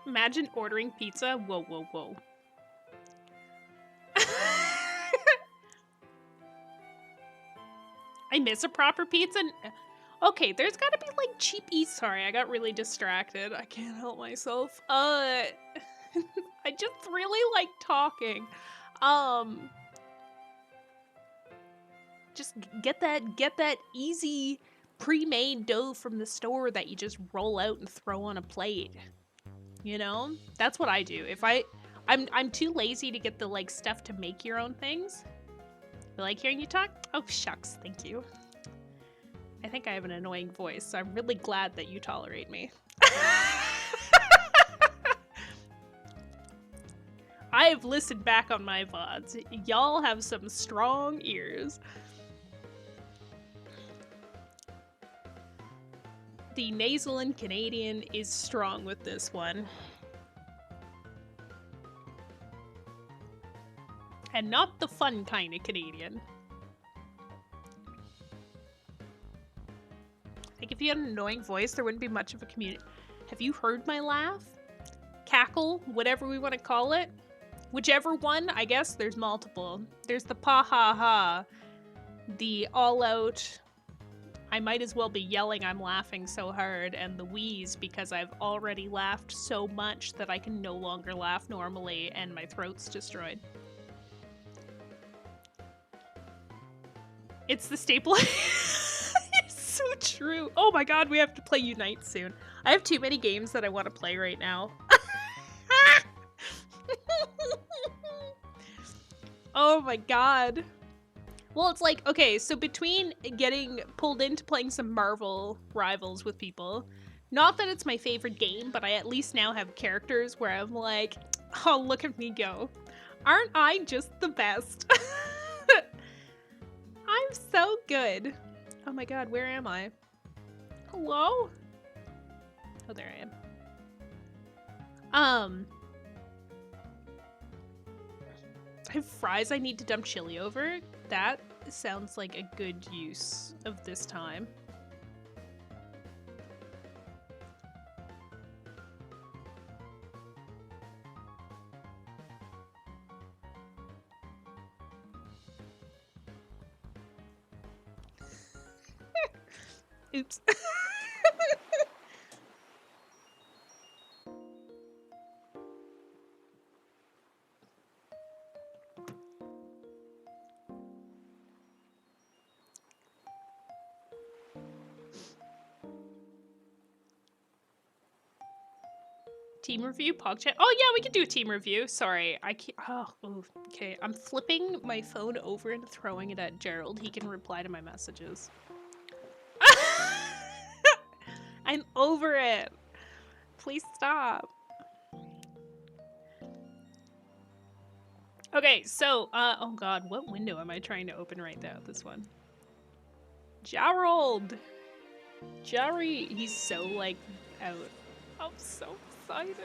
Imagine ordering pizza. Whoa, whoa, whoa. I miss a proper pizza. Okay, there's gotta be like cheap eats. Sorry, I got really distracted. I can't help myself. I just really like talking. Just get that easy pre-made dough from the store that you just roll out and throw on a plate. You know? That's what I do. If I'm too lazy to get the like stuff to make your own things. You like hearing you talk? Oh shucks, thank you. I think I have an annoying voice, so I'm really glad that you tolerate me. I have listened back on my VODs. Y'all have some strong ears. The nasal and Canadian is strong with this one. And not the fun kind of Canadian. Like, if you had an annoying voice, there wouldn't be much of a community. Have you heard my laugh? Cackle? Whatever we want to call it? Whichever one, I guess there's multiple. There's the pa-ha-ha. The all-out, I might as well be yelling I'm laughing so hard, and the wheeze because I've already laughed so much that I can no longer laugh normally and my throat's destroyed. It's the staple. So true. Oh my god, we have to play Unite soon. I have too many games that I want to play right now. Oh my god. Well, it's like, okay, so between getting pulled into playing some Marvel Rivals with people, not that it's my favorite game, but I at least now have characters where I'm like, oh, look at me go. Aren't I just the best? I'm so good. Oh my god, where am I? Hello? Oh, there I am. I have fries I need to dump chili over. That sounds like a good use of this time. Oops. Team review, PogChat. Oh yeah, we can do a team review. Sorry, I can't. Oh, okay. I'm flipping my phone over and throwing it at Gerald. He can reply to my messages. I'm over it. Please stop. Okay, so, oh god, what window am I trying to open right now? This one. Gerald! Jerry, he's so, like, out. I'm so excited.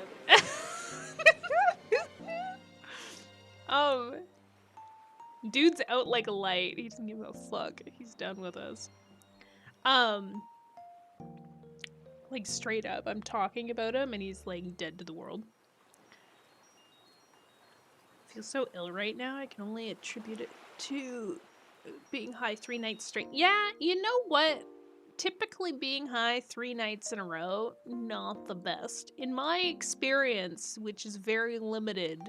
Dude's out like a light. He doesn't give a fuck. He's done with us. Like, straight up, I'm talking about him and he's, like, dead to the world. I feel so ill right now. I can only attribute it to being high 3 nights straight. Yeah, you know what? Typically being high 3 nights in a row, not the best. In my experience, which is very limited,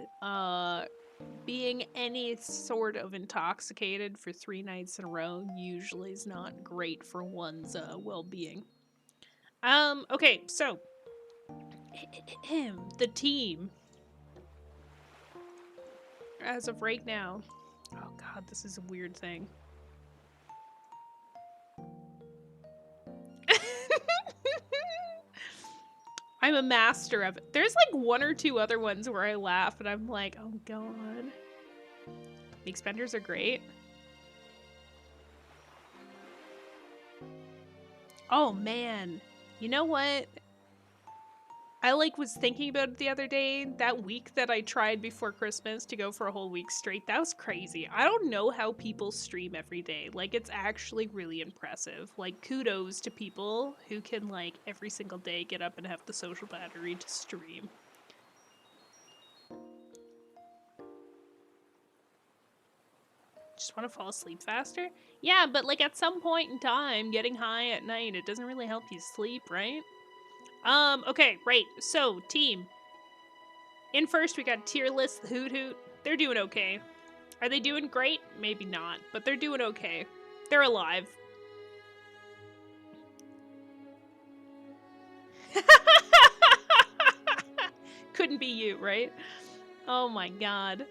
being any sort of intoxicated for 3 nights in a row usually is not great for one's well-being. Okay, so the team as of right now. Oh god, this is a weird thing. I'm a master of it. There's like 1 or 2 other ones where I laugh and I'm like, oh god. The expenders are great. Oh man. You know what? I like was thinking about it the other day. That week that I tried before Christmas to go for a whole week straight, that was crazy. I don't know how people stream every day. Like, it's actually really impressive. Like, kudos to people who can, like, every single day get up and have the social battery to stream. Just want to fall asleep faster? Yeah, but like at some point in time, getting high at night, it doesn't really help you sleep, right? Okay, right. So, team. In first, we got Tier List, the Hoot Hoot. They're doing okay. Are they doing great? Maybe not, but they're doing okay. They're alive. Couldn't be you, right? Oh my god.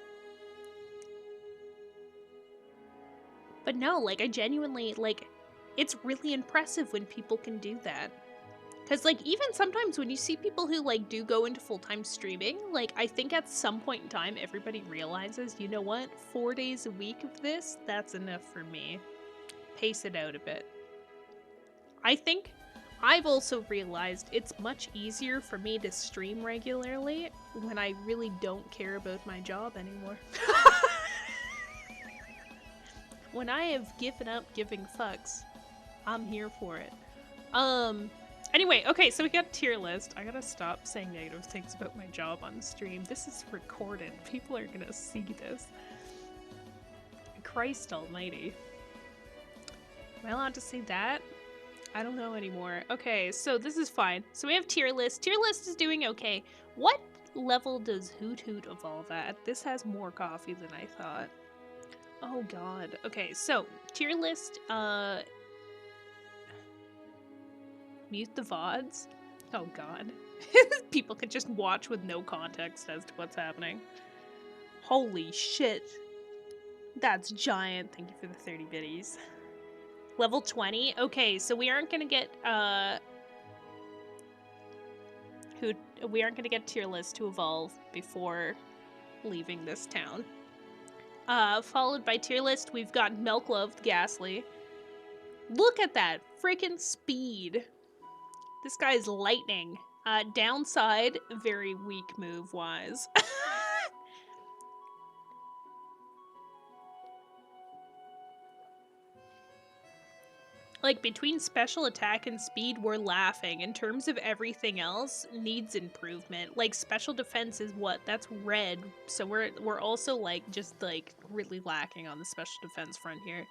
But no, like, I genuinely, like, it's really impressive when people can do that. Because, like, even sometimes when you see people who, like, do go into full-time streaming, like, I think at some point in time, everybody realizes, you know what? 4 days a week of this, that's enough for me. Pace it out a bit. I think I've also realized it's much easier for me to stream regularly when I really don't care about my job anymore. When I have given up giving fucks, I'm here for it. Anyway, okay, so we got tier list. I gotta stop saying negative things about my job on stream. This is recorded. People are gonna see this. Christ almighty. Am I allowed to say that? I don't know anymore. Okay, so this is fine. So we have tier list. Tier list is doing okay. What level does Hoot Hoot evolve at? This has more coffee than I thought. Oh god. Okay, so tier list, mute the VODs. Oh god. People can just watch with no context as to what's happening. Holy shit. That's giant. Thank you for the 30 biddies. Level 20? Okay, so we aren't gonna get, we aren't gonna get tier list to evolve before leaving this town. Followed by tier list, we've got Milk Love Ghastly. Look at that freaking speed. This guy's lightning. Downside, very weak move-wise. Like, between special attack and speed, we're laughing. In terms of everything else, needs improvement. Like, special defense is what? That's red. So we're also, like, just, like, really lacking on the special defense front here.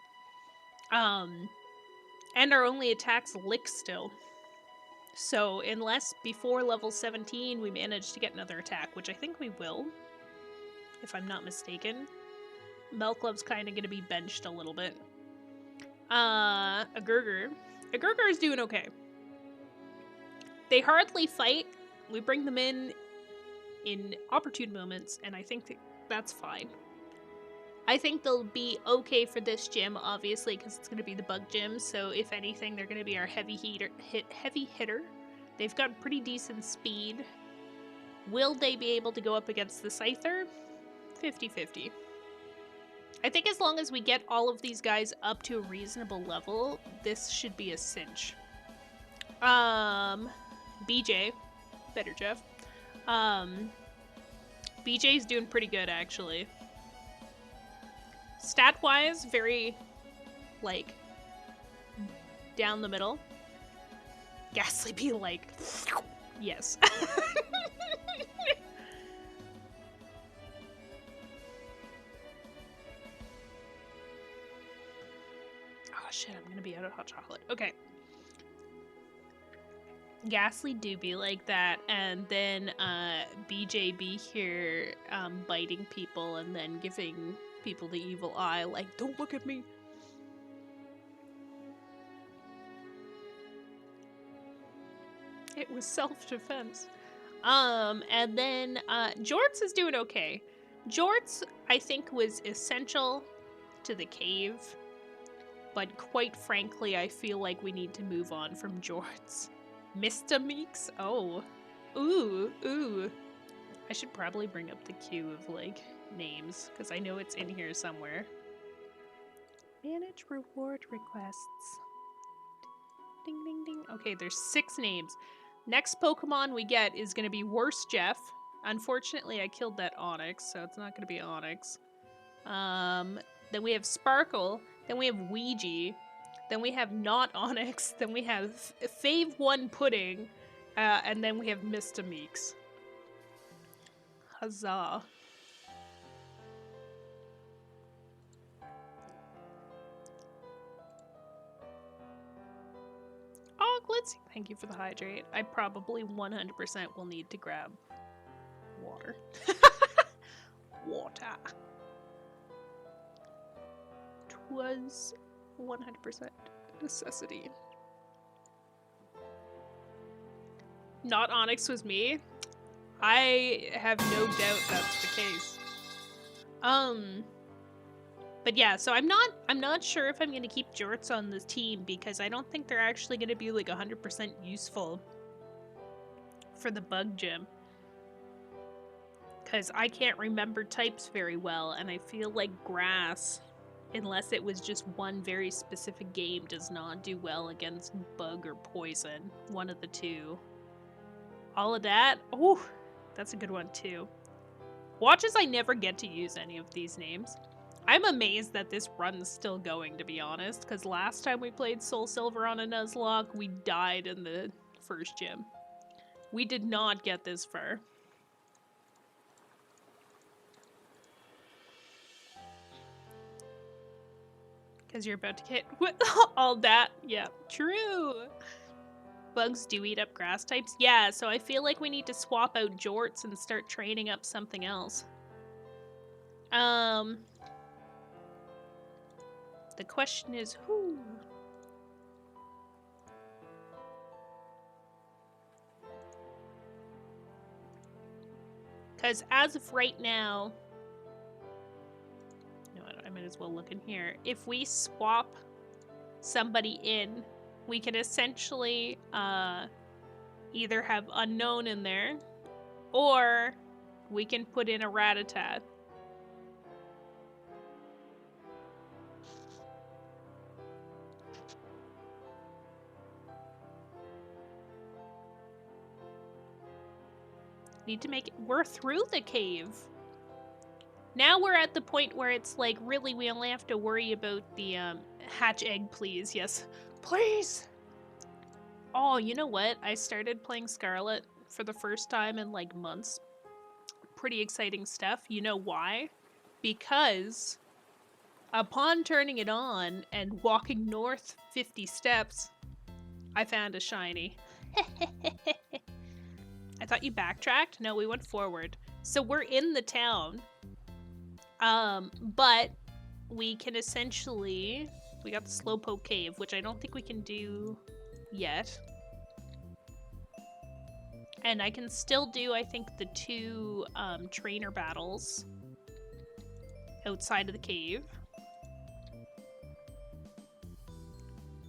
And our only attack's Lick still. So, unless before level 17 we manage to get another attack, which I think we will, if I'm not mistaken. Milk Love's kind of gonna be benched a little bit. A Gurgur. A Gurgur is doing okay. They hardly fight. We bring them in opportune moments, and I think that's fine. I think they'll be okay for this gym, obviously, because it's going to be the bug gym, so if anything, they're going to be our heavy hitter. They've got pretty decent speed. Will they be able to go up against the Scyther? 50-50. I think as long as we get all of these guys up to a reasonable level, this should be a cinch. BJ. Better Jeff. BJ's doing pretty good, actually. Stat-wise, very, like, down the middle. Ghastly be like, yes. Oh shit, I'm gonna be out of hot chocolate. Okay. Ghastly do be like that, and then BJ be here biting people and then giving people the evil eye, like, don't look at me. It was self-defense. And then Jorts is doing okay. Jorts, I think, was essential to the cave, but quite frankly, I feel like we need to move on from Jorts. Mr. Meeks? Oh. Ooh. I should probably bring up the queue of, like, names, because I know it's in here somewhere. Manage reward requests. Ding, ding, ding. Okay, there's 6 names. Next Pokemon we get is going to be Worst Jeff. Unfortunately, I killed that Onyx, so it's not going to be Onyx. Then we have Sparkle. Then we have Ouija. Then we have not Onyx. Then we have Fave 1 Pudding. And then we have Mr. Meeks. Huzzah. Nancy, thank you for the hydrate. I probably 100% will need to grab water. Water. 'Twas 100% necessity. Not Onyx was me. I have no doubt that's the case. But yeah, so I'm not sure if I'm gonna keep Jorts on this team because I don't think they're actually gonna be like 100% useful for the bug gym. Because I can't remember types very well, and I feel like grass, unless it was just one very specific game, does not do well against bug or poison. One of the two. All of that? Oh, that's a good one too. Watch as I never get to use any of these names. I'm amazed that this run's still going, to be honest, because last time we played SoulSilver on a Nuzlocke, we died in the first gym. We did not get this far. Because you're about to get all that. Yeah, true. Bugs do eat up grass types. Yeah, so I feel like we need to swap out Jorts and start training up something else. The question is who? Because as of right now, I might as well look in here. If we swap somebody in, we can essentially either have Unknown in there, or we can put in a Ratatat. Need to make it. We're through the cave. Now we're at the point where it's like, really, we only have to worry about the hatch egg, please. Yes, please. Oh, you know what? I started playing Scarlet for the first time in like months. Pretty exciting stuff. You know why? Because upon turning it on and walking north 50 steps, I found a shiny. I thought you backtracked? No, we went forward. So we're in the town. But we can essentially... We got the Slowpoke Cave, which I don't think we can do yet. And I can still do, I think, the 2 trainer battles outside of the cave.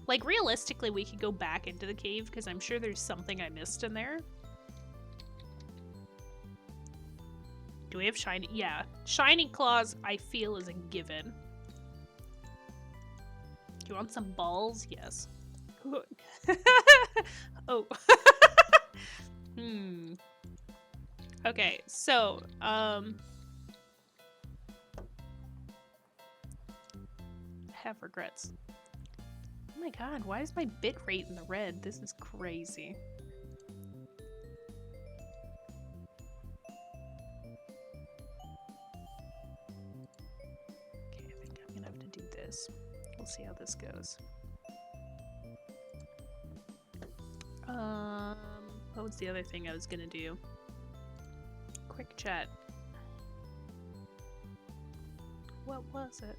Like, realistically, we could go back into the cave, because I'm sure there's something I missed in there. Do we have shiny? Yeah. Shiny claws, I feel, is a given. Do you want some balls? Yes. Oh. Okay, so, I have regrets. Oh my god, why is my bit rate in the red? This is crazy. We'll see how this goes. What was the other thing I was gonna do? Quick chat. What was it?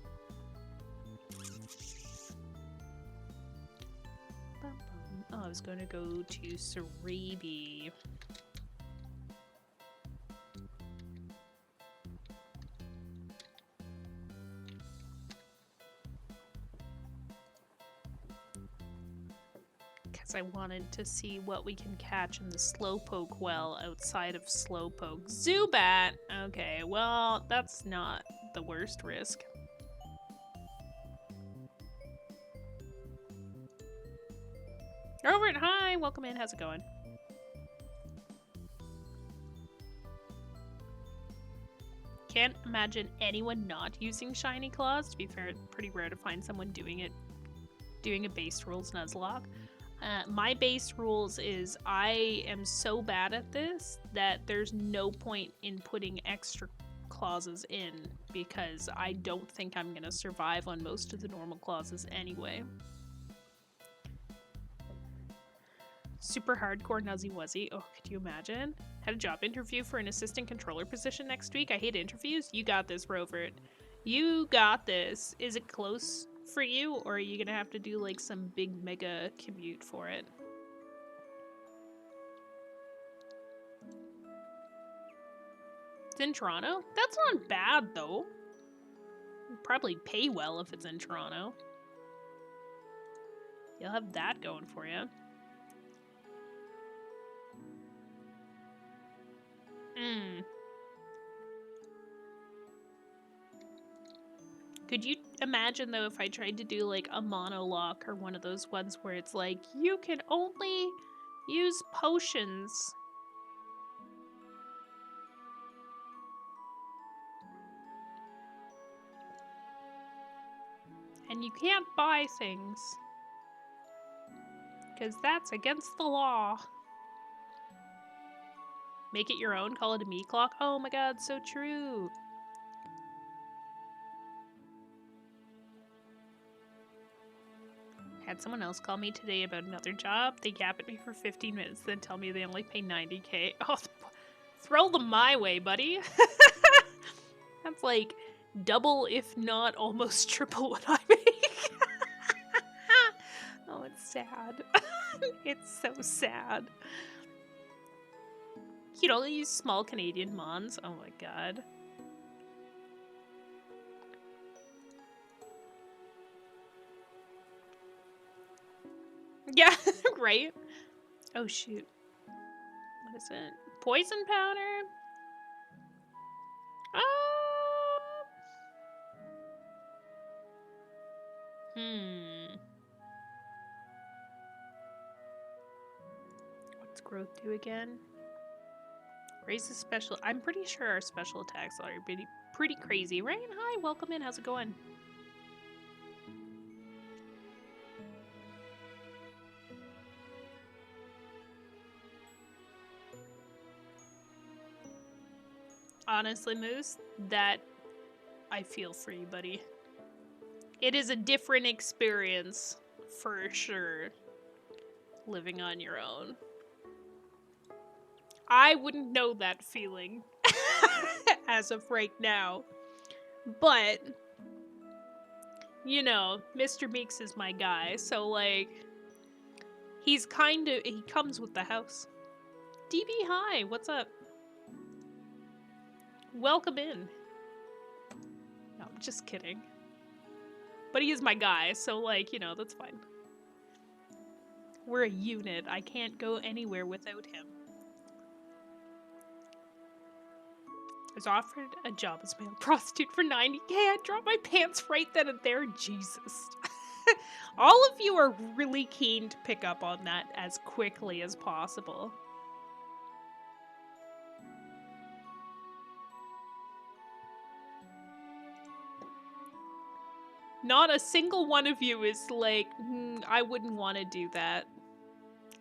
Oh, I was gonna go to Cerebi. I wanted to see what we can catch in the Slowpoke well outside of Slowpoke. Zubat! Okay, well, that's not the worst risk. Robert, hi! Welcome in, how's it going? Can't imagine anyone not using Shiny Claws. To be fair, it's pretty rare to find someone doing it, doing a base rules Nuzlocke. My base rules is I am so bad at this that there's no point in putting extra clauses in because I don't think I'm gonna survive on most of the normal clauses anyway. Super hardcore nuzzy wuzzy. Oh, could you imagine? Had a job interview for an assistant controller position next week. I hate interviews. You got this, Rovert. You got this. Is it close for you, or are you gonna have to do like some big mega commute for it? It's in Toronto? That's not bad though. You'd probably pay well if it's in Toronto. You'll have that going for you. Could you imagine though if I tried to do like a monologue or one of those ones where it's like, you can only use potions. And you can't buy things. Because that's against the law. Make it your own, call it a me clock. Oh my god, so true. Had someone else call me today about another job. They yap at me for 15 minutes, then tell me they only pay 90K. Oh, throw them my way, buddy. That's like double, if not almost triple what I make. Oh, it's sad. It's so sad. You'd only use small Canadian mons. Oh my god. Yeah, right? Oh shoot. What is it? Poison powder? What's growth do again? Raises special. I'm pretty sure our special attacks are pretty crazy. Right? Hi, welcome in. How's it going? Honestly, Moose, that I feel for you, buddy. It is a different experience, for sure, living on your own. I wouldn't know that feeling as of right now. But, you know, Mr. Meeks is my guy, so, like, he comes with the house. DB, hi, what's up? Welcome in. No, I'm just kidding. But he is my guy, so, like, you know, that's fine. We're a unit. I can't go anywhere without him. I was offered a job as a male prostitute for 90K. I dropped my pants right then and there. Jesus. All of you are really keen to pick up on that as quickly as possible. Not a single one of you is like, I wouldn't want to do that.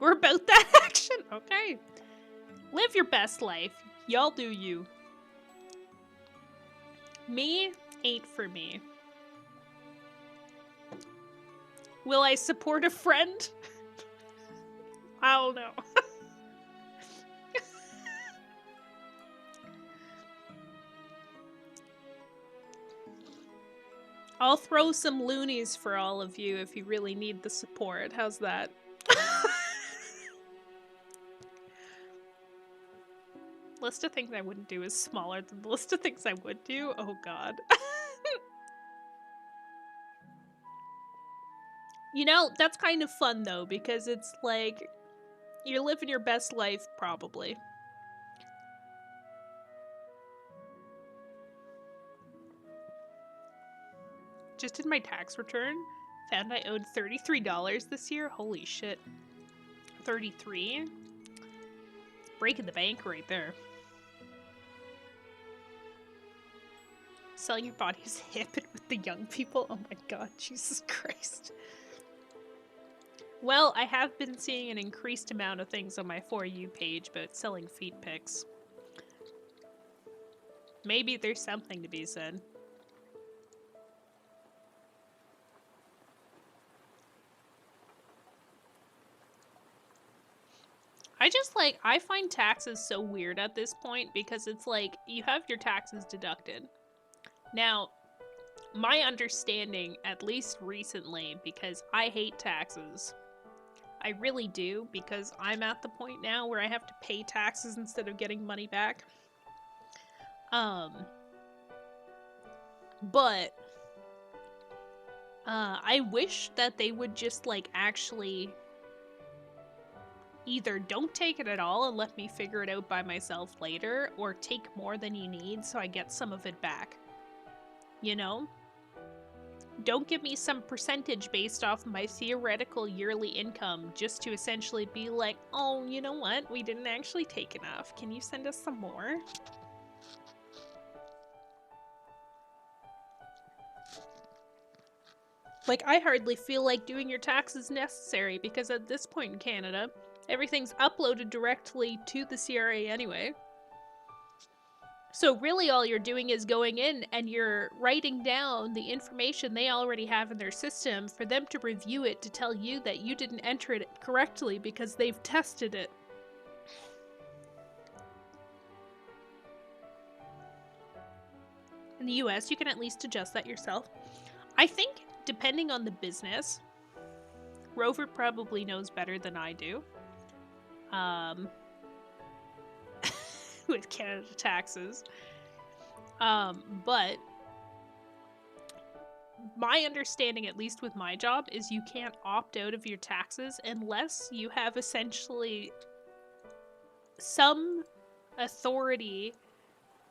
We're about that action. Okay. Live your best life. Y'all do you. Me ain't for me. Will I support a friend? I don't know. I'll throw some loonies for all of you if you really need the support. How's that? List of things I wouldn't do is smaller than the list of things I would do. Oh god. You know, that's kind of fun though, because it's like, you're living your best life, probably. Just did my tax return. Found I owed $33 this year. Holy shit. 33? Breaking the bank right there. Selling your body is hip and with the young people. Oh my god, Jesus Christ. Well, I have been seeing an increased amount of things on my For You page about selling feet pics. Maybe there's something to be said. I find taxes so weird at this point because it's like you have your taxes deducted. Now, my understanding, at least recently, because I hate taxes, I really do, because I'm at the point now where I have to pay taxes instead of getting money back. But I wish that they would just like actually either don't take it at all and let me figure it out by myself later, or take more than you need so I get some of it back. You know? Don't give me some percentage based off my theoretical yearly income just to essentially be like, oh, you know what? We didn't actually take enough. Can you send us some more? Like, I hardly feel like doing your taxes necessary because at this point in Canada, everything's uploaded directly to the CRA anyway. So really all you're doing is going in and you're writing down the information they already have in their system for them to review it to tell you that you didn't enter it correctly because they've tested it. In the US, you can at least adjust that yourself. I think, depending on the business, Rover probably knows better than I do. With Canada taxes. But my understanding, at least with my job, is you can't opt out of your taxes unless you have essentially some authority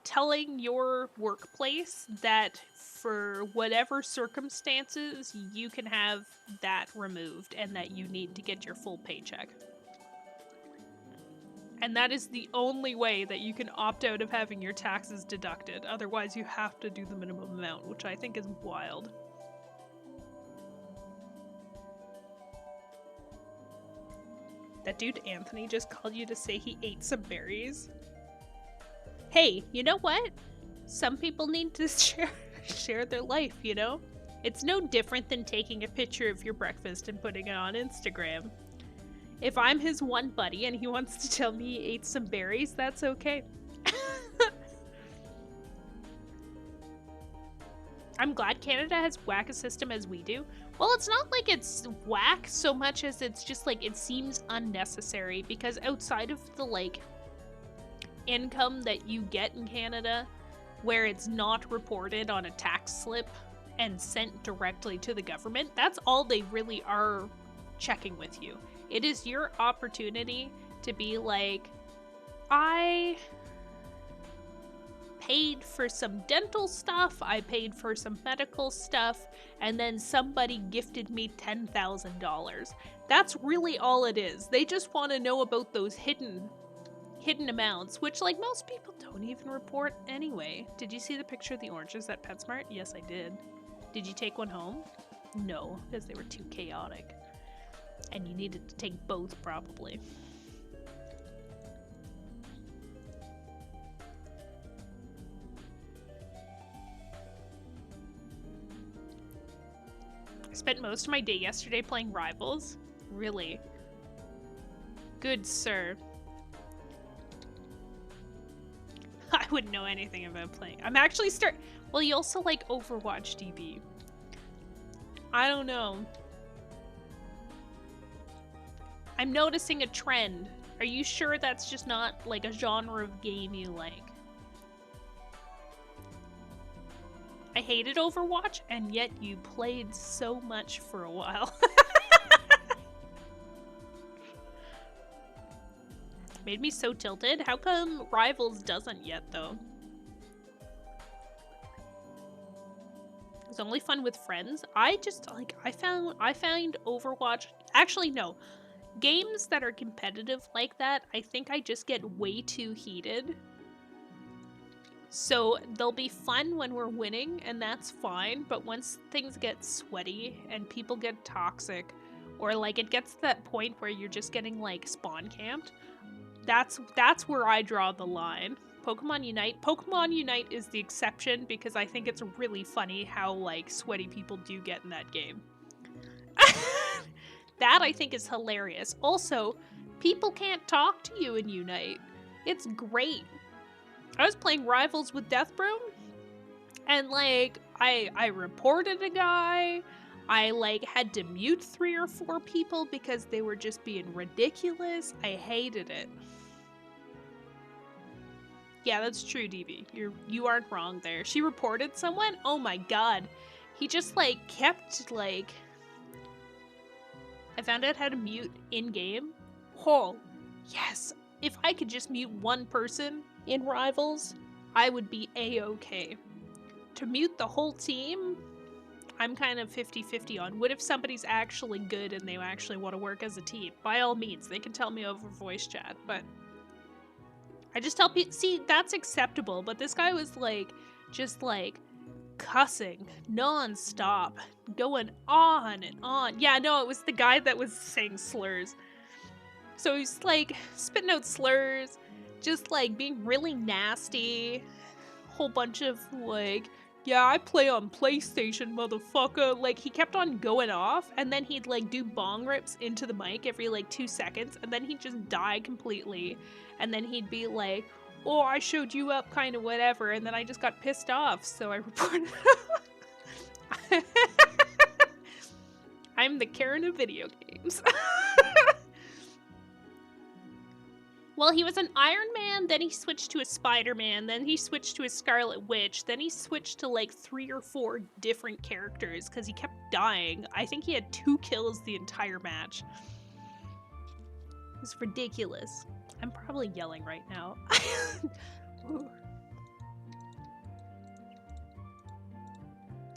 telling your workplace that for whatever circumstances you can have that removed and that you need to get your full paycheck. And that is the only way that you can opt out of having your taxes deducted. Otherwise, you have to do the minimum amount, which I think is wild. That dude Anthony just called you to say he ate some berries. Hey, you know what? Some people need to share their life, you know? It's no different than taking a picture of your breakfast and putting it on Instagram. If I'm his one buddy and he wants to tell me he ate some berries, that's okay. I'm glad Canada has whack a system as we do. Well, it's not like it's whack so much as it's just like it seems unnecessary because outside of the like income that you get in Canada where it's not reported on a tax slip and sent directly to the government, that's all they really are checking with you. It is your opportunity to be like, I paid for some dental stuff, I paid for some medical stuff, and then somebody gifted me $10,000. That's really all it is. They just want to know about those hidden amounts, which like most people don't even report anyway. Did you see the picture of the oranges at PetSmart? Yes, I did. Did you take one home? No, because they were too chaotic. And you needed to take both, probably. I spent most of my day yesterday playing Rivals. Really? Good sir. I wouldn't know anything about playing. I'm actually well, you also like Overwatch, DB. I don't know. I'm noticing a trend. Are you sure that's just not like a genre of game you like? I hated Overwatch, and yet you played so much for a while. Made me so tilted. How come Rivals doesn't yet, though? It's only fun with friends. I just like I found Overwatch. Actually, no. Games that are competitive like that, I think I just get way too heated. So they'll be fun when we're winning, and that's fine, but once things get sweaty and people get toxic, or like it gets to that point where you're just getting like spawn camped, that's where I draw the line. Pokemon Unite is the exception because I think it's really funny how like sweaty people do get in that game. That I think is hilarious. Also, People can't talk to you in Unite. It's great. I was playing Rivals with Deathbroom, and like I reported a guy. I like had to mute 3 or 4 people because they were just being ridiculous. I hated it. Yeah, that's true, DB. You aren't wrong there. She reported someone? Oh my god. He just like kept like I found out how to mute in-game. Oh, yes. If I could just mute one person in Rivals, I would be a-okay. To mute the whole team, I'm kind of 50-50 on. What if somebody's actually good and they actually want to work as a team? By all means, they can tell me over voice chat, but I just tell people, see, that's acceptable, but this guy was like, just like, cussing non-stop, going on and on. Yeah, no, it was the guy that was saying slurs. So he's like spitting out slurs, just like being really nasty. Whole bunch of like, yeah, I play on PlayStation, motherfucker. Like, he kept on going off, and then he'd like do bong rips into the mic every like 2 seconds, and then he'd just die completely. And then he'd be like, oh, I showed you up, kind of whatever, and then I just got pissed off, so I reported. I'm the Karen of video games. Well, he was an Iron Man, then he switched to a Spider-Man, then he switched to a Scarlet Witch, then he switched to like 3 or 4 different characters because he kept dying. I think he had 2 kills the entire match. It was ridiculous. I'm probably yelling right now.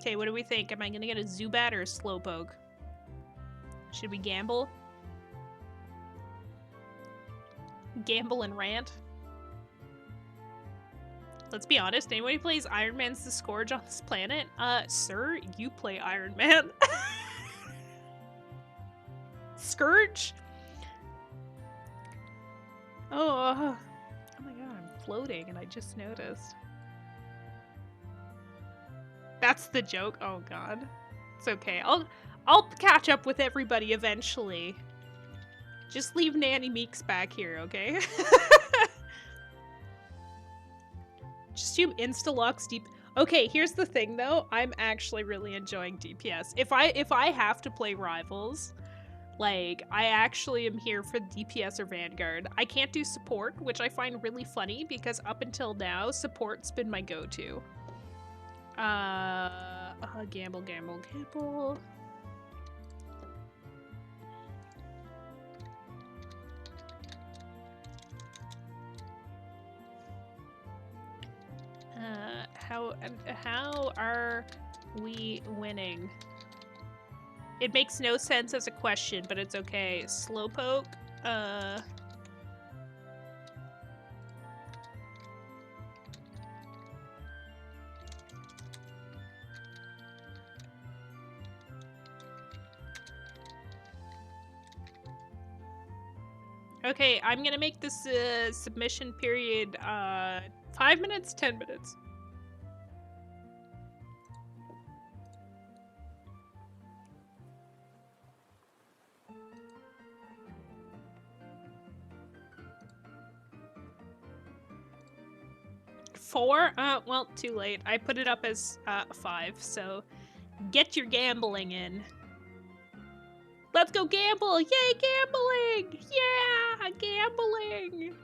Okay, what do we think? Am I gonna get a Zubat or a Slowpoke? Should we gamble? Gamble and rant? Let's be honest, anyone who plays Iron Man's the Scourge on this planet? Sir, you play Iron Man. Scourge? Oh my god, I'm floating and I just noticed. That's the joke? Oh god. It's okay. I'll catch up with everybody eventually. Just leave Nanny Meeks back here, okay? Just assume Instalocks deep. Okay, here's the thing though. I'm actually really enjoying DPS. If I have to play Rivals, like, I actually am here for DPS or Vanguard. I can't do support, which I find really funny because up until now, support's been my go-to. Gamble, gamble, gamble. How are we winning? It makes no sense as a question, but it's okay. Slowpoke, okay, I'm gonna make this submission period 5 minutes, 10 minutes. Four? Well, too late. I put it up as 5, so get your gambling in. Let's go gamble! Yay, gambling! Yeah, gambling!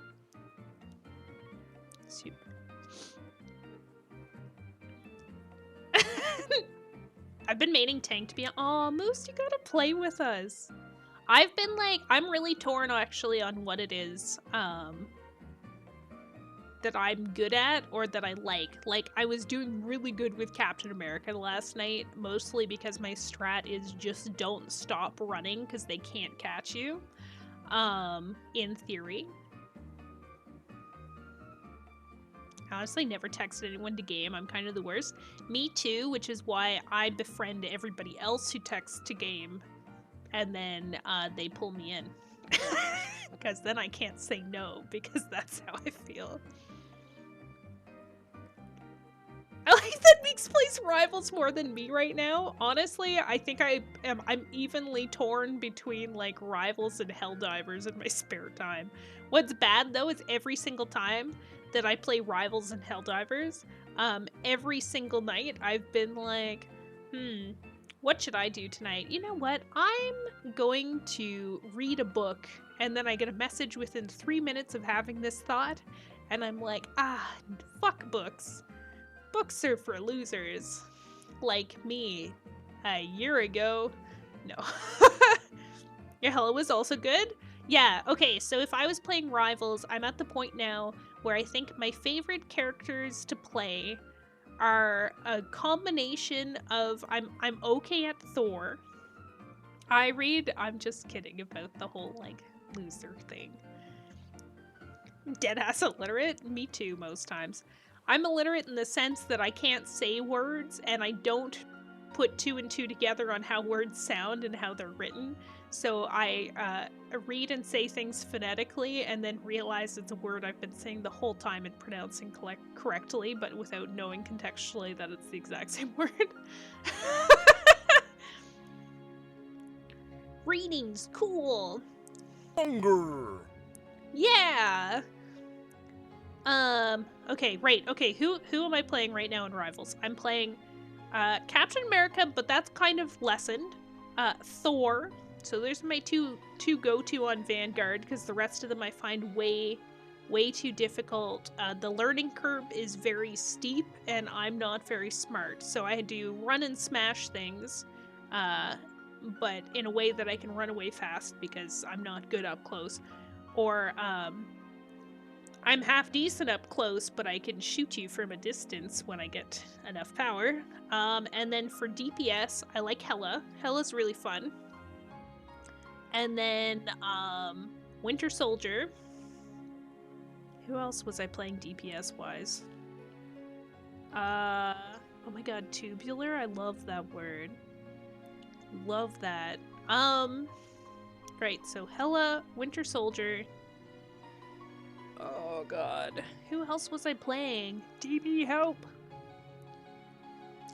Super. I've been maining tank to be. Aw, Moose, you gotta play with us. I've been like, I'm really torn actually on what it is that I'm good at or that I like. Like, I was doing really good with Captain America last night, mostly because my strat is just don't stop running because they can't catch you, in theory. I honestly never texted anyone to game. I'm kind of the worst. Me too, which is why I befriend everybody else who texts to game, and then they pull me in. Because then I can't say no, because that's how I feel. I like that Meeks else plays Rivals more than me right now? Honestly, I think I'm evenly torn between like Rivals and Helldivers in my spare time. What's bad though is every single time that I play Rivals and Helldivers, every single night I've been like, what should I do tonight? You know what? I'm going to read a book, and then I get a message within 3 minutes of having this thought, and I'm like, fuck books. Books are for losers. Like me. A year ago. No. Your Hello was also good? Yeah, okay, so if I was playing Rivals, I'm at the point now where I think my favorite characters to play are a combination of I'm okay at Thor. I'm just kidding about the whole like loser thing. Deadass illiterate? Me too, most times. I'm illiterate in the sense that I can't say words and I don't put 2 and 2 together on how words sound and how they're written. So I read and say things phonetically and then realize it's a word I've been saying the whole time and pronouncing correctly, but without knowing contextually that it's the exact same word. Reading's cool. Hunger. Yeah. Okay, right. Okay, who am I playing right now in Rivals? I'm playing Captain America, but that's kind of lessened. Thor. So there's my two go-to on Vanguard, because the rest of them I find way too difficult. The learning curve is very steep, and I'm not very smart. So I do run and smash things, but in a way that I can run away fast because I'm not good up close. Or, I'm half decent up close, but I can shoot you from a distance when I get enough power. And then for DPS, I like Hela. Hela's really fun. And then, Winter Soldier. Who else was I playing DPS-wise? Oh my god, Tubular? I love that word. Love that. Right, so Hela, Winter Soldier. Oh god. Who else was I playing? DB, help!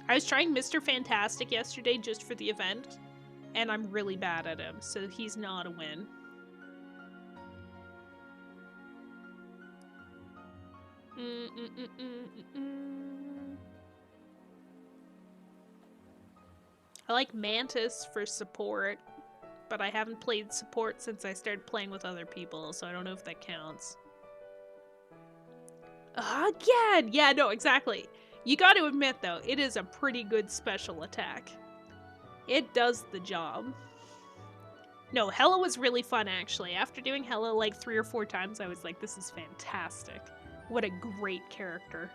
I was trying Mr. Fantastic yesterday just for the event, and I'm really bad at him, so he's not a win. I like Mantis for support, but I haven't played support since I started playing with other people, so I don't know if that counts. Again! Yeah, no, exactly. You gotta admit, though, it is a pretty good special attack. It does the job. No, Hela was really fun, actually. After doing Hela like 3 or 4 times, I was like, this is fantastic. What a great character.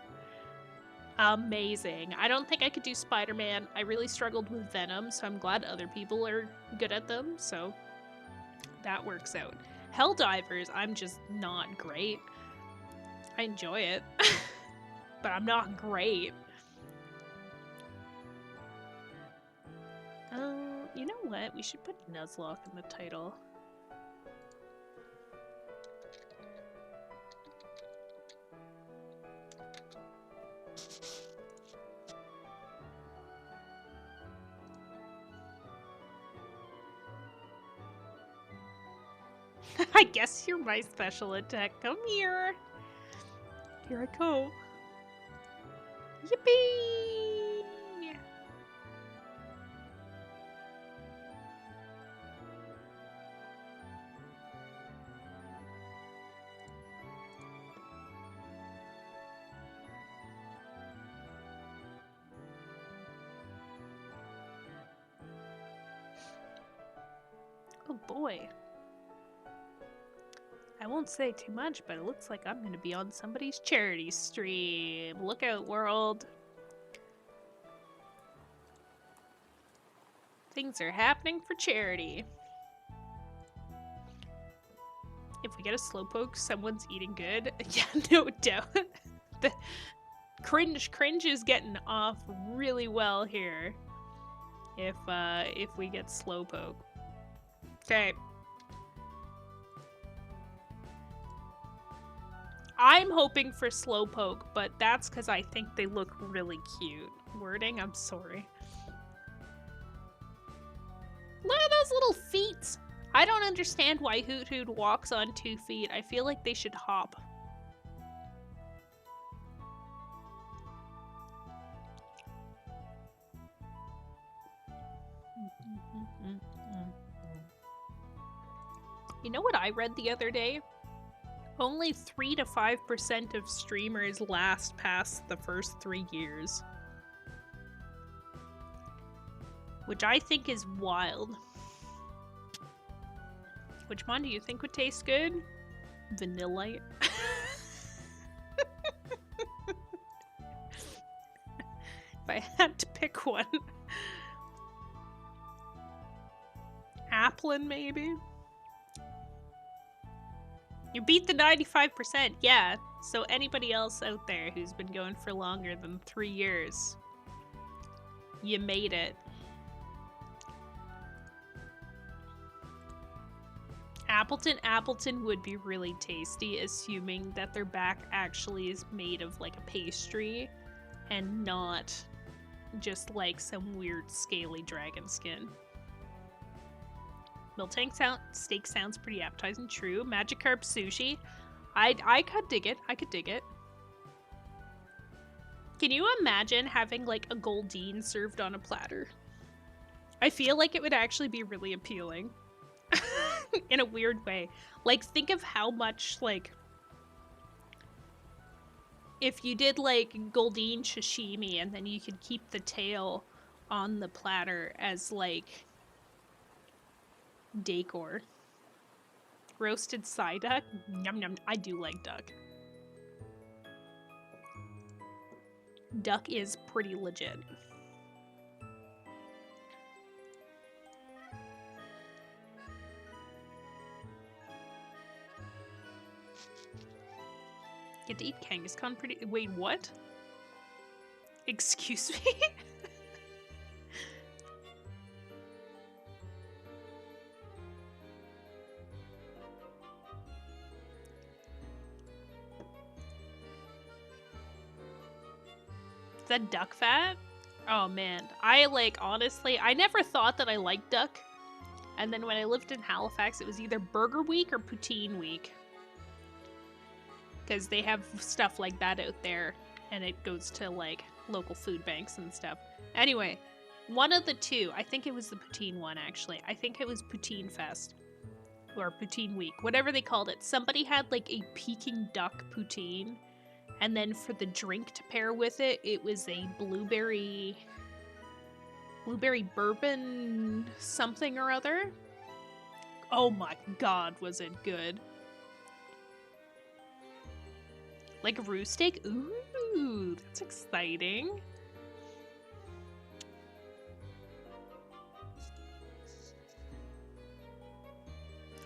Amazing. I don't think I could do Spider-Man. I really struggled with Venom, so I'm glad other people are good at them, so that works out. Helldivers, I'm just not great. I enjoy it, but I'm not great. You know what? We should put Nuzlocke in the title. I guess you're my special attack. Come here. Here I go. Yippee! Oh boy. I won't say too much, but it looks like I'm gonna be on somebody's charity stream. Look out, world. Things are happening for charity. If we get a slowpoke, someone's eating good. Yeah, no doubt. The cringe is getting off really well here. If we get slowpoke. Okay. I'm hoping for Slowpoke, but that's because I think they look really cute. Wording? I'm sorry. Look at those little feet! I don't understand why Hoot Hoot walks on 2 feet. I feel like they should hop. You know what I read the other day? Only 3 to 5% of streamers last past the first 3 years. Which I think is wild. Which one do you think would taste good? Vanillite. If I had to pick one. Applin, maybe? You beat the 95%, yeah. So anybody else out there who's been going for longer than 3 years, you made it. Appleton would be really tasty, assuming that their back actually is made of like a pastry and not just like some weird scaly dragon skin. Miltank steak sounds pretty appetizing. True. Magikarp sushi. I could dig it. I could dig it. Can you imagine having like a Goldeen served on a platter? I feel like it would actually be really appealing. In a weird way. Like, think of how much, like, if you did like Goldeen sashimi and then you could keep the tail on the platter as like decor. Roasted Psyduck? Yum yum. I do like duck. Duck is pretty legit. Get to eat Kangaskhan pretty- wait, what? Excuse me? Is that duck fat? Oh man, honestly, I never thought that I liked duck. And then when I lived in Halifax, it was either Burger Week or Poutine Week. Because they have stuff like that out there, and it goes to, like, local food banks and stuff. Anyway, one of the two, I think it was the Poutine one, actually. I think it was Poutine Fest. Or Poutine Week, whatever they called it. Somebody had, like, a Peking duck poutine. And then for the drink to pair with it, it was a blueberry bourbon something or other. Oh my god, was it good. Like a roux steak? Ooh, that's exciting.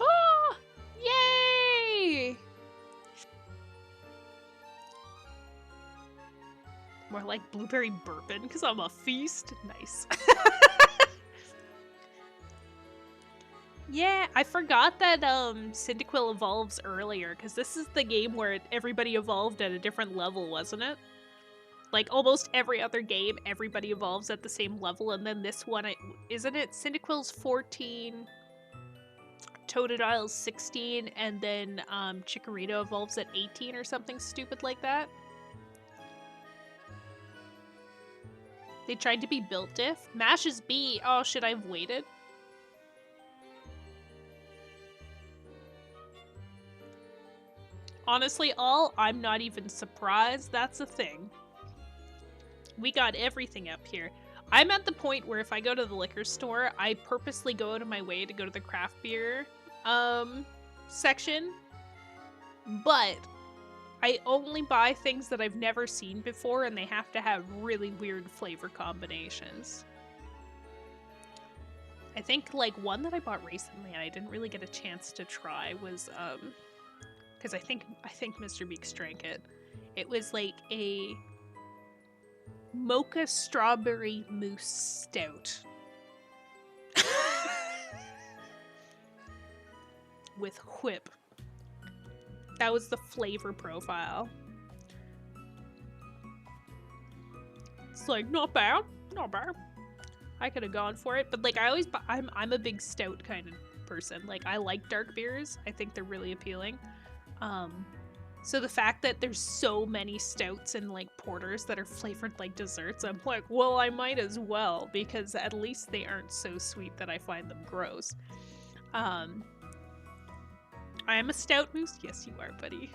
Oh, yay! More like blueberry bourbon, because I'm a feast. Nice. Yeah, I forgot that Cyndaquil evolves earlier, because this is the game where everybody evolved at a different level, wasn't it? Like, almost every other game, everybody evolves at the same level, and then this one, isn't it? Cyndaquil's 14, Totodile's 16, and then Chikorita evolves at 18 or something stupid like that. They tried to be built diff. Mash is B. Oh, should I have waited? Honestly, I'm not even surprised that's a thing. We got everything up here. I'm at the point where if I go to the liquor store, I purposely go out of my way to go to the craft beer section. But I only buy things that I've never seen before, and they have to have really weird flavor combinations. I think, like, one that I bought recently and I didn't really get a chance to try was, because I think Mr. Beaks drank it. It was, like, a mocha strawberry mousse stout. With whip. That was the flavor profile. It's like, not bad, not bad. I could have gone for it, but like I'm a big stout kind of person. Like I like dark beers. I think they're really appealing. So the fact that there's so many stouts and like porters that are flavored like desserts, I'm like, well, I might as well, because at least they aren't so sweet that I find them gross. I am a stout moose. Yes, you are, buddy.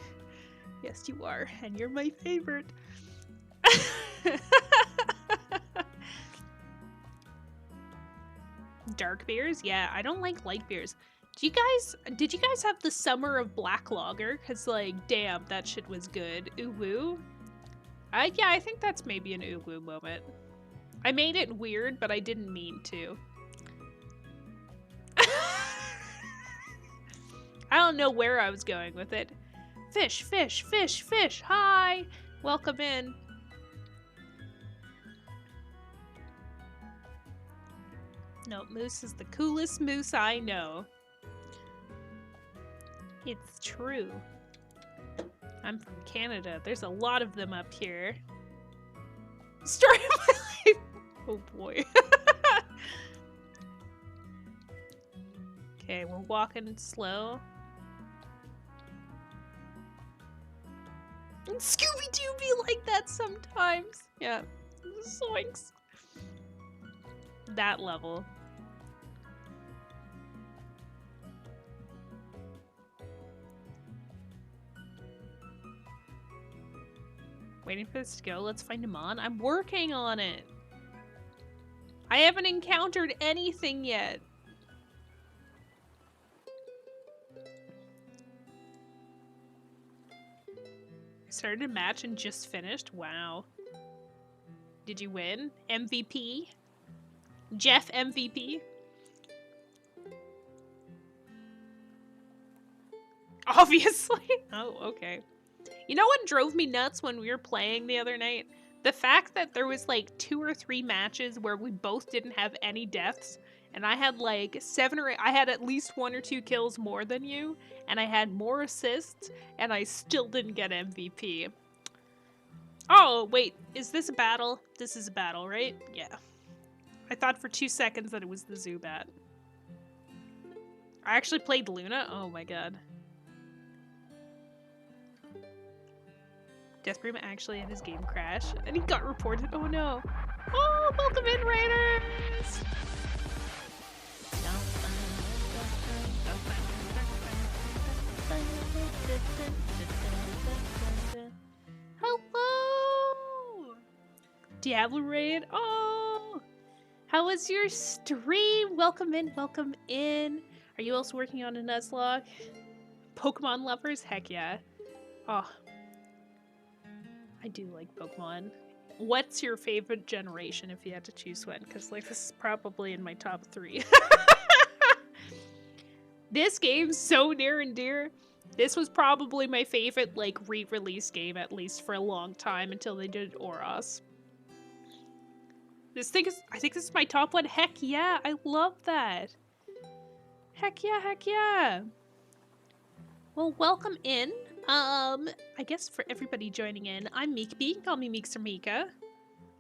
Yes, you are, and you're my favorite. Dark beers? Yeah, I don't like light beers. Did you guys have the summer of black lager? Cause like, damn, that shit was good. Ooh woo. Yeah, I think that's maybe an ooh woo moment. I made it weird, but I didn't mean to. I don't know where I was going with it. Fish, fish, fish, fish. Hi, welcome in. No, Moose is the coolest moose I know. It's true. I'm from Canada. There's a lot of them up here. Story of my life. Oh boy. Okay, we're walking slow. And Scooby-Doo be like that sometimes. Yeah. Zoinks. That level. Waiting for this to go. Let's find him on. I'm working on it. I haven't encountered anything yet. I started a match and just finished. Wow. Did you win? MVP? Jeff MVP? Obviously. Oh, okay. You know what drove me nuts when we were playing the other night? The fact that there was like 2 or 3 matches where we both didn't have any deaths, and I had like 7 or 8, I had at least 1 or 2 kills more than you, and I had more assists, and I still didn't get MVP. Oh, wait, is this a battle? This is a battle, right? Yeah. I thought for 2 seconds that it was the Zubat. I actually played Luna? Oh my god. Deathbream actually had his game crash, and he got reported. Oh no. Oh, welcome in, Raiders! Hello! Diablo Raid. Oh! How was your stream? Welcome in, welcome in. Are you also working on a Nuzlocke? Pokemon lovers? Heck yeah. Oh. I do like Pokemon. What's your favorite generation if you had to choose one? Because like this is probably in my top 3. This game's so near and dear. This was probably my favorite like re-release game, at least for a long time, until they did Oros. This thing is, I think this is my top 1. Heck yeah, I love that. Heck yeah, heck yeah. Well, welcome in. I guess for everybody joining in, I'm Meekby. You can call me Meeks or Mika.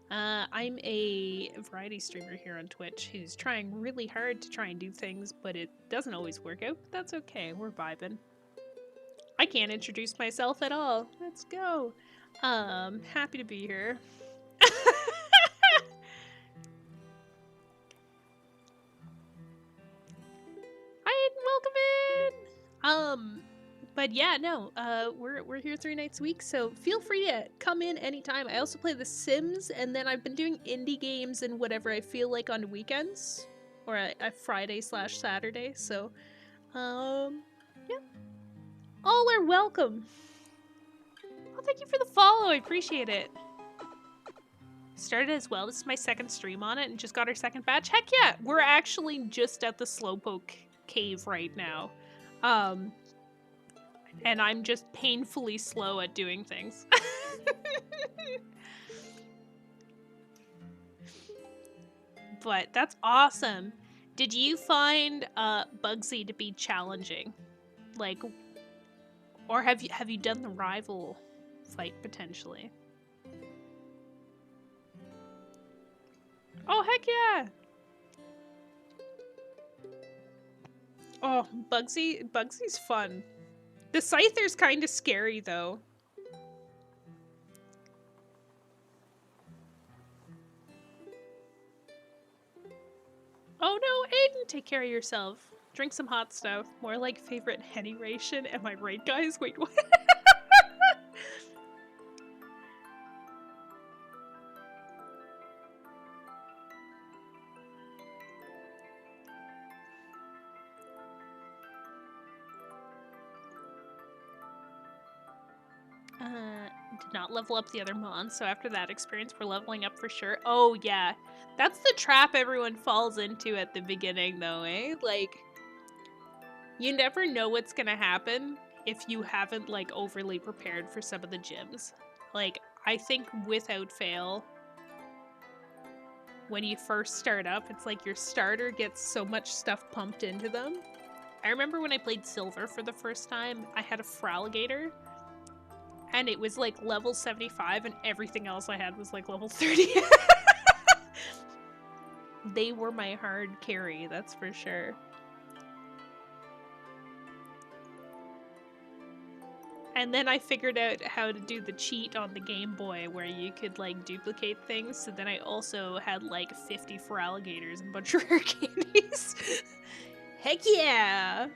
I'm a variety streamer here on Twitch who's trying really hard to try and do things, but it doesn't always work out, but that's okay. We're vibing. I can't introduce myself at all. Let's go. Happy to be here. Hi, welcome in! But yeah, no, we're here 3 nights a week, so feel free to come in anytime. I also play The Sims, and then I've been doing indie games and whatever I feel like on weekends, or a Friday/Saturday. So, yeah, all are welcome. Oh, thank you for the follow. I appreciate it. Started as well. This is my 2nd stream on it, and just got our 2nd batch. Heck yeah, we're actually just at the Slowpoke cave right now. And I'm just painfully slow at doing things. But that's awesome. Did you find Bugsy to be challenging? Like, Or have you done the rival fight potentially? Oh heck yeah! Oh, Bugsy's fun. The Scyther's kind of scary though. Oh no, Aiden, take care of yourself. Drink some hot stuff. More like favorite Henny ration. Am I right, guys? Wait, what? Did not level up the other mons, so after that experience, we're leveling up for sure. Oh, yeah. That's the trap everyone falls into at the beginning, though, eh? Like, you never know what's gonna happen if you haven't, like, overly prepared for some of the gyms. Like, I think without fail, when you first start up, it's like your starter gets so much stuff pumped into them. I remember when I played Silver for the first time, I had a Fraligator, and it was like level 75, and everything else I had was like level 30. They were my hard carry, that's for sure. And then I figured out how to do the cheat on the Game Boy where you could like duplicate things. So then I also had like 50 Fraligators and a bunch of rare candies. Heck yeah!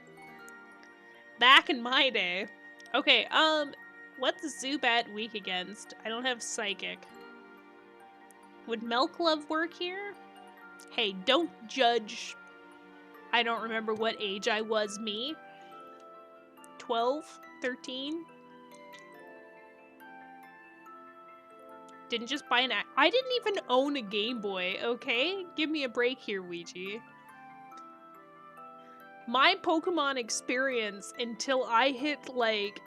Back in my day. Okay, what's Zubat weak against? I don't have Psychic. Would Milk Love work here? Hey, don't judge. I don't remember what age I was, me. 12? 13? Didn't just buy an I didn't even own a Game Boy, okay? Give me a break here, Ouija. My Pokemon experience until I hit, like,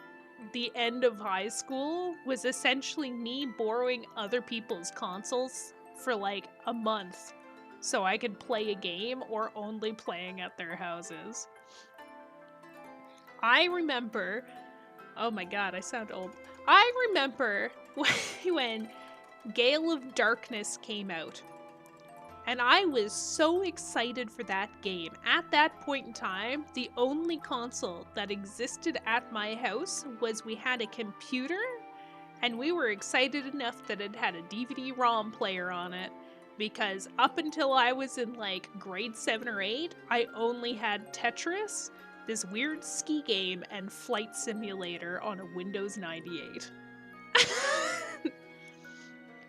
the end of high school was essentially me borrowing other people's consoles for, like, a month so I could play a game or only playing at their houses. I remember... Oh my god, I sound old. I remember when Gale of Darkness came out. And I was so excited for that game. At that point in time, the only console that existed at my house was we had a computer, and we were excited enough that it had a DVD-ROM player on it, because up until I was in like grade 7 or 8, I only had Tetris, this weird ski game, and Flight Simulator on a Windows 98.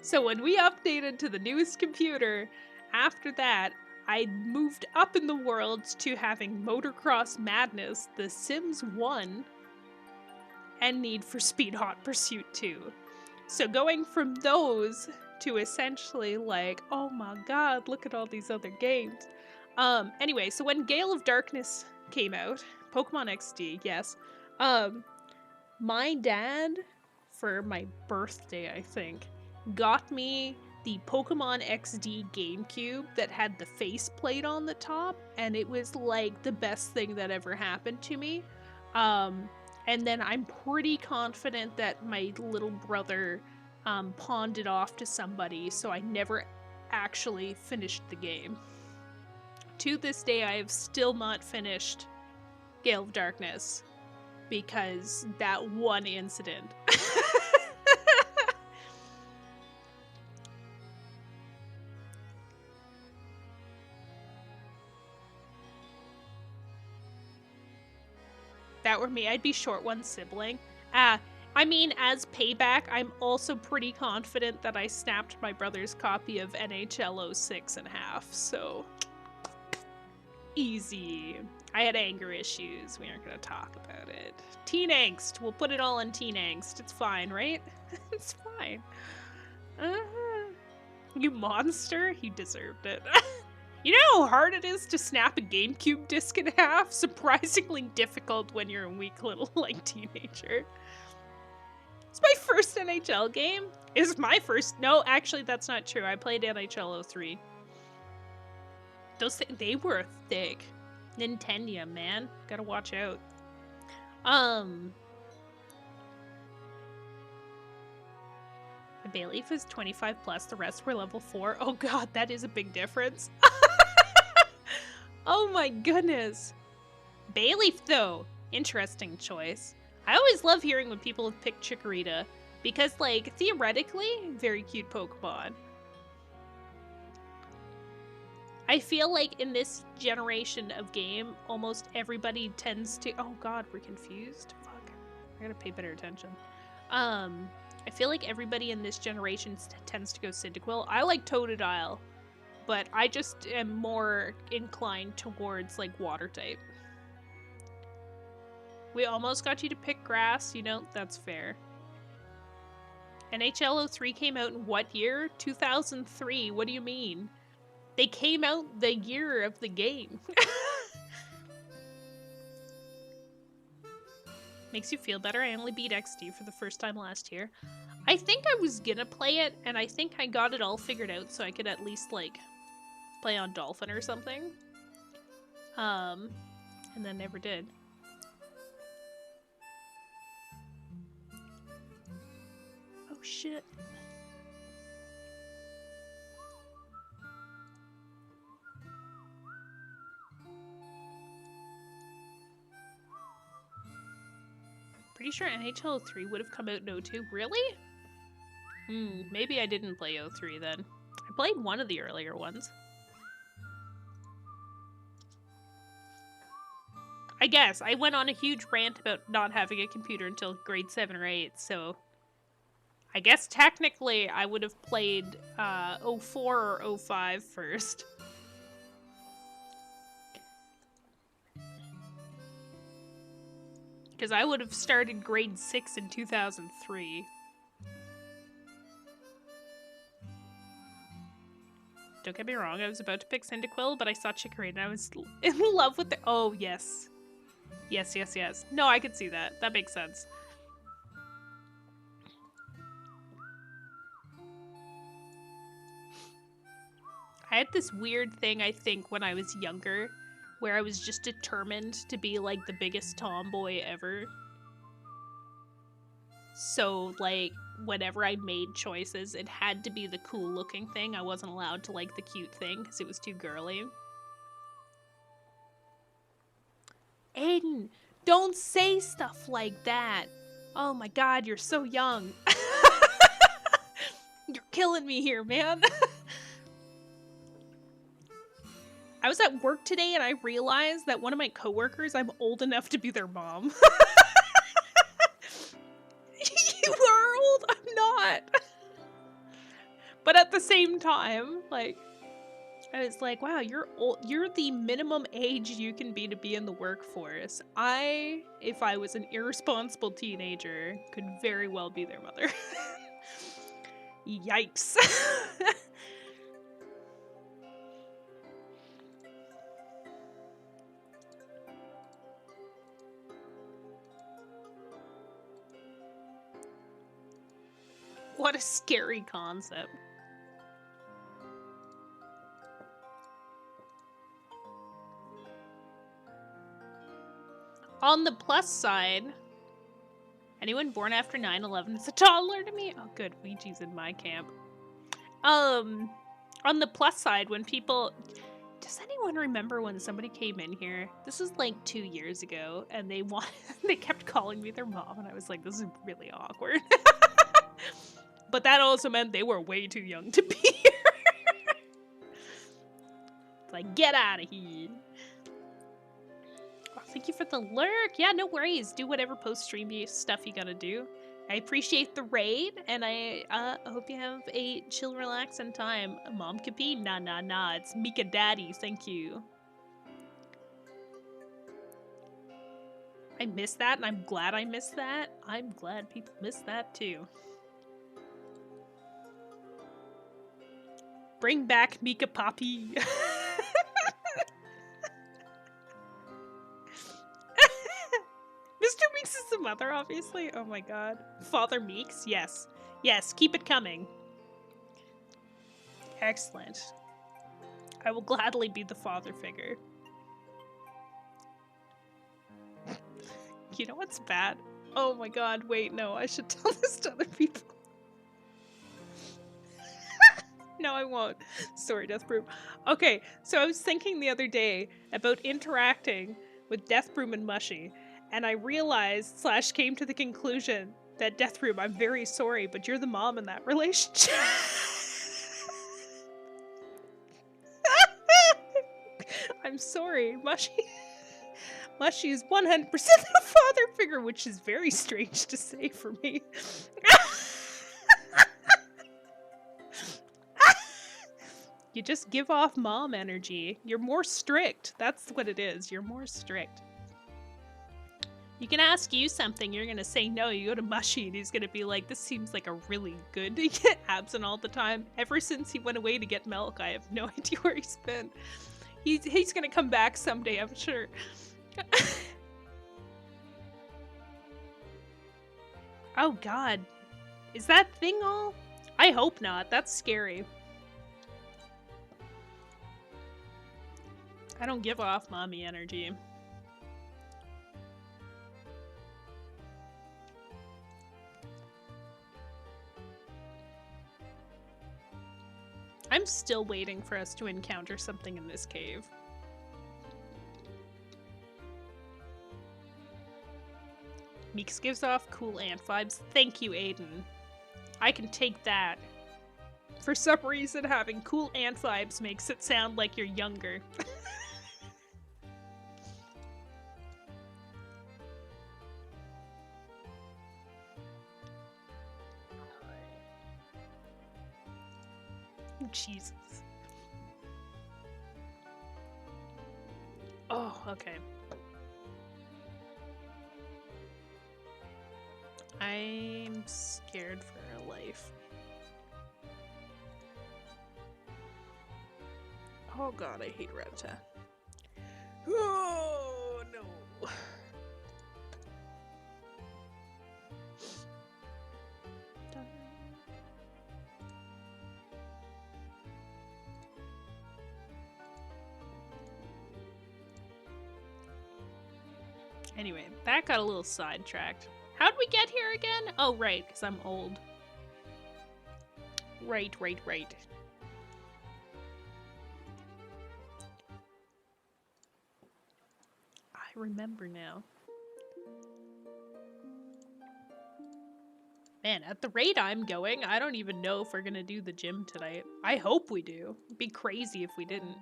So when we updated to the newest computer, after that, I moved up in the world to having Motocross Madness, The Sims 1, and Need for Speed Hot Pursuit 2. So going from those to essentially like, oh my god, look at all these other games. Anyway, so when Gale of Darkness came out, Pokemon XD, yes, my dad, for my birthday, I think, got me the Pokemon XD GameCube that had the faceplate on the top, and it was like the best thing that ever happened to me. And then I'm pretty confident that my little brother pawned it off to somebody, so I never actually finished the game. To this day, I have still not finished Gale of Darkness because that one incident. That were me, I'd be short one sibling. I mean, as payback, I'm also pretty confident that I snapped my brother's copy of NHL 06 in half, so... Easy. I had anger issues. We aren't gonna talk about it. Teen angst. We'll put it all on teen angst. It's fine, right? It's fine. You monster? You deserved it. You know how hard it is to snap a GameCube disc in half? Surprisingly difficult when you're a weak little, like, teenager. It's my first NHL game. It's my first... No, actually, that's not true. I played NHL 03. They were thick. Nintendium, man. Gotta watch out. The Bayleaf is 25 plus, the rest were level 4. Oh god, that is a big difference. Oh my goodness. Bayleaf, though, interesting choice. I always love hearing when people have picked Chikorita, because, like, theoretically, very cute Pokemon. I feel like in this generation of game, almost everybody tends to... Oh god, we're confused? Fuck. I gotta pay better attention. I feel like everybody in this generation tends to go Cyndaquil. I like Totodile, but I just am more inclined towards, like, water type. We almost got you to pick grass, you know, that's fair. NHL 03 came out in what year? 2003, what do you mean? They came out the year of the game. Makes you feel better. I only beat XD for the first time last year. I think I was gonna play it, and I think I got it all figured out so I could at least, like, play on Dolphin or something. And then never did. Oh shit. Pretty sure NHL 03 would have come out in 02. Really? Maybe I didn't play 03 then. I played one of the earlier ones. I guess. I went on a huge rant about not having a computer until grade 7 or 8, so... I guess technically I would have played 04 or 05 first. Because I would have started grade 6 in 2003. Don't get me wrong, I was about to pick Cyndaquil, but I saw Chikorita and I was in love with the- Oh, yes. Yes, yes, yes. No, I could see that. That makes sense. I had this weird thing, I think, when I was younger, where I was just determined to be, like, the biggest tomboy ever. So, like, whenever I made choices, it had to be the cool-looking thing. I wasn't allowed to like the cute thing, because it was too girly. Aiden, don't say stuff like that! Oh my god, you're so young. You're killing me here, man. I was at work today and I realized that one of my coworkers, I'm old enough to be their mom. You are old, I'm not. But at the same time, like, I was like, wow, you're old. You're the minimum age you can be to be in the workforce. If I was an irresponsible teenager, could very well be their mother. Yikes. What a scary concept. On the plus side, anyone born after 9/11 is a toddler to me? Oh, good. Ouija's in my camp. On the plus side, when people... Does anyone remember when somebody came in here? This was like 2 years ago, and they kept calling me their mom, and I was like, this is really awkward. But that also meant they were way too young to be here. It's like, get out of here. Oh, thank you for the lurk. Yeah, no worries. Do whatever post-stream stuff you gotta do. I appreciate the raid, and I hope you have a chill, relaxing time. Mom Capi? Nah, nah, nah. It's Mika Daddy. Thank you. I missed that, and I'm glad I missed that. I'm glad people missed that, too. Bring back Mika Poppy. Mr. Meeks is the mother, obviously. Oh my god. Father Meeks? Yes. Yes, keep it coming. Excellent. I will gladly be the father figure. You know what's bad? Oh my god, wait, no, I should tell this to other people. No, I won't. Sorry, Death Broom. Okay, so I was thinking the other day about interacting with Death Broom and Mushy, and I realized / came to the conclusion that Death Broom, I'm very sorry, but you're the mom in that relationship. I'm sorry, Mushy. Mushy is 100% the father figure, which is very strange to say for me. You just give off mom energy. You're more strict. That's what it is. You're more strict. You can ask you something, you're gonna say no. You go to Mushy and he's gonna be like, this seems like a really good to get absent all the time. Ever since he went away to get milk, I have no idea where he's been. He's gonna come back someday, I'm sure. Oh god. Is that thing all? I hope not. That's scary. I don't give off mommy energy. I'm still waiting for us to encounter something in this cave. Meeks gives off cool ant vibes. Thank you, Aiden. I can take that. For some reason, having cool ant vibes makes it sound like you're younger. Jesus. Oh, okay. I'm scared for her life. Oh god, I hate Renta. Oh no. Anyway, that got a little sidetracked. How'd we get here again? Oh, right, because I'm old. Right. I remember now. Man, at the rate I'm going, I don't even know if we're gonna do the gym tonight. I hope we do. It'd be crazy if we didn't.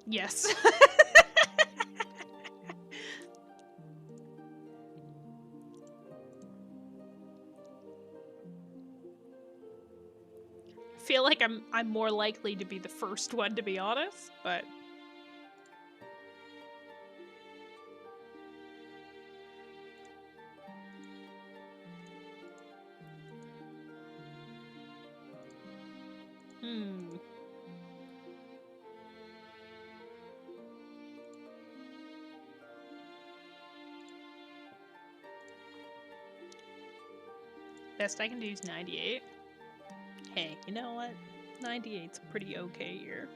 Yes. I feel like I'm more likely to be the first one, to be honest, but best I can do is 98. Hey, you know what? 98's a pretty okay year.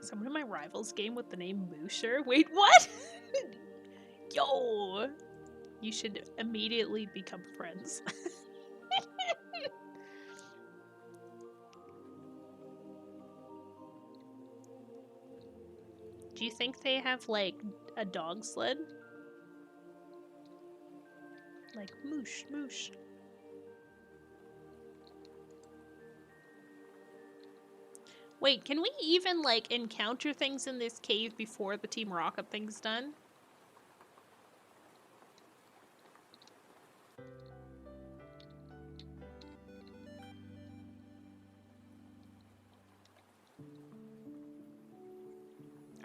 Someone in my rivals game with the name Moosher? Wait, what? Yo! You should immediately become friends. Do you think they have, like, a dog sled? Like, moosh, moosh. Wait, can we even, like, encounter things in this cave before the Team Rocket thing's done?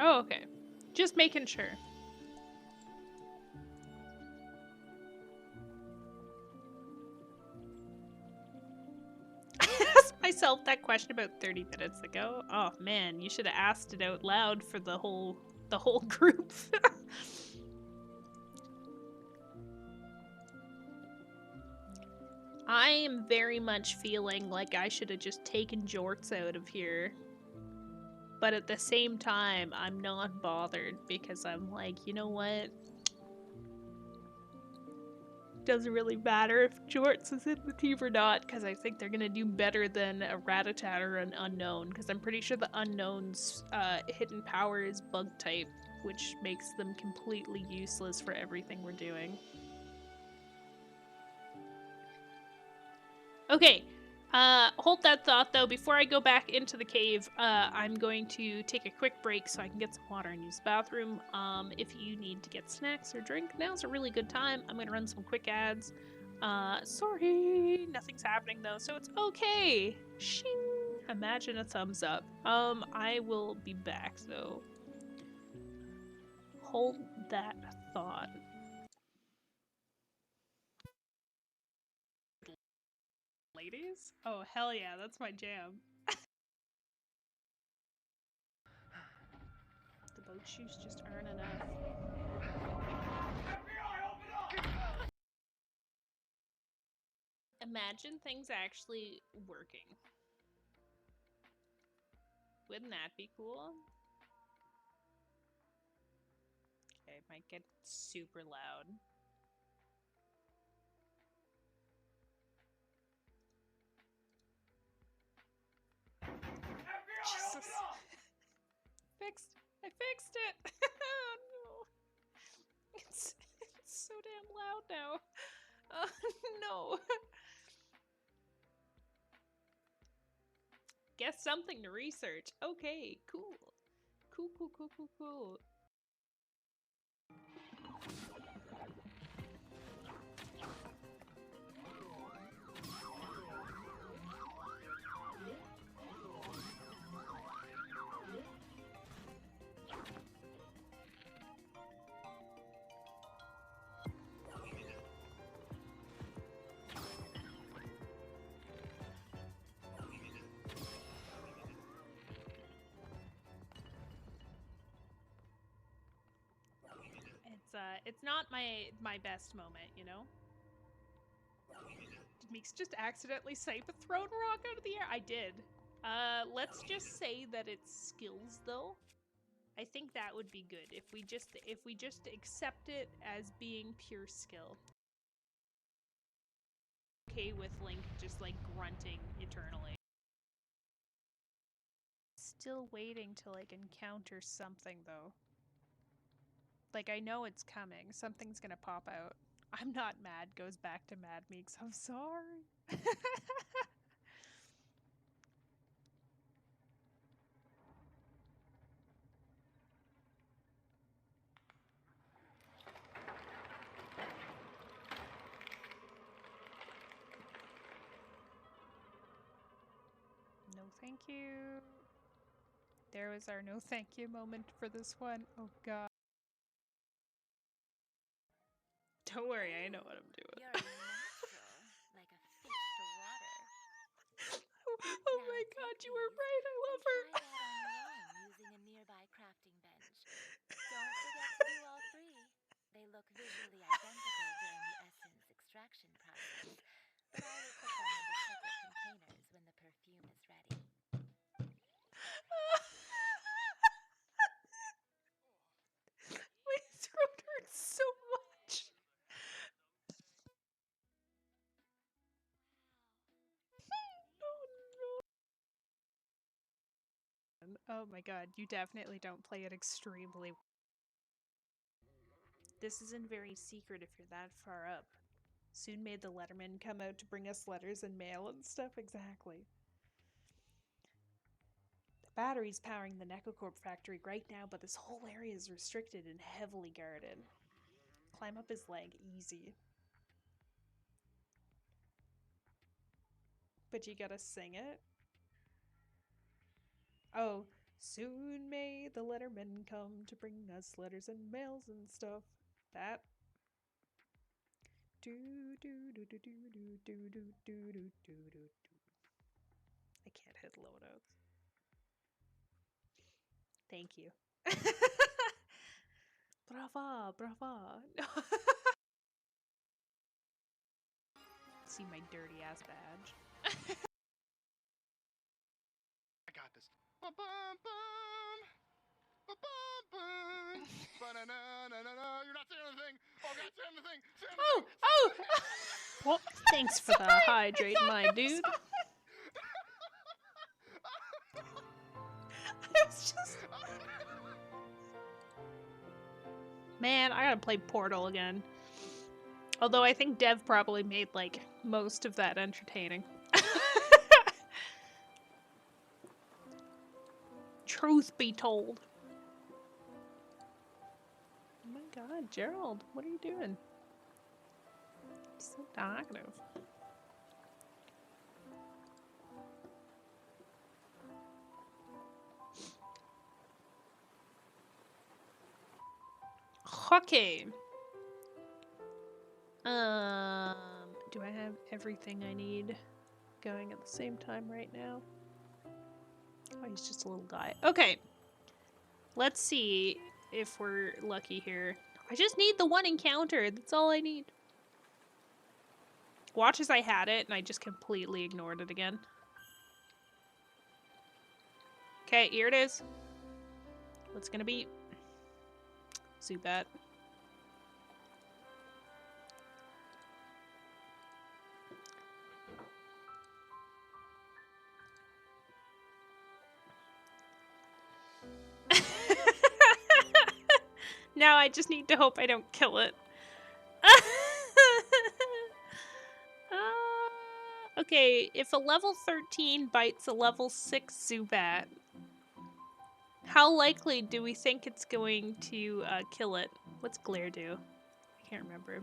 Oh, okay. Just making sure. I asked myself that question about 30 minutes ago. Oh man, you should have asked it out loud for the whole the whole group. I am very much feeling like I should have just taken Jorts out of here. But at the same time, I'm not bothered because I'm like, you know what? Doesn't really matter if Jorts is in the team or not, because I think they're gonna do better than a Rattata or an Unknown, because I'm pretty sure the Unknown's hidden power is Bug type, which makes them completely useless for everything we're doing. Okay, hold that thought though. Before I go back into the cave, I'm going to take a quick break so I can get some water and use the bathroom. If you need to get snacks or drink, now's a really good time. I'm gonna run some quick ads. Sorry, nothing's happening though, so it's okay. Shing! Imagine a thumbs up. I will be back, so hold that thought. Ladies? Oh, hell yeah, that's my jam. The boat shoes just aren't enough. Imagine things actually working. Wouldn't that be cool? Okay, it might get super loud. Jesus. I fixed it! Oh no. It's so damn loud now. Oh no. Guess something to research. Okay, cool. Cool. It's not my best moment, you know? Did Meeks just accidentally snipe a thrown rock out of the air? I did. Let's just say that it's skills though. I think that would be good if we just accept it as being pure skill. Okay with Link just like grunting eternally. Still waiting to like encounter something though. Like I know it's coming. Something's gonna pop out. I'm not mad goes back to Mad Meeks. I'm sorry. No thank you. There was our no thank you moment for this one. Oh god. Don't worry, I know what I'm doing. You're natural, like a fish to water. Oh Now, my take god, you these were right, I love and her. try that on your own using a nearby crafting bench. Don't forget to do all three. They look visually identical during the essence extraction process, but I will put them into separate containers when the perfume is ready. My throat hurts so much. Oh my god, you definitely don't play it extremely. This isn't very secret if you're that far up. Soon may the letterman come out to bring us letters and mail and stuff. Exactly. The battery's powering the Necocorp factory right now, but this whole area is restricted and heavily guarded. Climb up his leg, easy. But you gotta sing it? Oh, soon may the lettermen come to bring us letters and mails and stuff. That. Do do do do do do do do do do do do. I can't hit low notes. Thank you. Brava, brava. See my dirty ass badge. I got this. Ba-bum-bum. Ba-bum-bum. Ba-na-na-na-na-na. You're not saying anything. Oh, God, say anything. Say anything. Oh! Well, thanks for the hydrate, my dude. I was just... Man, I gotta play Portal again. Although I think Dev probably made, like, most of that entertaining. Truth be told. Oh my god, Gerald, what are you doing? So talkative. Okay. Do I have everything I need going at the same time right now? Oh, he's just a little guy. Okay. Let's see if we're lucky here. I just need the one encounter. That's all I need. Watch as I had it and I just completely ignored it again. Okay, here it is. What's gonna be? Zubat. Now I just need to hope I don't kill it. Okay, if a level 13 bites a level 6 Zubat, how likely do we think it's going to kill it? What's Glare do? I can't remember.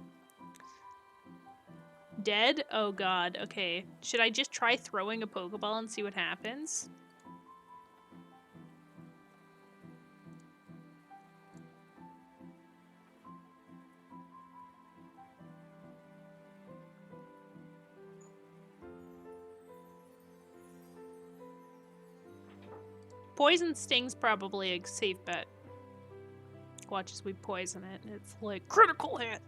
Dead? Oh god, okay. Should I just try throwing a Pokeball and see what happens? Poison Sting's probably a safe bet. Watch as we poison it. It's like critical hit.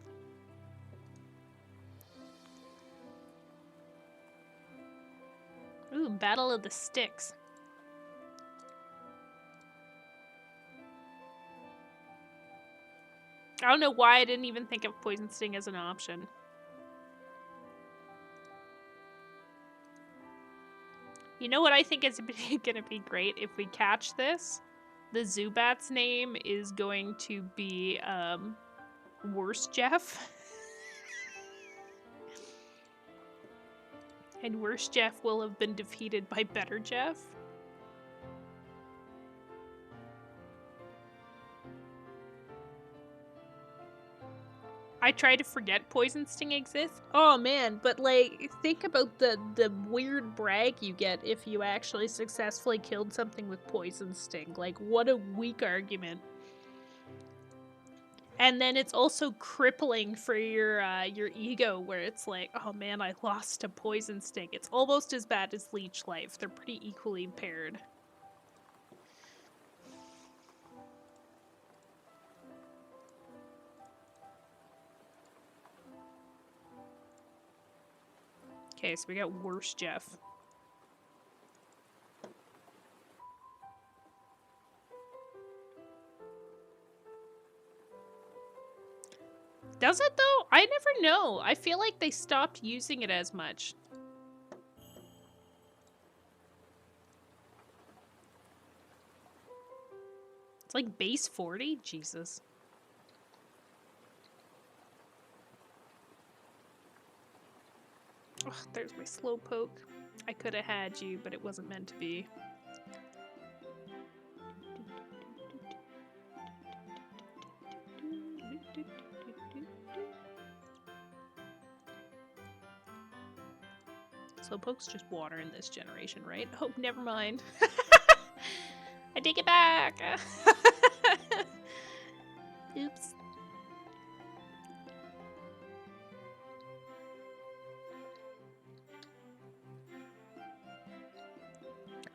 Ooh, Battle of the Sticks. I don't know why I didn't even think of Poison Sting as an option. You know what I think is gonna be great if we catch this? The Zubat's name is going to be, Worse Jeff. And Worse Jeff will have been defeated by Better Jeff. I try to forget Poison Sting exists. Oh man, but like, think about the weird brag you get if you actually successfully killed something with Poison Sting. Like, what a weak argument. And then it's also crippling for your ego, where it's like, oh man, I lost to Poison Sting. It's almost as bad as Leech Life. They're pretty equally paired. Okay, so we got Worse Jeff. Does it though? I never know. I feel like they stopped using it as much. It's like base 40? Jesus. Ugh, there's my Slowpoke. I could have had you, but it wasn't meant to be. Slowpoke's just water in this generation, right? Oh, never mind. I take it back! Oops.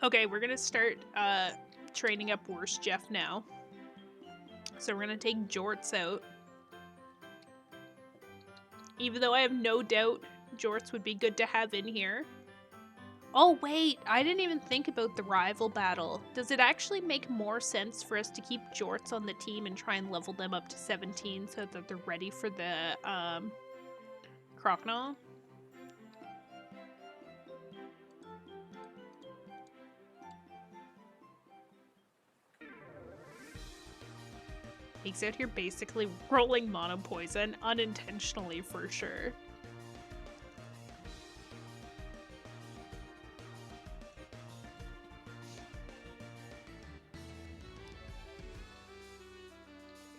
Okay, we're gonna start training up Worse Jeff now. So we're gonna take Jorts out. Even though I have no doubt Jorts would be good to have in here. Oh wait, I didn't even think about the rival battle. Does it actually make more sense for us to keep Jorts on the team and try and level them up to 17 so that they're ready for the Crocodile? He's out here basically rolling mono poison, unintentionally for sure.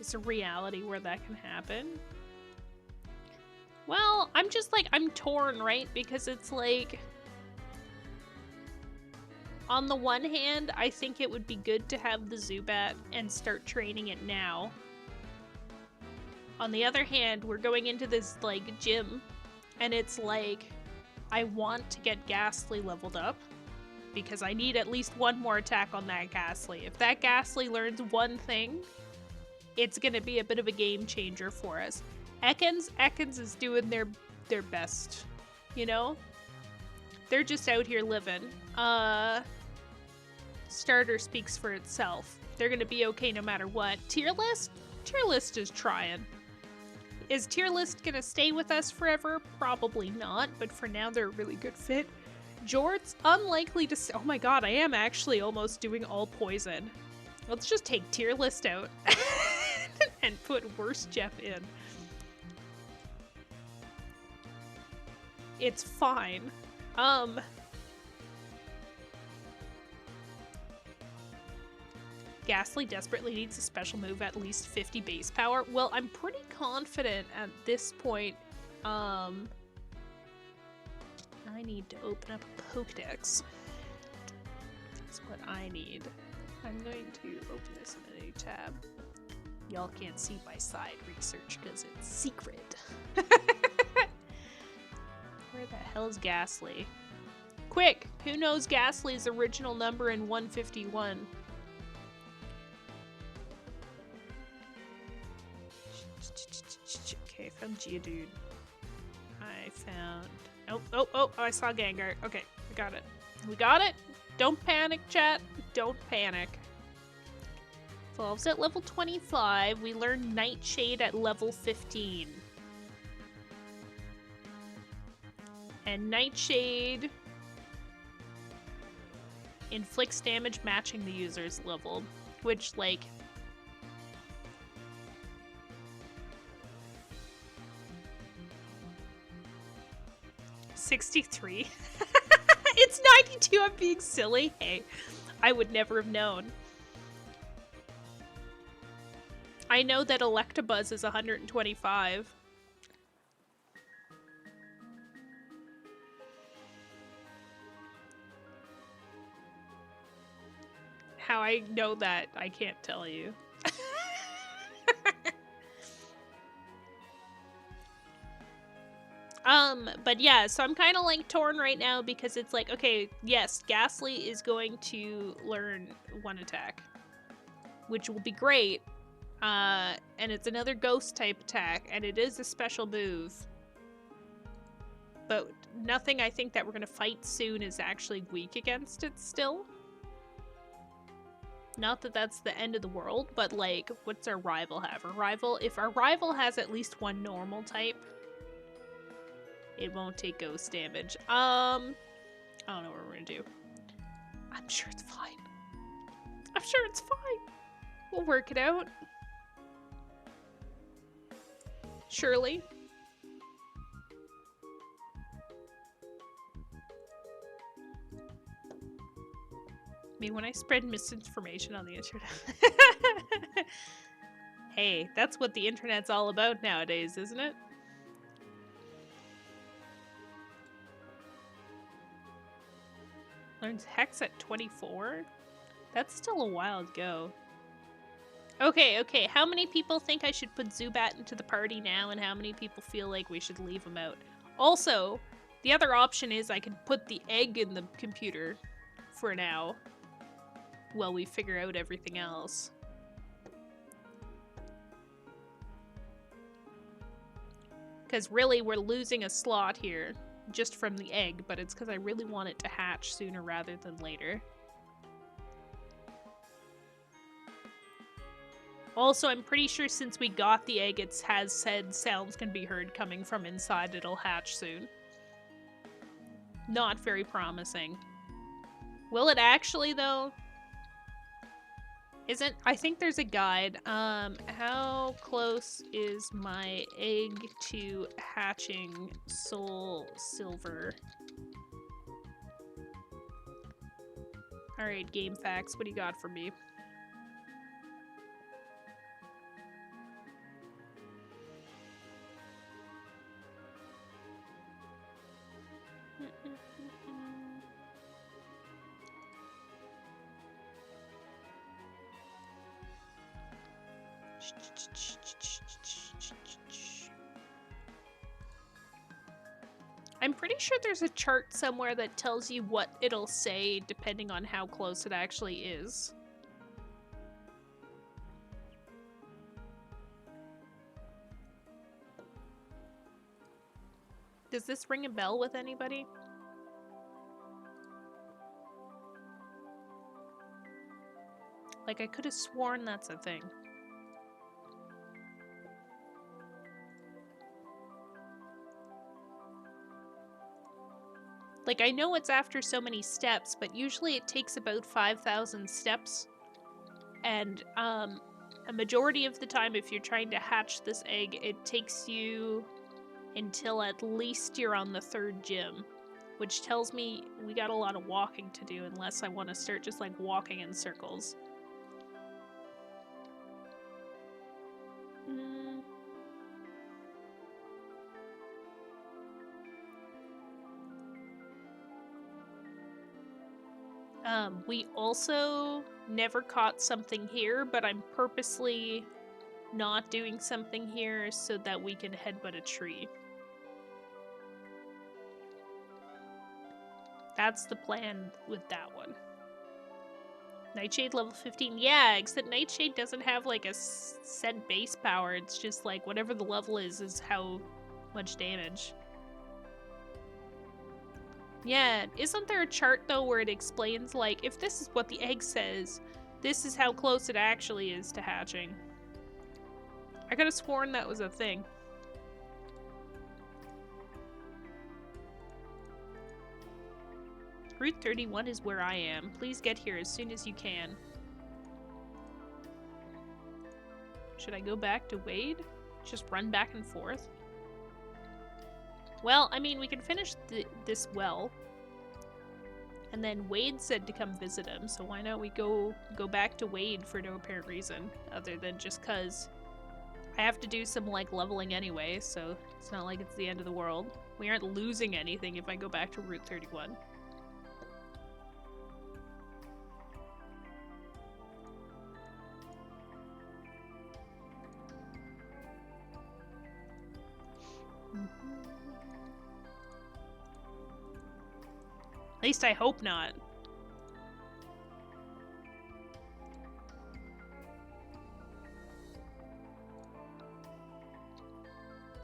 Is a reality where that can happen? Well, I'm just like, I'm torn, right? Because it's like, on the one hand, I think it would be good to have the Zubat and start training it now. On the other hand, we're going into this, like, gym, and it's like, I want to get Ghastly leveled up, because I need at least one more attack on that Ghastly. If that Ghastly learns one thing, it's gonna be a bit of a game changer for us. Ekans is doing their best, you know? They're just out here living. Starter speaks for itself. They're gonna be okay no matter what. Tier list? Tier list is trying. Is tier list gonna stay with us forever? Probably not, but for now they're a really good fit. Jort's unlikely to oh my god, I am actually almost doing all poison. Let's just take tier list out and put worst Jeff in. It's fine. Ghastly desperately needs a special move at least 50 base power. Well, I'm pretty confident at this point. I need to open up a Pokedex. That's what I need. I'm going to open this in a new tab. Y'all can't see my side research because it's secret. Where the hell is Ghastly? Quick! Who knows Ghastly's original number in 151? Okay, found Geodude. I found... Oh, I saw Gengar. Okay, we got it. We got it! Don't panic, chat. Don't panic. Evolves at level 25. We learn Nightshade at level 15. And Nightshade inflicts damage matching the user's level, which, like... $63? It's 92, I'm being silly. Hey, I would never have known. I know that Electabuzz is 125. How I know that, I can't tell you. But yeah, so I'm kind of like torn right now because it's like, okay, yes, Ghastly is going to learn one attack, which will be great. And it's another ghost type attack, and it is a special move. But nothing I think that we're gonna fight soon is actually weak against it still. Not that that's the end of the world, but like, what's our rival have? If our rival has at least one normal type, it won't take ghost damage. I don't know what we're gonna do. I'm sure it's fine. I'm sure it's fine. We'll work it out. Surely. Me when I spread misinformation on the internet. Hey, that's what the internet's all about nowadays, isn't it? Learns Hex at 24? That's still a while to go. Okay, how many people think I should put Zubat into the party now, and how many people feel like we should leave him out? Also, the other option is I could put the egg in the computer for now, while we figure out everything else. Because really, we're losing a slot here just from the egg, but it's because I really want it to hatch sooner rather than later. Also, I'm pretty sure since we got the egg, it has said sounds can be heard coming from inside. It'll hatch soon. Not very promising. Will it actually, though? Isn't... I think there's a guide. How close is my egg to hatching SoulSilver? Alright, game facts. What do you got for me? I'm pretty sure there's a chart somewhere that tells you what it'll say depending on how close it actually is. Does this ring a bell with anybody? Like, I could have sworn that's a thing. Like, I know it's after so many steps, but usually it takes about 5,000 steps. And, a majority of the time, if you're trying to hatch this egg, it takes you until at least you're on the 3rd gym. Which tells me we got a lot of walking to do, unless I want to start just, like, walking in circles. We also never caught something here, but I'm purposely not doing something here so that we can headbutt a tree. That's the plan with that one. Nightshade level 15. Yeah, except Nightshade doesn't have like a set base power. It's just like whatever the level is how much damage. Yeah, isn't there a chart though where it explains like if this is what the egg says, this is how close it actually is to hatching? I could have sworn that was a thing. Route 31 is where I am. Please get here as soon as you can. Should I go back to Wade? Just run back and forth? Well, I mean, we can finish this well. And then Wade said to come visit him, so why not we go back to Wade for no apparent reason, other than just cause I have to do some, like, leveling anyway, so it's not like it's the end of the world. We aren't losing anything if I go back to Route 31. At least I hope not.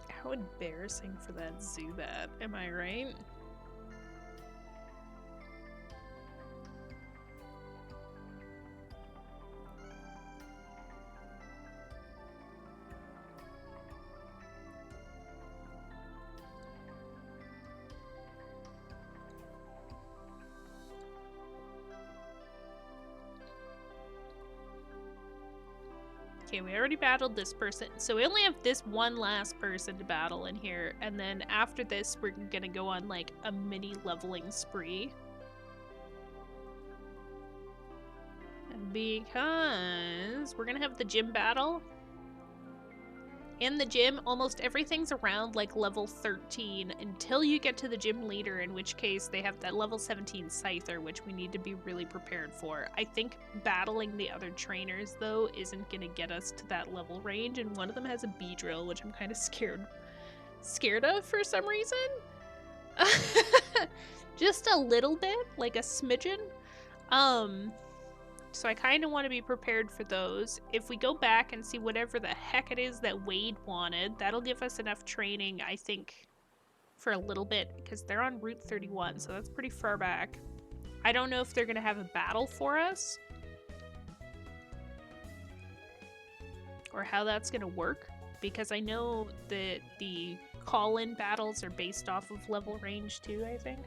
How embarrassing for that Zubat, am I right? Okay, we already battled this person, so we only have this one last person to battle in here, and then after this we're gonna go on like a mini leveling spree. And because we're gonna have the gym battle. In the gym, almost everything's around like level 13 until you get to the gym leader, in which case they have that level 17 Scyther, which we need to be really prepared for. I think battling the other trainers, though, isn't going to get us to that level range, and one of them has a Beedrill, which I'm kind of scared of for some reason. Just a little bit, like a smidgen. So I kind of want to be prepared for those. If we go back and see whatever the heck it is that Wade wanted, that'll give us enough training, I think, for a little bit, because they're on Route 31, so that's pretty far back. I don't know if they're going to have a battle for us, or how that's going to work, because I know that the call-in battles are based off of level range too, I think.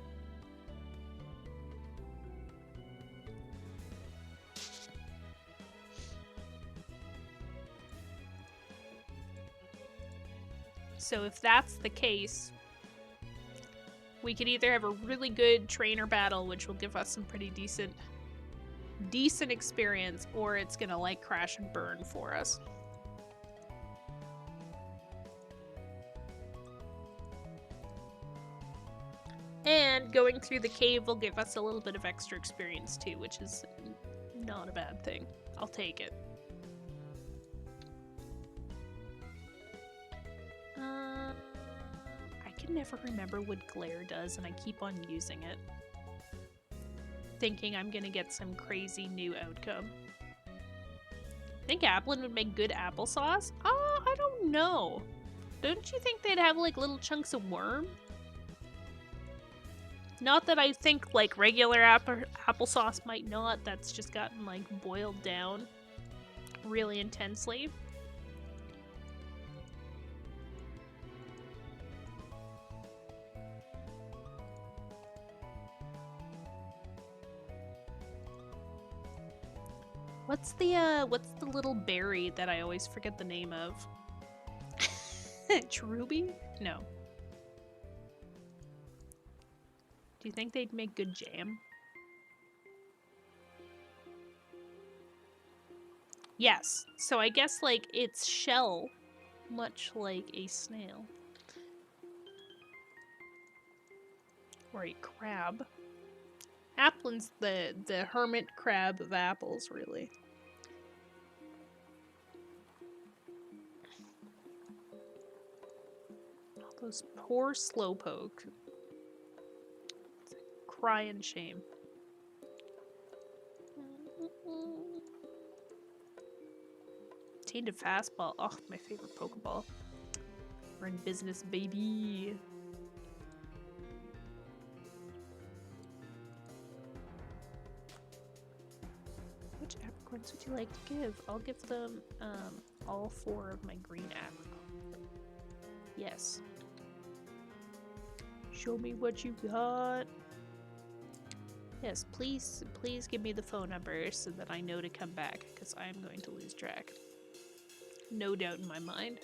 So if that's the case, we could either have a really good trainer battle, which will give us some pretty decent experience, or it's gonna like crash and burn for us. And going through the cave will give us a little bit of extra experience too, which is not a bad thing. I'll take it. I can never remember what glare does, and I keep on using it, thinking I'm gonna get some crazy new outcome. I think Applin would make good applesauce? Oh, I don't know. Don't you think they'd have like little chunks of worm? Not that I think like regular applesauce might not. That's just gotten like boiled down really intensely. What's the little berry that I always forget the name of? Cherubi? No. Do you think they'd make good jam? Yes. So I guess like its shell, much like a snail. Or a crab. Applin's the hermit crab of apples, really. Those poor slowpoke. Crying shame. Tainted fastball. Oh, my favorite Pokeball. We're in business, baby. Which apricorns would you like to give? I'll give them all 4 of my green apricot. Yes. Show me what you got. Yes, please give me the phone number so that I know to come back, because I am going to lose track. No doubt in my mind.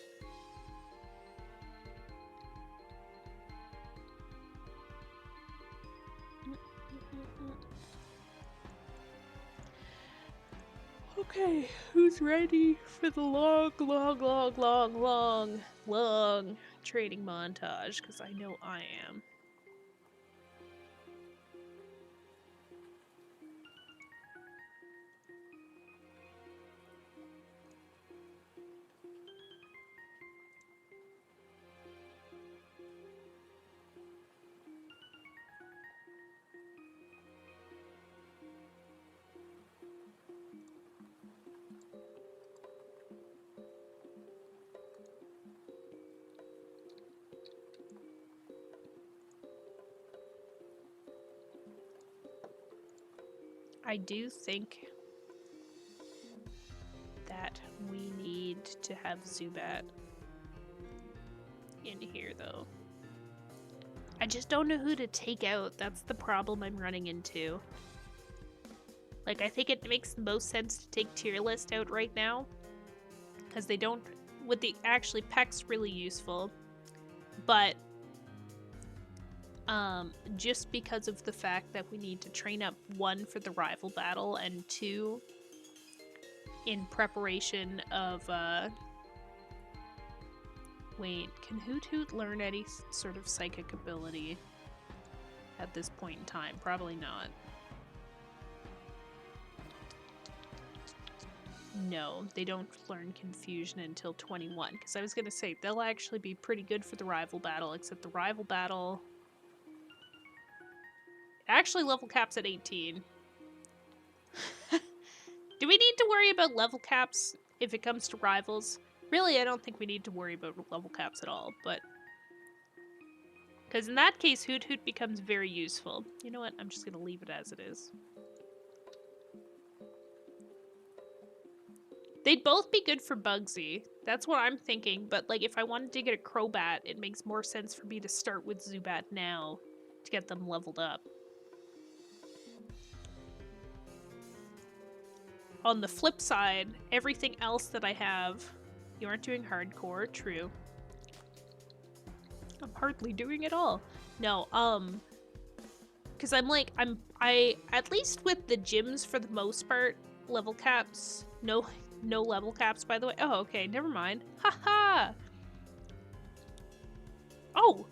Okay, who's ready for the long training montage? Because I know I am. I do think that we need to have Zubat in here, though. I just don't know who to take out. That's the problem I'm running into. Like, I think it makes the most sense to take tier list out right now, because they don't... With the... Actually, Peck's really useful, but... just because of the fact that we need to train up 1 for the rival battle and 2 in preparation of, wait, can Hoot Hoot learn any sort of psychic ability at this point in time? Probably not. No, they don't learn Confusion until 21, because I was going to say, they'll actually be pretty good for the rival battle, except the rival battle... Actually level caps at 18. Do we need to worry about level caps if it comes to rivals? Really, I don't think we need to worry about level caps at all, but... Because in that case, Hoot Hoot becomes very useful. You know what? I'm just going to leave it as it is. They'd both be good for Bugsy. That's what I'm thinking, but like if I wanted to get a Crobat, it makes more sense for me to start with Zubat now to get them leveled up. On the flip side, everything else that I have, you aren't doing hardcore, true. I'm hardly doing it all. No, because I at least with the gyms for the most part, level caps, no level caps by the way. Oh, okay, never mind. Haha. Oh,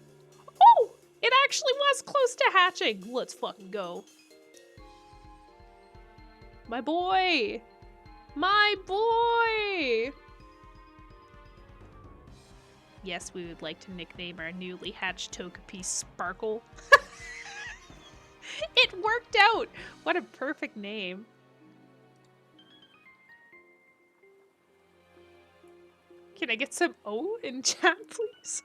it actually was close to hatching. Let's fucking go. My boy! My boy! Yes, we would like to nickname our newly hatched Togepi Sparkle. It worked out! What a perfect name. Can I get some O in chat, please?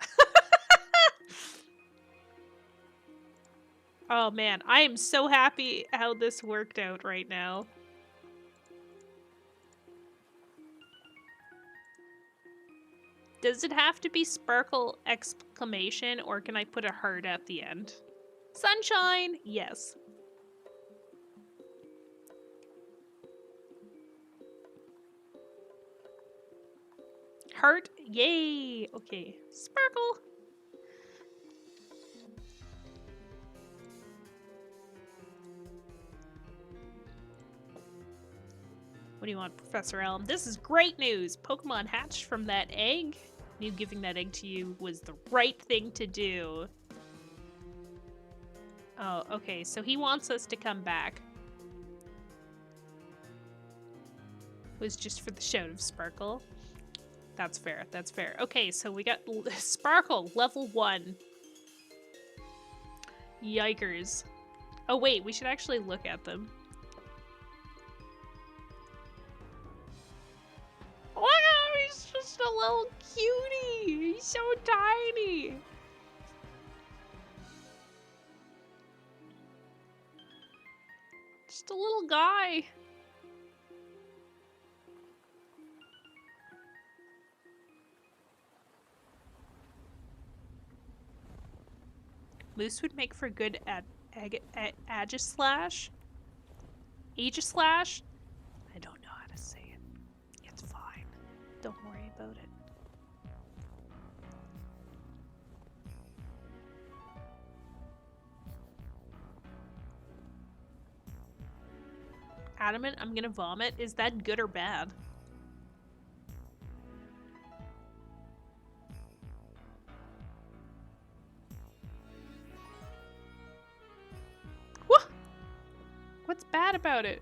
Oh man, I am so happy how this worked out right now. Does it have to be Sparkle exclamation or can I put a heart at the end? Sunshine! Yes. Heart? Yay! Okay. Sparkle! What do you want, Professor Elm? This is great news! Pokemon hatched from that egg. Knew giving that egg to you was the right thing to do. Oh, okay, so he wants us to come back. Was just for the shout of Sparkle. That's fair, that's fair. Okay, so we got Sparkle, level 1. Yikers. Oh wait, we should actually look at them. Wow, he's just a little cutie! He's so tiny! Just a little guy. Moose would make for good Aegislash? Aegislash? I don't know how to say it. It's fine. Don't worry about it. Adamant, I'm gonna vomit. Is that good or bad? What? What's bad about it?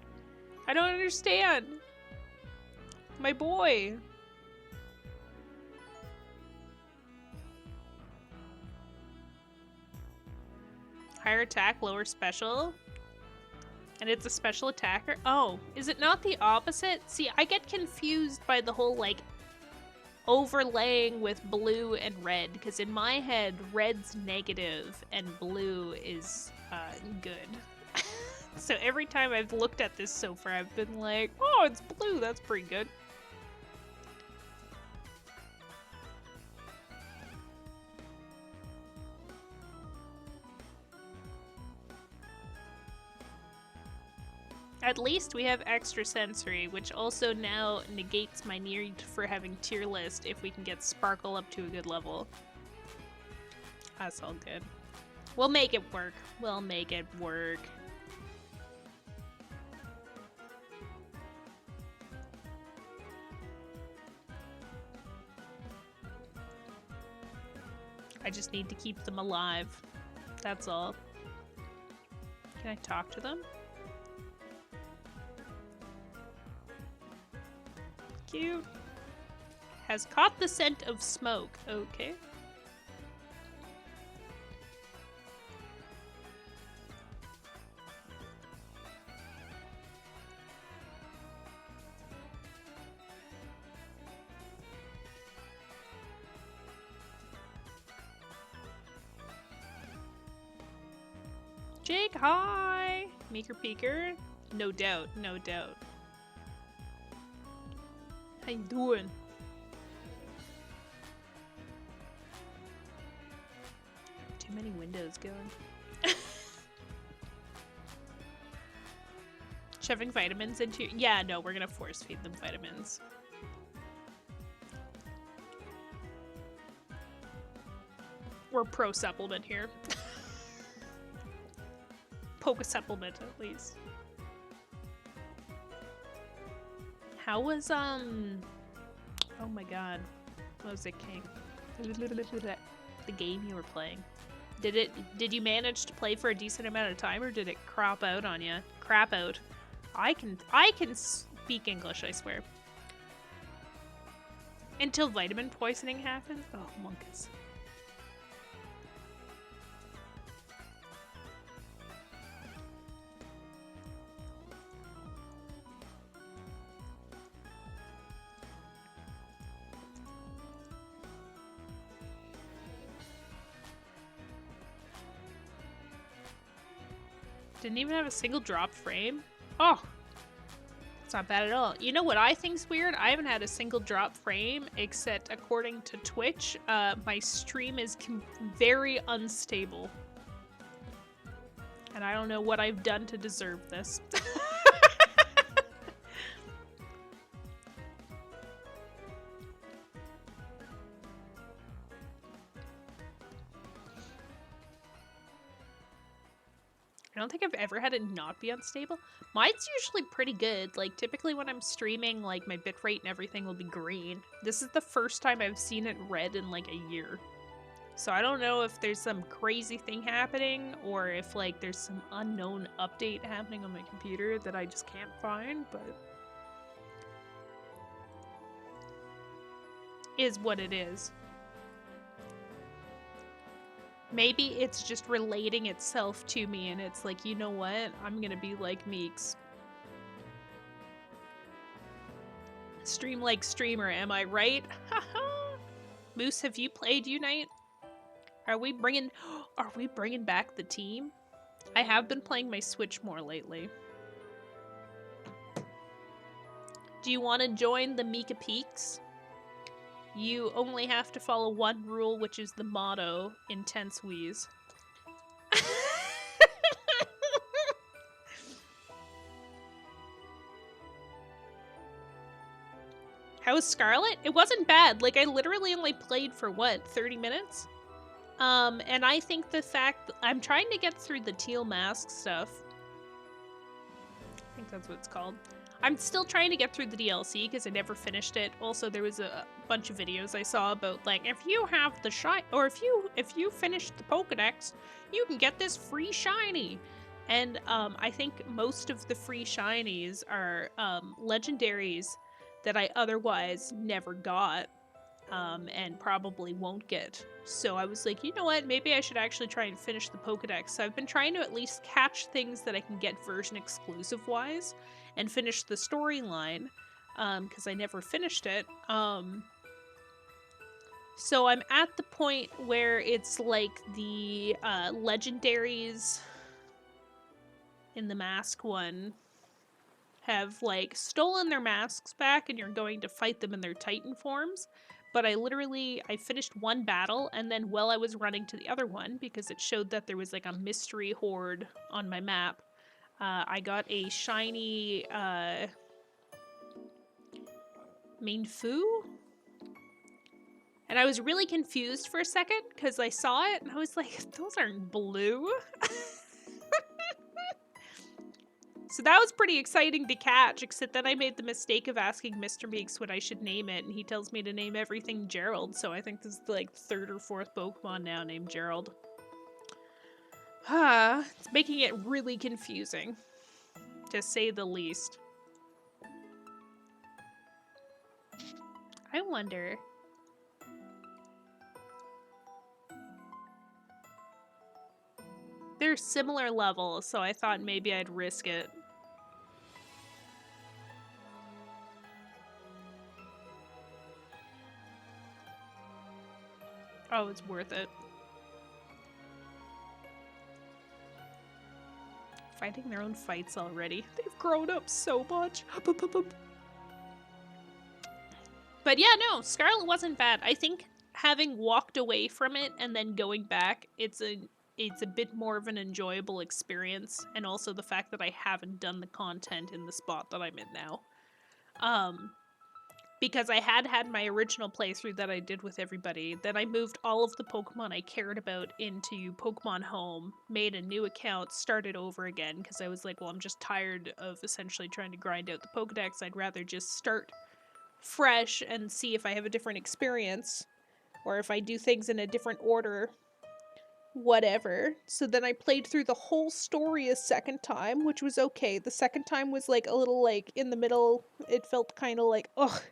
I don't understand. My boy. Higher attack, lower special. And it's a special attacker? Oh, is it not the opposite? See, I get confused by the whole, like, overlaying with blue and red, because in my head, red's negative and blue is good. So every time I've looked at this so far, I've been like, oh, it's blue, that's pretty good. At least we have extra sensory, which also now negates my need for having tier list if we can get Sparkle up to a good level. That's all good. We'll make it work. We'll make it work. I just need to keep them alive. That's all. Can I talk to them? Cute. Has caught the scent of smoke. Okay. Jake, hi! Meeker Peeker? No doubt, no doubt. How you doing? Too many windows going. Shoving vitamins into... Yeah, no, we're gonna force feed them vitamins. We're pro-supplement here. Poke-supplement, at least. How was, oh my god. What was it, King? The game you were playing. Did you manage to play for a decent amount of time, or did it crop out on you? Crap out. I can speak English, I swear. Until vitamin poisoning happens? Oh, monkeys. Didn't even have a single drop frame? Oh! It's not bad at all. You know what I think's weird? I haven't had a single drop frame, except according to Twitch, my stream is very unstable. And I don't know what I've done to deserve this. I don't think I've ever had it not be unstable. Mine's usually pretty good. Like, typically when I'm streaming, like, my bitrate and everything will be green. This is the first time I've seen it red in, like, a year. So I don't know if there's some crazy thing happening, or if, like, there's some unknown update happening on my computer that I just can't find, but... is what it is. Maybe it's just relating itself to me, and it's like, you know what? I'm gonna be like Meeks. Stream like streamer, am I right? Haha! Moose, have you played Unite? Are we bringing back the team? I have been playing my Switch more lately. Do you want to join the Mika Peaks? You only have to follow one rule, which is the motto, Intense Wheeze. How was Scarlet? It wasn't bad. Like, I literally only played for, what, 30 minutes? And I think the fact... I'm trying to get through the teal mask stuff. I think that's what it's called. I'm still trying to get through the DLC because I never finished it. Also, there was a bunch of videos I saw about, like, if you have the or if you finish the Pokedex, you can get this free shiny. And I think most of the free shinies are legendaries that I otherwise never got, and probably won't get. So I was like, you know what? Maybe I should actually try and finish the Pokedex. So I've been trying to at least catch things that I can get version exclusive wise, and finish the storyline, because I never finished it. So I'm at the point where it's like the legendaries in the mask one have, like, stolen their masks back, and you're going to fight them in their Titan forms. But I finished one battle, and then while I was running to the other one, because it showed that there was, like, a mystery horde on my map, I got a shiny, Mainfu? And I was really confused for a second, because I saw it, and I was like, those aren't blue. So that was pretty exciting to catch, except then I made the mistake of asking Mr. Meeks what I should name it, and he tells me to name everything Gerald, so I think this is like third or fourth Pokemon now named Gerald. It's making it really confusing, to say the least. I wonder... they're similar levels, so I thought maybe I'd risk it. Oh, it's worth it. fighting their own fights already. They've grown up so much. But yeah, no, Scarlet wasn't bad. I think having walked away from it and then going back, it's a bit more of an enjoyable experience, and also the fact that I haven't done the content in the spot that I'm in now. Because I had my original playthrough that I did with everybody, then I moved all of the Pokemon I cared about into Pokemon Home, made a new account, started over again, because I was like, well, I'm just tired of essentially trying to grind out the Pokedex. I'd rather just start fresh and see if I have a different experience, or if I do things in a different order, whatever. So then I played through the whole story a second time, which was okay. The second time was like a little like in the middle. It felt kind of like, ugh.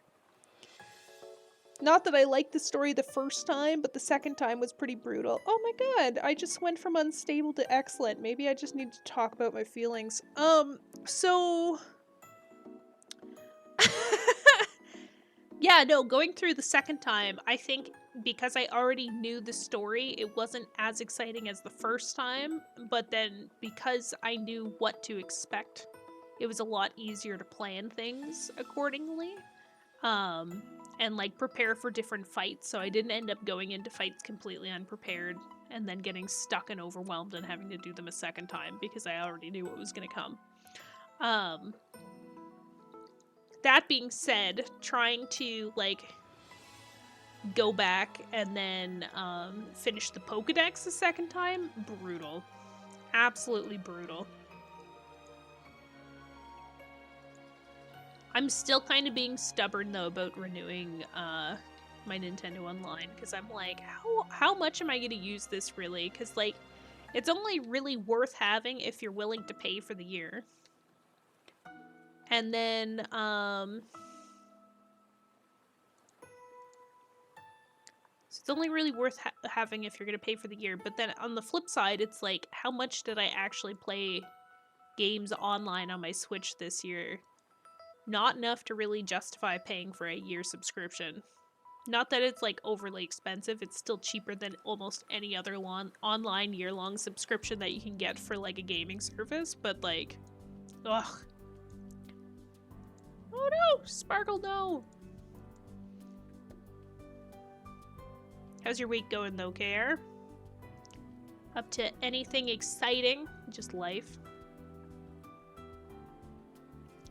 Not that I liked the story the first time, but the second time was pretty brutal. Oh my god, I just went from unstable to excellent. Maybe I just need to talk about my feelings. So... Yeah, no, going through the second time, I think because I already knew the story, it wasn't as exciting as the first time, but then because I knew what to expect, it was a lot easier to plan things accordingly. And like prepare for different fights, so I didn't end up going into fights completely unprepared and then getting stuck and overwhelmed and having to do them a second time because I already knew what was gonna come. That being said, trying to like go back and then finish the Pokedex a second time, brutal. Absolutely brutal. I'm still kind of being stubborn though about renewing my Nintendo Online, because I'm like, how much am I going to use this really? Because like, it's only really worth having if you're willing to pay for the year. And then so it's only really worth having if you're going to pay for the year. But then on the flip side, it's like, how much did I actually play games online on my Switch this year? Not enough to really justify paying for a year subscription. Not that it's like overly expensive, it's still cheaper than almost any other online year-long subscription that you can get for like a gaming service, but like, ugh. Oh no, Sparkle, no! How's your week going though, KR? Up to anything exciting? Just life?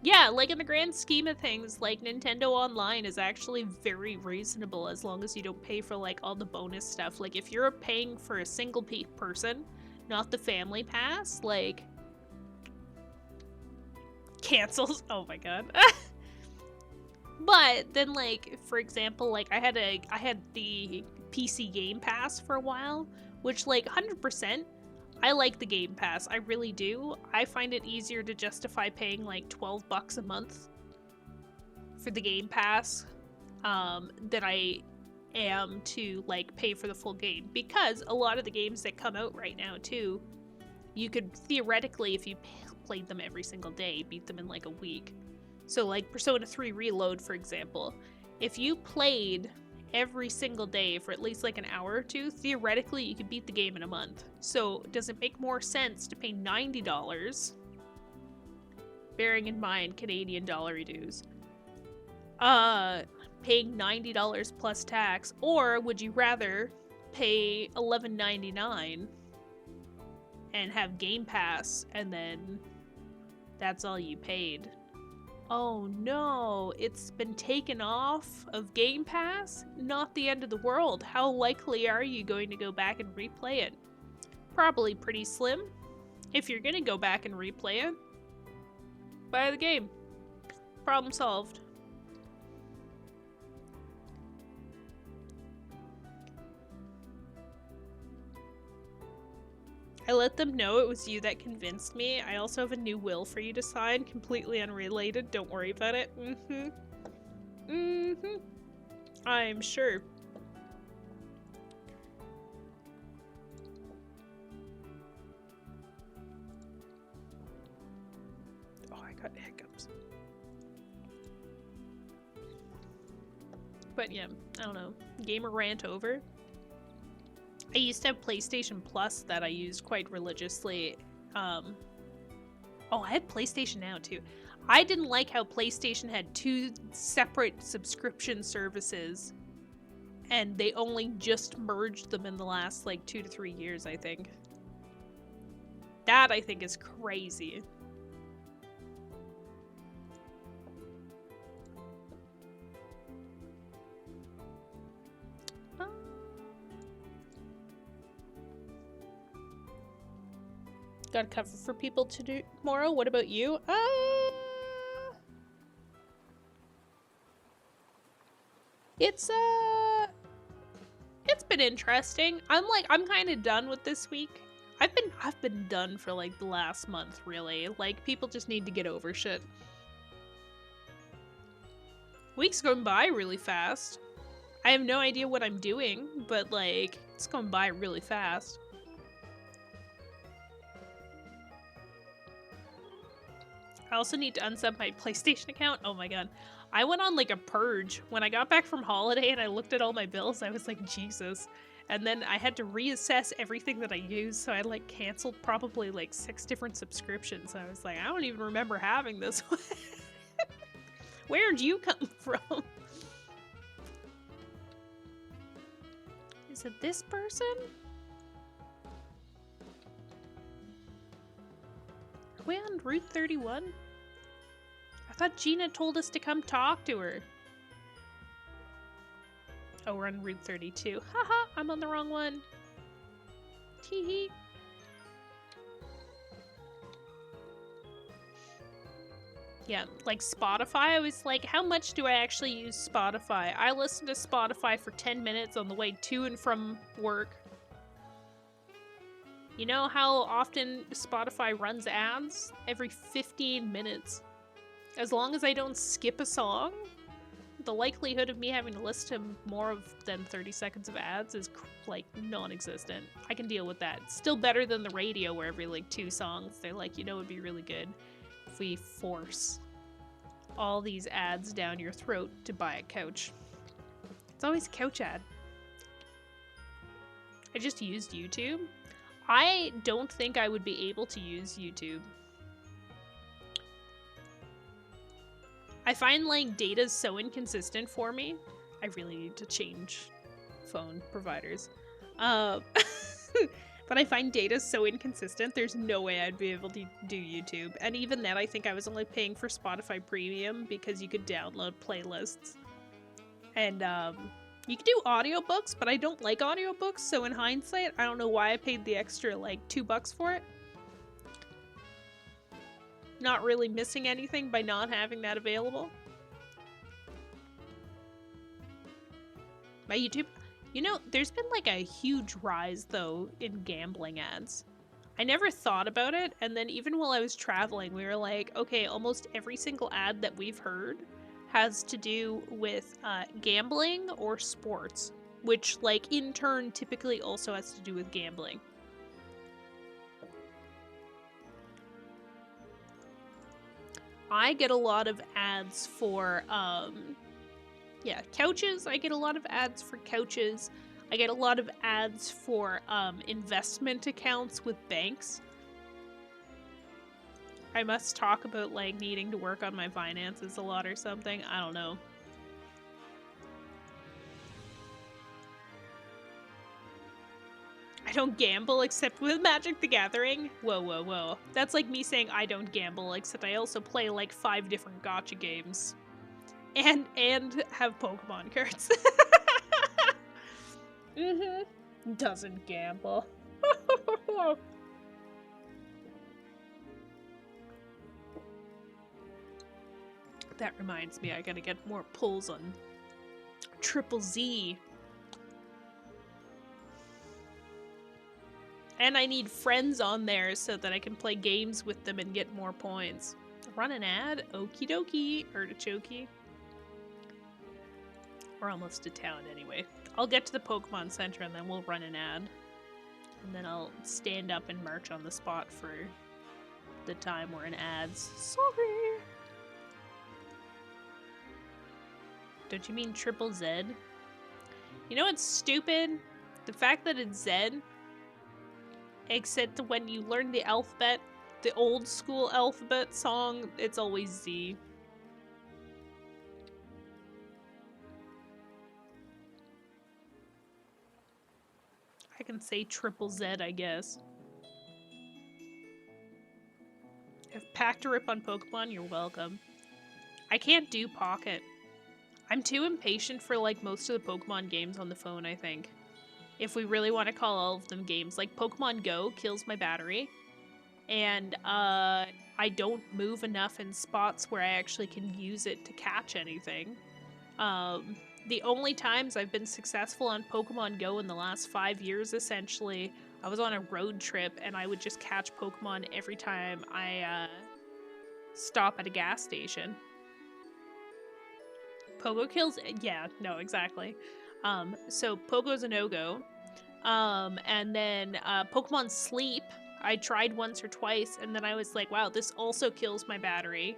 Yeah, like in the grand scheme of things, like Nintendo Online is actually very reasonable as long as you don't pay for like all the bonus stuff. Like if you're paying for a single person, not the family pass, like cancels. Oh my god. But then like, for example, like I had the PC Game Pass for a while, which like 100%, I like the Game Pass, I really do. I find it easier to justify paying like $12 a month for the Game Pass than I am to like pay for the full game, because a lot of the games that come out right now too, you could theoretically, if you played them every single day, beat them in like a week. So like Persona 3 Reload, for example, if you played every single day for at least like an hour or two, theoretically you could beat the game in a month. So does it make more sense to pay $90, bearing in mind Canadian dollar dues, paying $90 plus tax, or would you rather pay $11.99 and have Game Pass and then that's all you paid? Oh no, it's been taken off of Game Pass? Not the end of the world. How likely are you going to go back and replay it? Probably pretty slim. If you're gonna go back and replay it, buy the game. Problem solved. I let them know it was you that convinced me. I also have a new will for you to sign, completely unrelated. Don't worry about it. I'm sure. Oh, I got hiccups. But yeah, I don't know. Gamer rant over. I used to have PlayStation Plus that I used quite religiously, Oh, I had PlayStation Now too. I didn't like how PlayStation had 2 separate subscription services, and they only just merged them in the last like 2 to 3 years, I think. That I think is crazy. Got a cover for people to do tomorrow. What about you? It's been interesting. I'm kind of done with this week. I've been done for like the last month, really. Like, people just need to get over shit. Week's going by really fast. I have no idea what I'm doing, but like, it's going by really fast. I also need to unsub my PlayStation account. Oh my god. I went on like a purge. When I got back from holiday and I looked at all my bills, I was like, Jesus. And then I had to reassess everything that I used, so I like canceled probably like 6 different subscriptions. I was like, I don't even remember having this one. Where'd you come from? Is it this person? Are we on Route 31? I thought Gina told us to come talk to her. Oh, we're on Route 32. Haha, I'm on the wrong one. Teehee. Yeah, like Spotify, I was like, how much do I actually use Spotify? I listen to Spotify for 10 minutes on the way to and from work. You know how often Spotify runs ads? Every 15 minutes. As long as I don't skip a song, the likelihood of me having to listen to more than 30 seconds of ads is like non-existent. I can deal with that. It's still better than the radio where every like 2 songs, they're like, you know, it'd be really good if we force all these ads down your throat to buy a couch. It's always a couch ad. I just used YouTube. I don't think I would be able to use YouTube. I find like data's so inconsistent for me. I really need to change phone providers. But I find data's so inconsistent, there's no way I'd be able to do YouTube. And even then, I think I was only paying for Spotify Premium because you could download playlists. And you could do audiobooks, but I don't like audiobooks, so in hindsight, I don't know why I paid the extra like $2 for it. Not really missing anything by not having that available. My YouTube, you know, there's been like a huge rise though in gambling ads. I never thought about it, and then even while I was traveling, we were like, okay, almost every single ad that we've heard has to do with gambling or sports, which like in turn typically also has to do with gambling. I get a lot of ads for, yeah, couches. I get a lot of ads for couches. I get a lot of ads for investment accounts with banks. I must talk about, like, needing to work on my finances a lot or something. I don't know. I don't gamble except with Magic the Gathering. Whoa, whoa, whoa. That's like me saying I don't gamble, except I also play like 5 different gacha games. And have Pokemon cards. Doesn't gamble. That reminds me, I gotta get more pulls on Triple Z. And I need friends on there so that I can play games with them and get more points. Run an ad? Okie dokie. Artichoke. We're almost to town anyway. I'll get to the Pokemon Center and then we'll run an ad. And then I'll stand up and march on the spot for the time we're in ads. Sorry! Don't you mean Triple Z? You know what's stupid? The fact that it's Z. Except when you learn the alphabet, the old school alphabet song, it's always Z. I can say triple Z, I guess. If packed a rip on Pokemon, you're welcome. I can't do Pocket. I'm too impatient for like most of the Pokemon games on the phone, I think. If we really want to call all of them games, like Pokemon Go kills my battery. And I don't move enough in spots where I actually can use it to catch anything. The only times I've been successful on Pokemon Go in the last 5 years, essentially, I was on a road trip and I would just catch Pokemon every time I stop at a gas station. Pogo kills, yeah, no, exactly. So Pogo's a no-go. And then Pokemon Sleep, I tried once or twice, and then I was like, wow, this also kills my battery.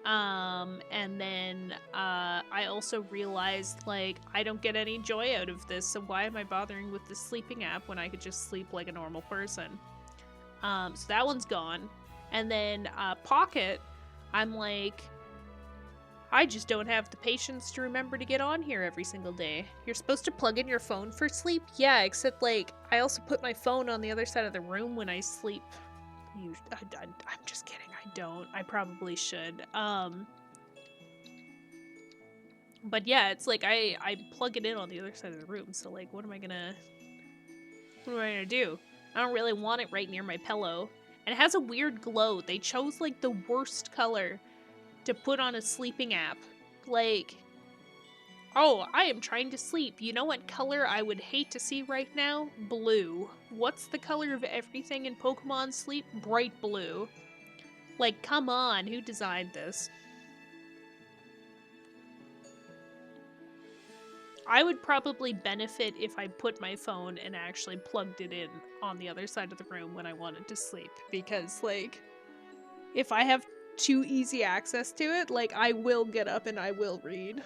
And then I also realized, like, I don't get any joy out of this, so why am I bothering with this sleeping app when I could just sleep like a normal person? So that one's gone. And then Pocket, I'm like, I just don't have the patience to remember to get on here every single day. You're supposed to plug in your phone for sleep? Yeah, except, like, I also put my phone on the other side of the room when I sleep. I'm just kidding, I don't. I probably should. But yeah, it's like I plug it in on the other side of the room, so, like, what am I gonna do? I don't really want it right near my pillow. And it has a weird glow. They chose, like, the worst color to put on a sleeping app. Like, oh, I am trying to sleep. You know what color I would hate to see right now? Blue. What's the color of everything in Pokemon Sleep? Bright blue. Like, come on, who designed this? I would probably benefit if I put my phone and actually plugged it in on the other side of the room when I wanted to sleep. Because, like, if I have too easy access to it, like, I will get up and I will read.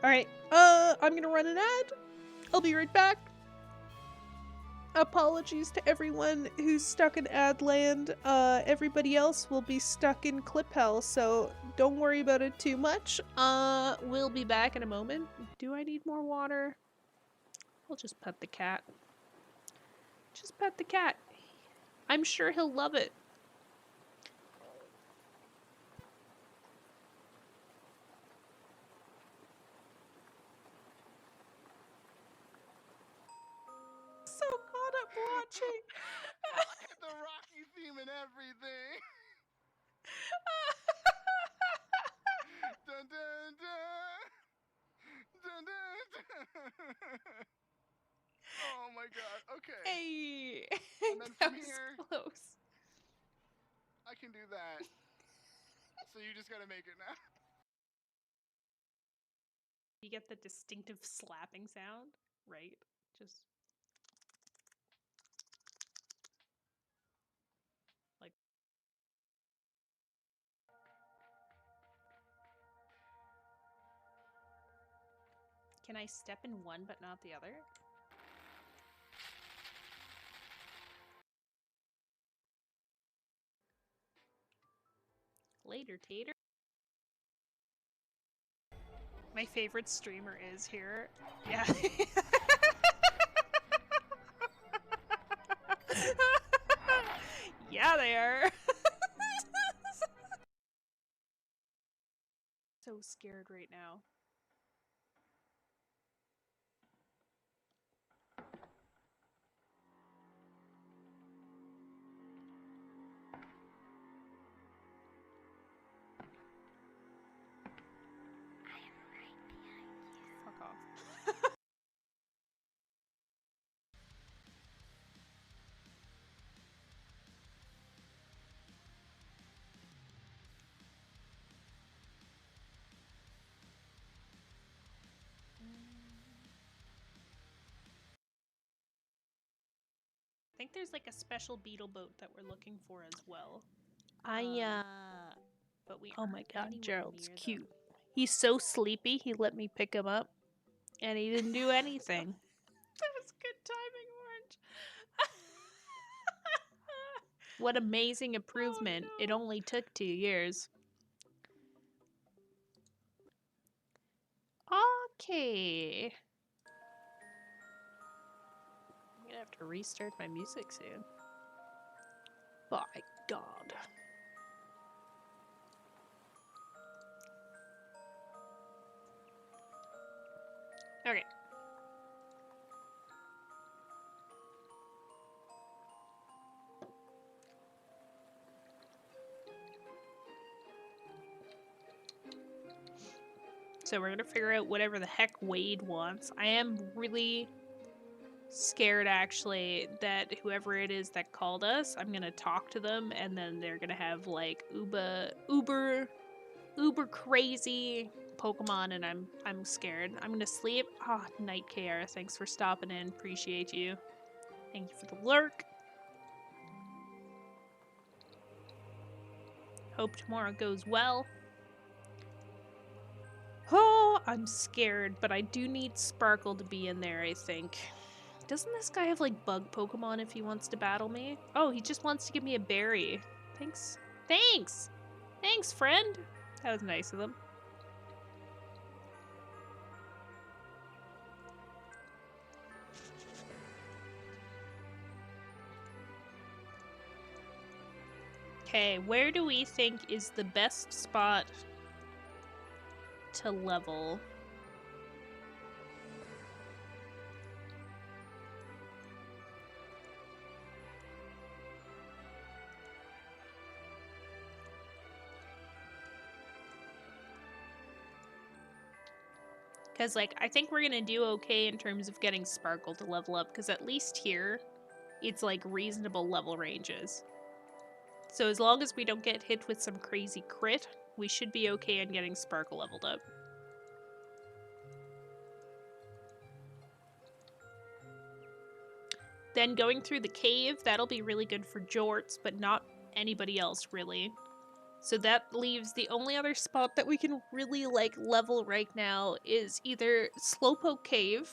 Alright, I'm gonna run an ad. I'll be right back. Apologies to everyone who's stuck in ad land. Everybody else will be stuck in clip hell, so don't worry about it too much. We'll be back in a moment. Do I need more water? I'll just pet the cat. Just pet the cat. I'm sure he'll love it. So caught up watching. Get the Rocky theme and everything. Dun dun dun. Dun dun dun. Oh my god. Okay. Hey, And then that from was here, close. I can do that. So you just gotta make it now. You get the distinctive slapping sound, right? Just like. Can I step in one but not the other? Later, Tater. My favorite streamer is here. Yeah. Yeah, they are. So scared right now. Fuck off. I think there's like a special beetle boat that we're looking for as well. But we. Oh my god, Gerald's cute. He's so sleepy. He let me pick him up. And he didn't do anything. That was good timing, Orange. What amazing improvement. Oh, It no. only took 2 years. Okay. I'm gonna have to restart my music soon. By God. Okay. So we're gonna figure out whatever the heck Wade wants. I am really scared, actually, that whoever it is that called us, I'm gonna talk to them, and then they're gonna have like uber crazy Pokemon, and I'm scared. I'm gonna sleep. Ah, Night KR, thanks for stopping in. Appreciate you. Thank you for the lurk. Hope tomorrow goes well. Oh, I'm scared, but I do need Sparkle to be in there, I think. Doesn't this guy have, like, bug Pokemon if he wants to battle me? Oh, he just wants to give me a berry. Thanks. Thanks! Thanks, friend! That was nice of them. Okay, where do we think is the best spot to level? Because, like, I think we're gonna do okay in terms of getting Sparkle to level up, because at least here, it's, like, reasonable level ranges. So as long as we don't get hit with some crazy crit, we should be okay in getting Sparkle leveled up. Then going through the cave, that'll be really good for Jorts, but not anybody else, really. So that leaves the only other spot that we can really, like, level right now is either Slowpoke Cave,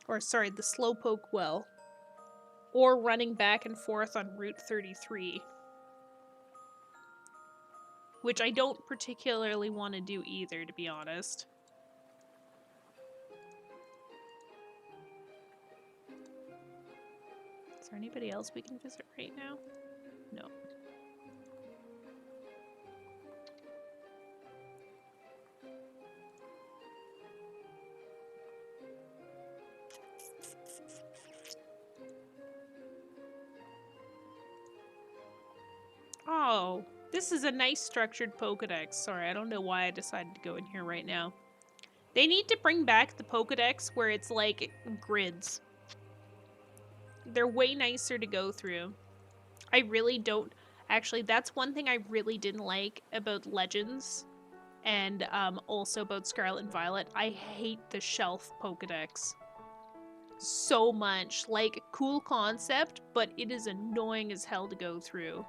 or sorry, the Slowpoke Well, or running back and forth on Route 33. Which I don't particularly want to do either, to be honest. Is there anybody else we can visit right now? No. Oh, this is a nice structured Pokedex. Sorry, I don't know why I decided to go in here right now. They need to bring back the Pokedex where it's like grids. They're way nicer to go through. I really don't... Actually, that's one thing I really didn't like about Legends and also about Scarlet and Violet. I hate the shelf Pokedex so much. Like, cool concept, but it is annoying as hell to go through.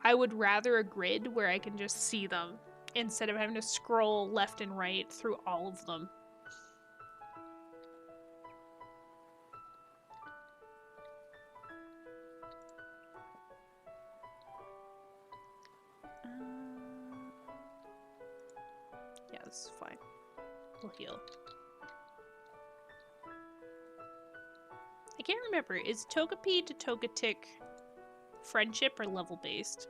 I would rather a grid where I can just see them instead of having to scroll left and right through all of them. Yeah, this is fine. We'll heal. I can't remember. Is Togepi to Togetic friendship or level based?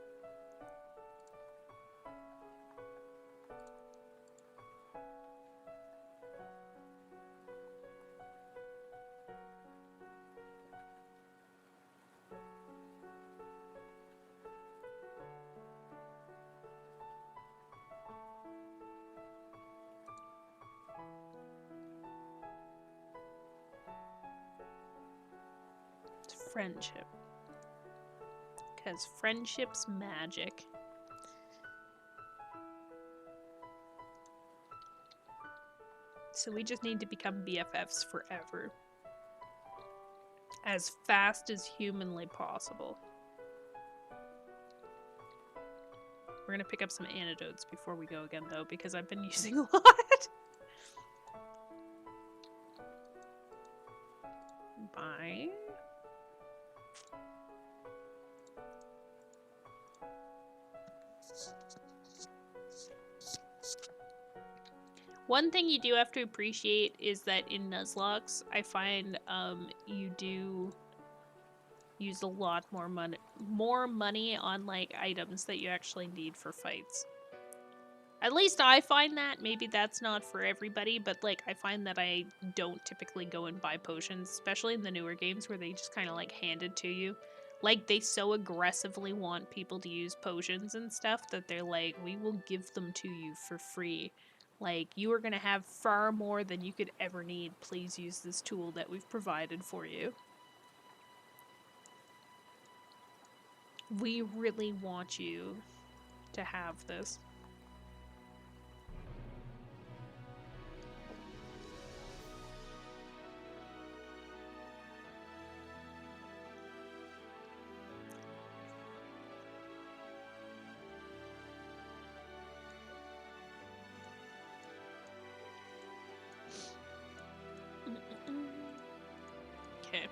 It's friendship. Because friendship's magic. So we just need to become BFFs forever. As fast as humanly possible. We're gonna pick up some antidotes before we go again, though, because I've been using a lot. Bye. One thing you do have to appreciate is that in Nuzlocke, I find you do use a lot more money on like items that you actually need for fights. At least I find that. Maybe that's not for everybody, but like I find that I don't typically go and buy potions, especially in the newer games where they just kind of like hand it to you. Like they so aggressively want people to use potions and stuff that they're like, we will give them to you for free. Like, you are going to have far more than you could ever need. Please use this tool that we've provided for you. We really want you to have this. Okay.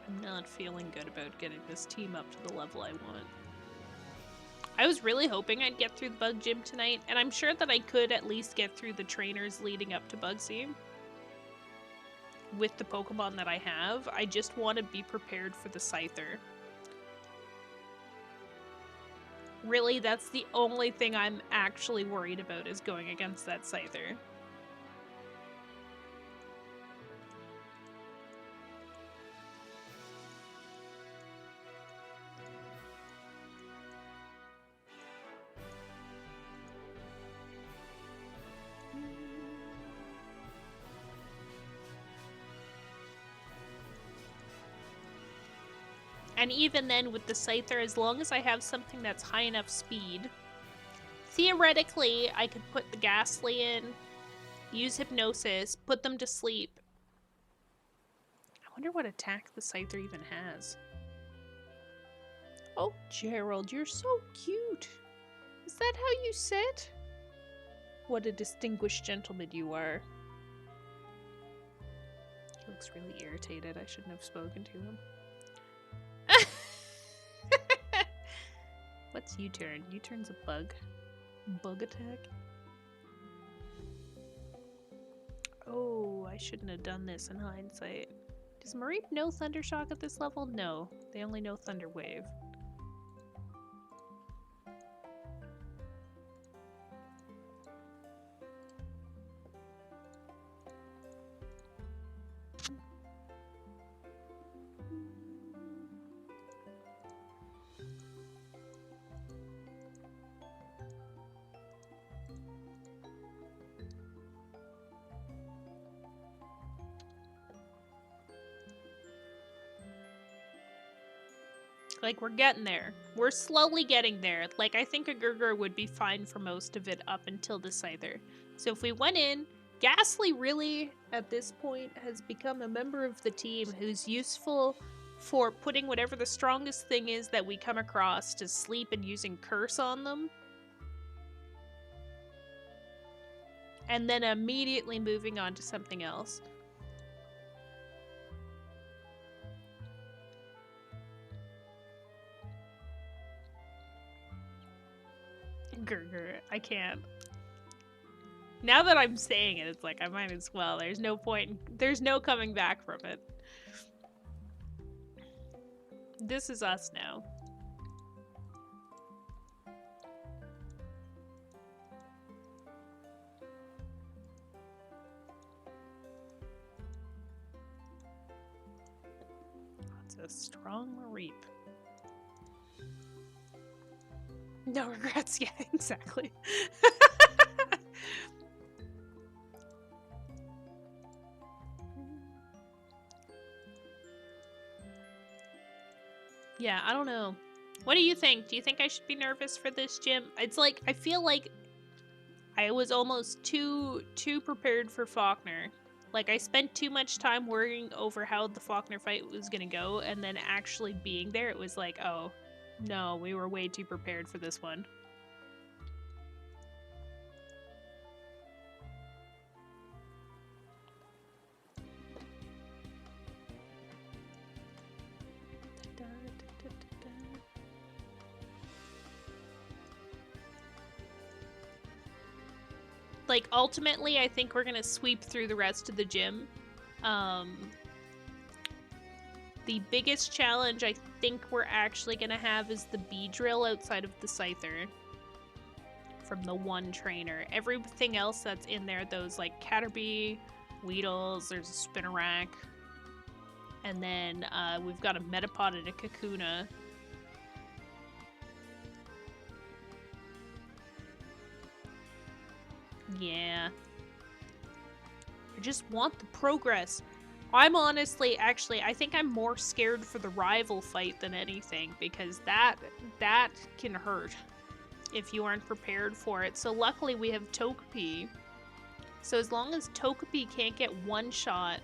I'm not feeling good about getting this team up to the level I want. I was really hoping I'd get through the bug gym tonight, and I'm sure that I could at least get through the trainers leading up to Bugsy with the Pokemon that I have. I just want to be prepared for the Scyther. Really, that's the only thing I'm actually worried about is going against that Scyther. And even then, with the Scyther, as long as I have something that's high enough speed, theoretically, I could put the Ghastly in, use Hypnosis, put them to sleep. I wonder what attack the Scyther even has. Oh, Gerald, you're so cute. Is that how you sit? What a distinguished gentleman you are. He looks really irritated. I shouldn't have spoken to him. What's U-turn? U-turn's a bug. Bug attack? Oh, I shouldn't have done this in hindsight. Does Mareep know Thundershock at this level? No, they only know Thunder Wave. Like, we're getting there. We're slowly getting there. Like, I think a Gurgur would be fine for most of it up until the Scyther. So if we went in, Ghastly really, at this point, has become a member of the team who's useful for putting whatever the strongest thing is that we come across to sleep and using Curse on them. And then immediately moving on to something else. Gurgur, I can't. Now that I'm saying it, it's like I might as well. There's no point. There's no coming back from it. This is us now. That's a strong Mareep. No regrets. Yeah, exactly. Yeah, I don't know. What do you think? Do you think I should be nervous for this gym? It's like, I feel like I was almost too prepared for Faulkner. Like, I spent too much time worrying over how the Faulkner fight was gonna go, and then actually being there, it was like, oh, no, we were way too prepared for this one. like, ultimately, I think we're gonna sweep through the rest of the gym. The biggest challenge I think we're actually gonna have is the bee drill outside of the Scyther. From the one trainer. Everything else that's in there, those like Caterpie, Weedles, there's a Spinnerack. And then we've got a Metapod and a Kakuna. Yeah. I just want the progress. I'm honestly, actually, I think I'm more scared for the rival fight than anything, because that can hurt if you aren't prepared for it. So luckily we have Togepi. So as long as Togepi can't get one shot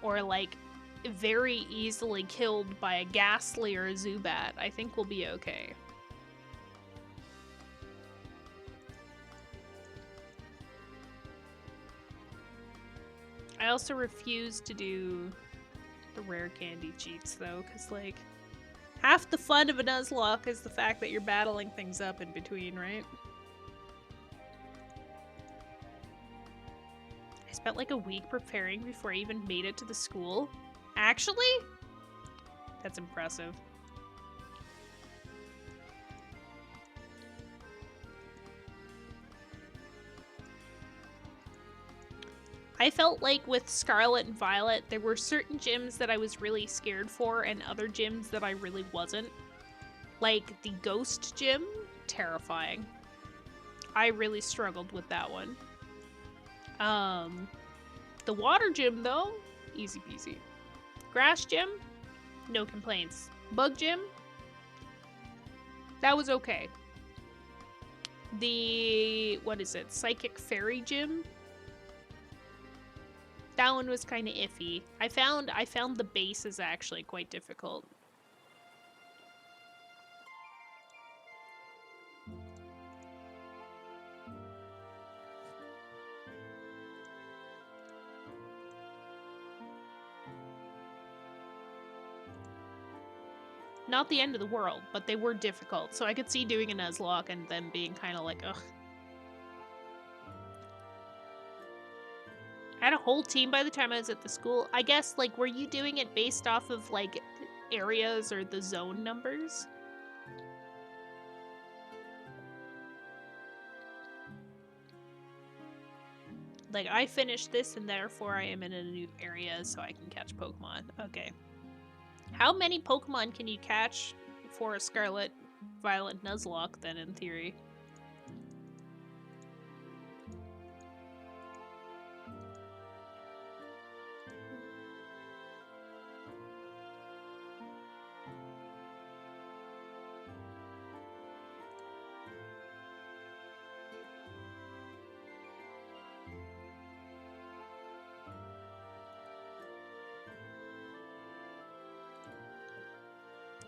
or like very easily killed by a Ghastly or a Zubat, I think we'll be okay. I also refuse to do the rare candy cheats though, because like half the fun of a Nuzlocke is the fact that you're battling things up in between, right? I spent like a week preparing before I even made it to the school. Actually? That's impressive. I felt like with Scarlet and Violet, there were certain gyms that I was really scared for and other gyms that I really wasn't. Like the Ghost gym, terrifying. I really struggled with that one. The Water gym though, easy peasy. Grass gym, no complaints. Bug gym, that was okay. The, what is it, Psychic Fairy gym? That one was kind of iffy. I found the bases actually quite difficult. Not the end of the world, but they were difficult. So I could see doing a Nuzlocke and them being kind of like, ugh. I had a whole team by the time I was at the school. I guess, like, were you doing it based off of, like, areas or the zone numbers? Like, I finished this and therefore I am in a new area so I can catch Pokemon. Okay. How many Pokemon can you catch for a Scarlet Violet Nuzlocke then, in theory?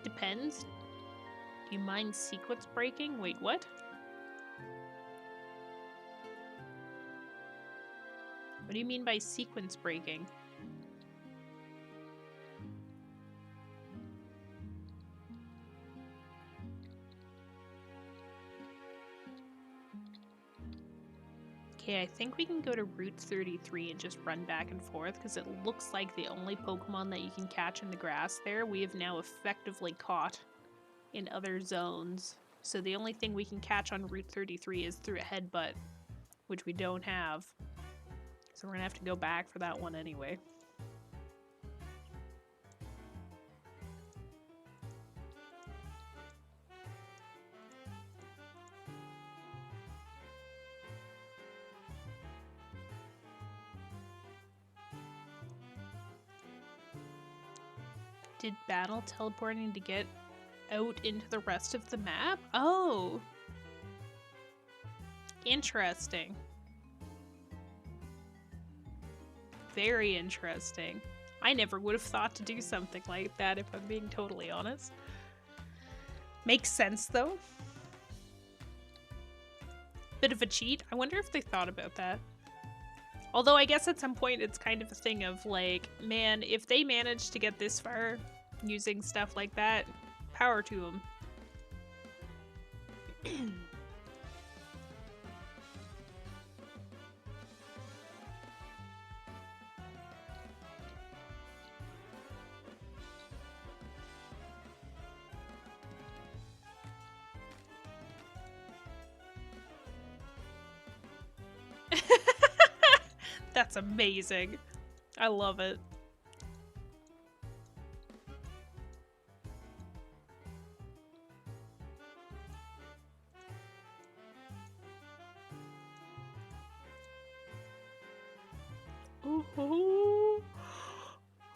Depends. Do you mind sequence breaking? Wait, what? What do you mean by sequence breaking? Okay, I think we can go to Route 33 and just run back and forth, because it looks like the only Pokemon that you can catch in the grass there, we have now effectively caught in other zones. So the only thing we can catch on Route 33 is through a Headbutt, which we don't have. So we're gonna have to go back for that one anyway. Did battle teleporting to get out into the rest of the map? Oh! Interesting. Very interesting. I never would have thought to do something like that, if I'm being totally honest. Makes sense, though. Bit of a cheat. I wonder if they thought about that. Although I guess at some point it's kind of a thing of like, man, if they manage to get this far using stuff like that, power to them. That's amazing. I love it.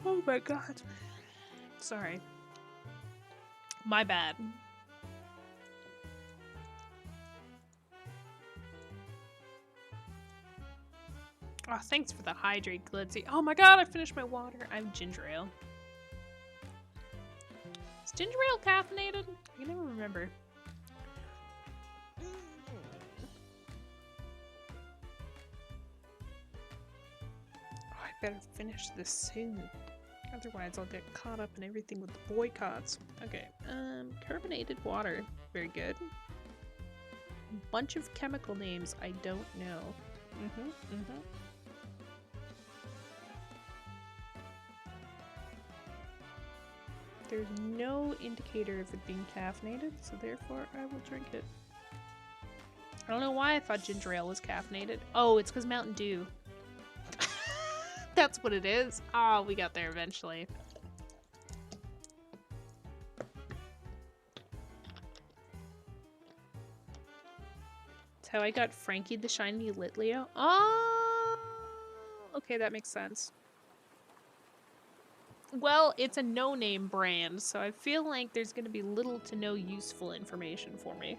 Oh my god. Sorry. My bad. Oh, thanks for the hydrate, Glitzy. Oh my god, I finished my water. I have ginger ale. Is ginger ale caffeinated? I can never remember. Oh, I better finish this soon. Otherwise, I'll get caught up in everything with the boycotts. Okay, carbonated water. Very good. Bunch of chemical names I don't know. There's no indicator of it being caffeinated, so therefore I will drink it. I don't know why I thought ginger ale was caffeinated. Oh, it's because Mountain Dew. That's what it is. Oh, we got there eventually. That's how I got Frankie the Shiny Litleo. Oh, okay, that makes sense. Well, it's a no-name brand, so I feel like there's going to be little to no useful information for me.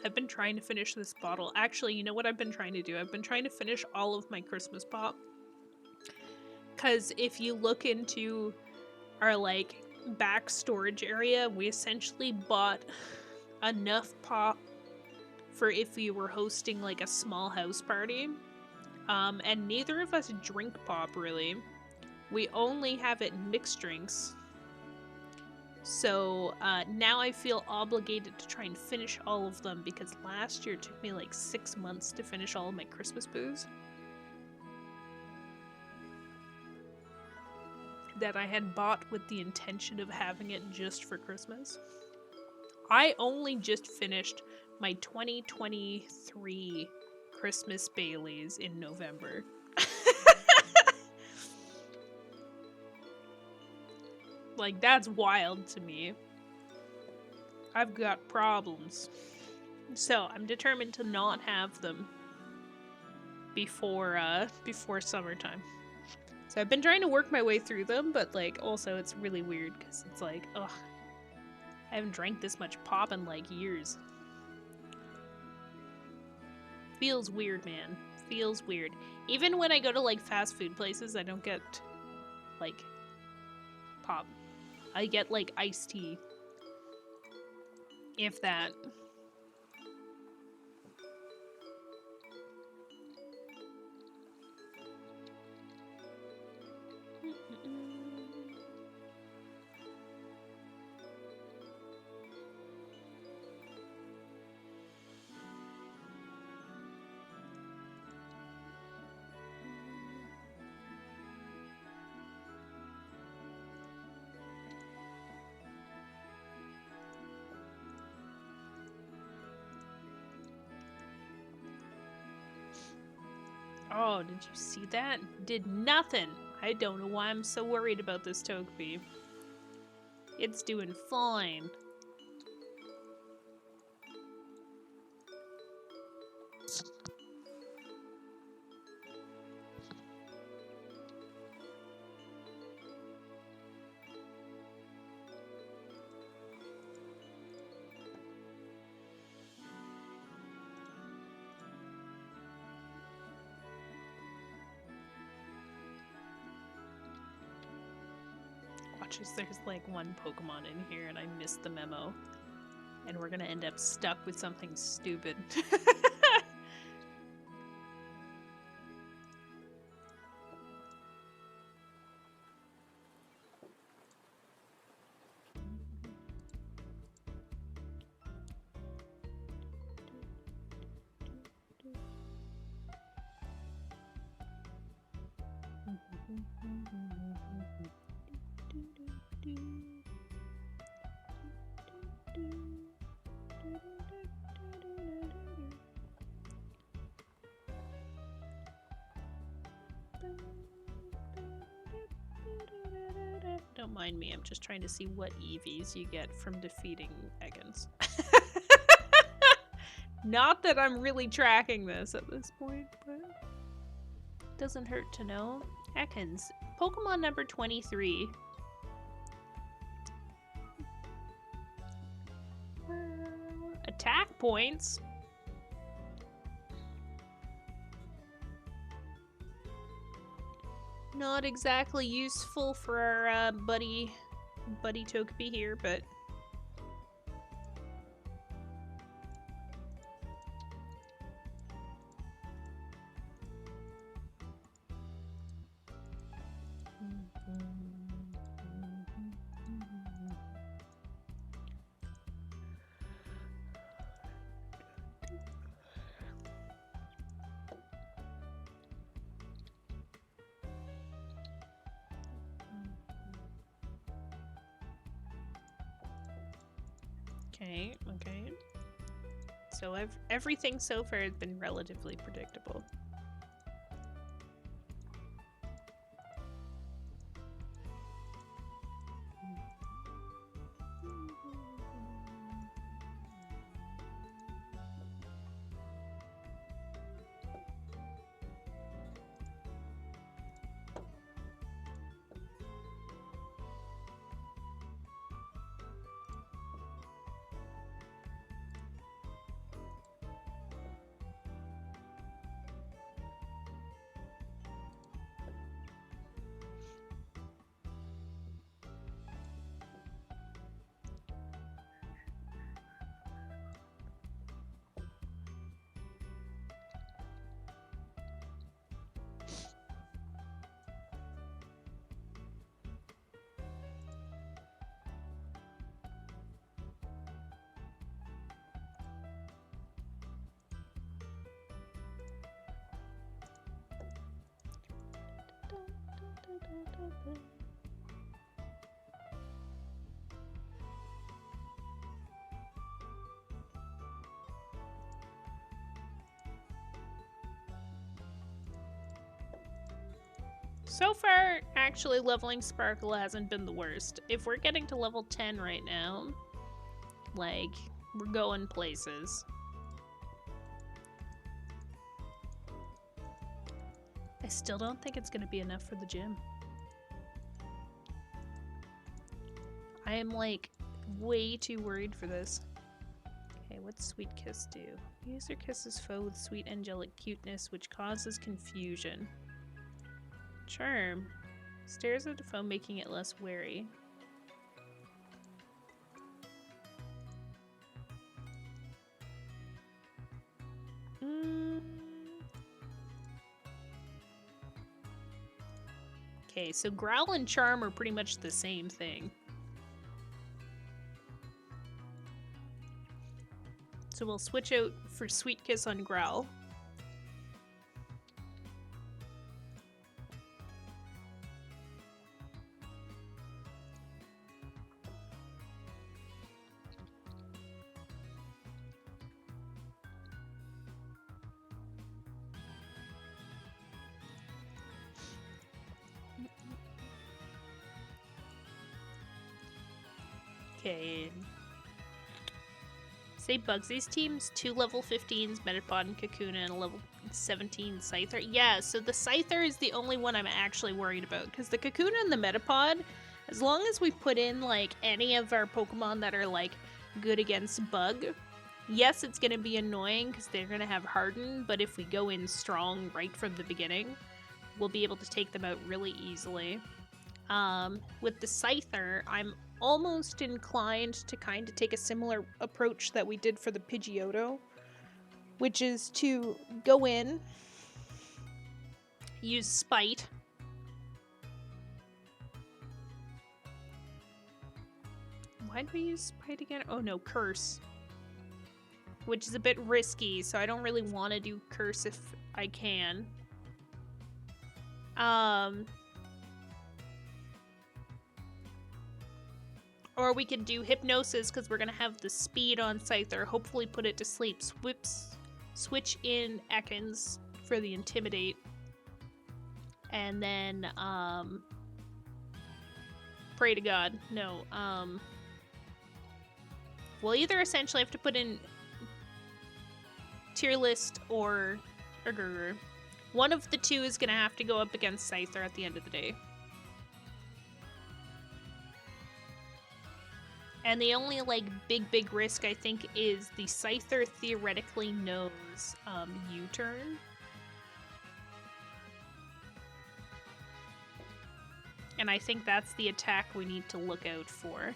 I've been trying to finish this bottle. Actually, you know what I've been trying to do? I've been trying to finish all of my Christmas pop. Because if you look into our, like, back storage area, we essentially bought enough pop for if we were hosting, like, a small house party. And neither of us drink pop, really. We only have it in mixed drinks. So now I feel obligated to try and finish all of them because last year it took me like 6 months to finish all of my Christmas booze that I had bought with the intention of having it just for Christmas. I only just finished my 2023 Christmas Baileys in November. Like, that's wild to me. I've got problems. So, I'm determined to not have them before summertime. So, I've been trying to work my way through them, but, like, also it's really weird because it's like, ugh, I haven't drank this much pop in, like, years. Feels weird, man. Feels weird. Even when I go to, like, fast food places, I don't get, like, pop. I get, like, iced tea. If that. Oh, did you see that? Did nothing. I don't know why I'm so worried about this Togepi. It's doing fine. There's like one Pokemon in here and I missed the memo. And we're gonna end up stuck with something stupid. Don't mind me, I'm just trying to see what EVs you get from defeating Ekans. Not that I'm really tracking this at this point, but doesn't hurt to know. Ekans, Pokemon number 23. Attack points. Not exactly useful for our buddy Togepi here, but okay. So everything so far has been relatively predictable. So far, actually leveling Sparkle hasn't been the worst. If we're getting to level 10 right now, like, we're going places. I still don't think it's gonna be enough for the gym. I am, like, way too worried for this. Okay, what's Sweet Kiss do? User kisses foe with sweet angelic cuteness, which causes confusion. Charm. Stares at the foe, making it less wary. Okay, so Growl and Charm are pretty much the same thing. So we'll switch out for Sweet Kiss on Growl. Okay. Say Bugsy's team's 2 level 15s, Metapod and Kakuna, and a level 17 Scyther. Yeah, so the Scyther is the only one I'm actually worried about, because the Kakuna and the Metapod, as long as we put in, like, any of our Pokemon that are, like, good against Bug, yes, it's going to be annoying, because they're going to have Harden, but if we go in strong right from the beginning, we'll be able to take them out really easily. With the Scyther, I'm almost inclined to kind of take a similar approach that we did for the Pidgeotto, which is to go in, use Spite, why'd we use Spite again? Oh no, Curse, which is a bit risky, so I don't really want to do Curse if I can. Or we can do Hypnosis, because we're going to have the speed on Scyther. Hopefully put it to sleep. Switch in Ekans for the Intimidate. And then pray to God. No, we'll either essentially have to put in tier list or Grr. One of the two is gonna have to go up against Scyther at the end of the day. And the only, like, big risk, I think, is the Scyther theoretically knows U-turn. And I think that's the attack we need to look out for.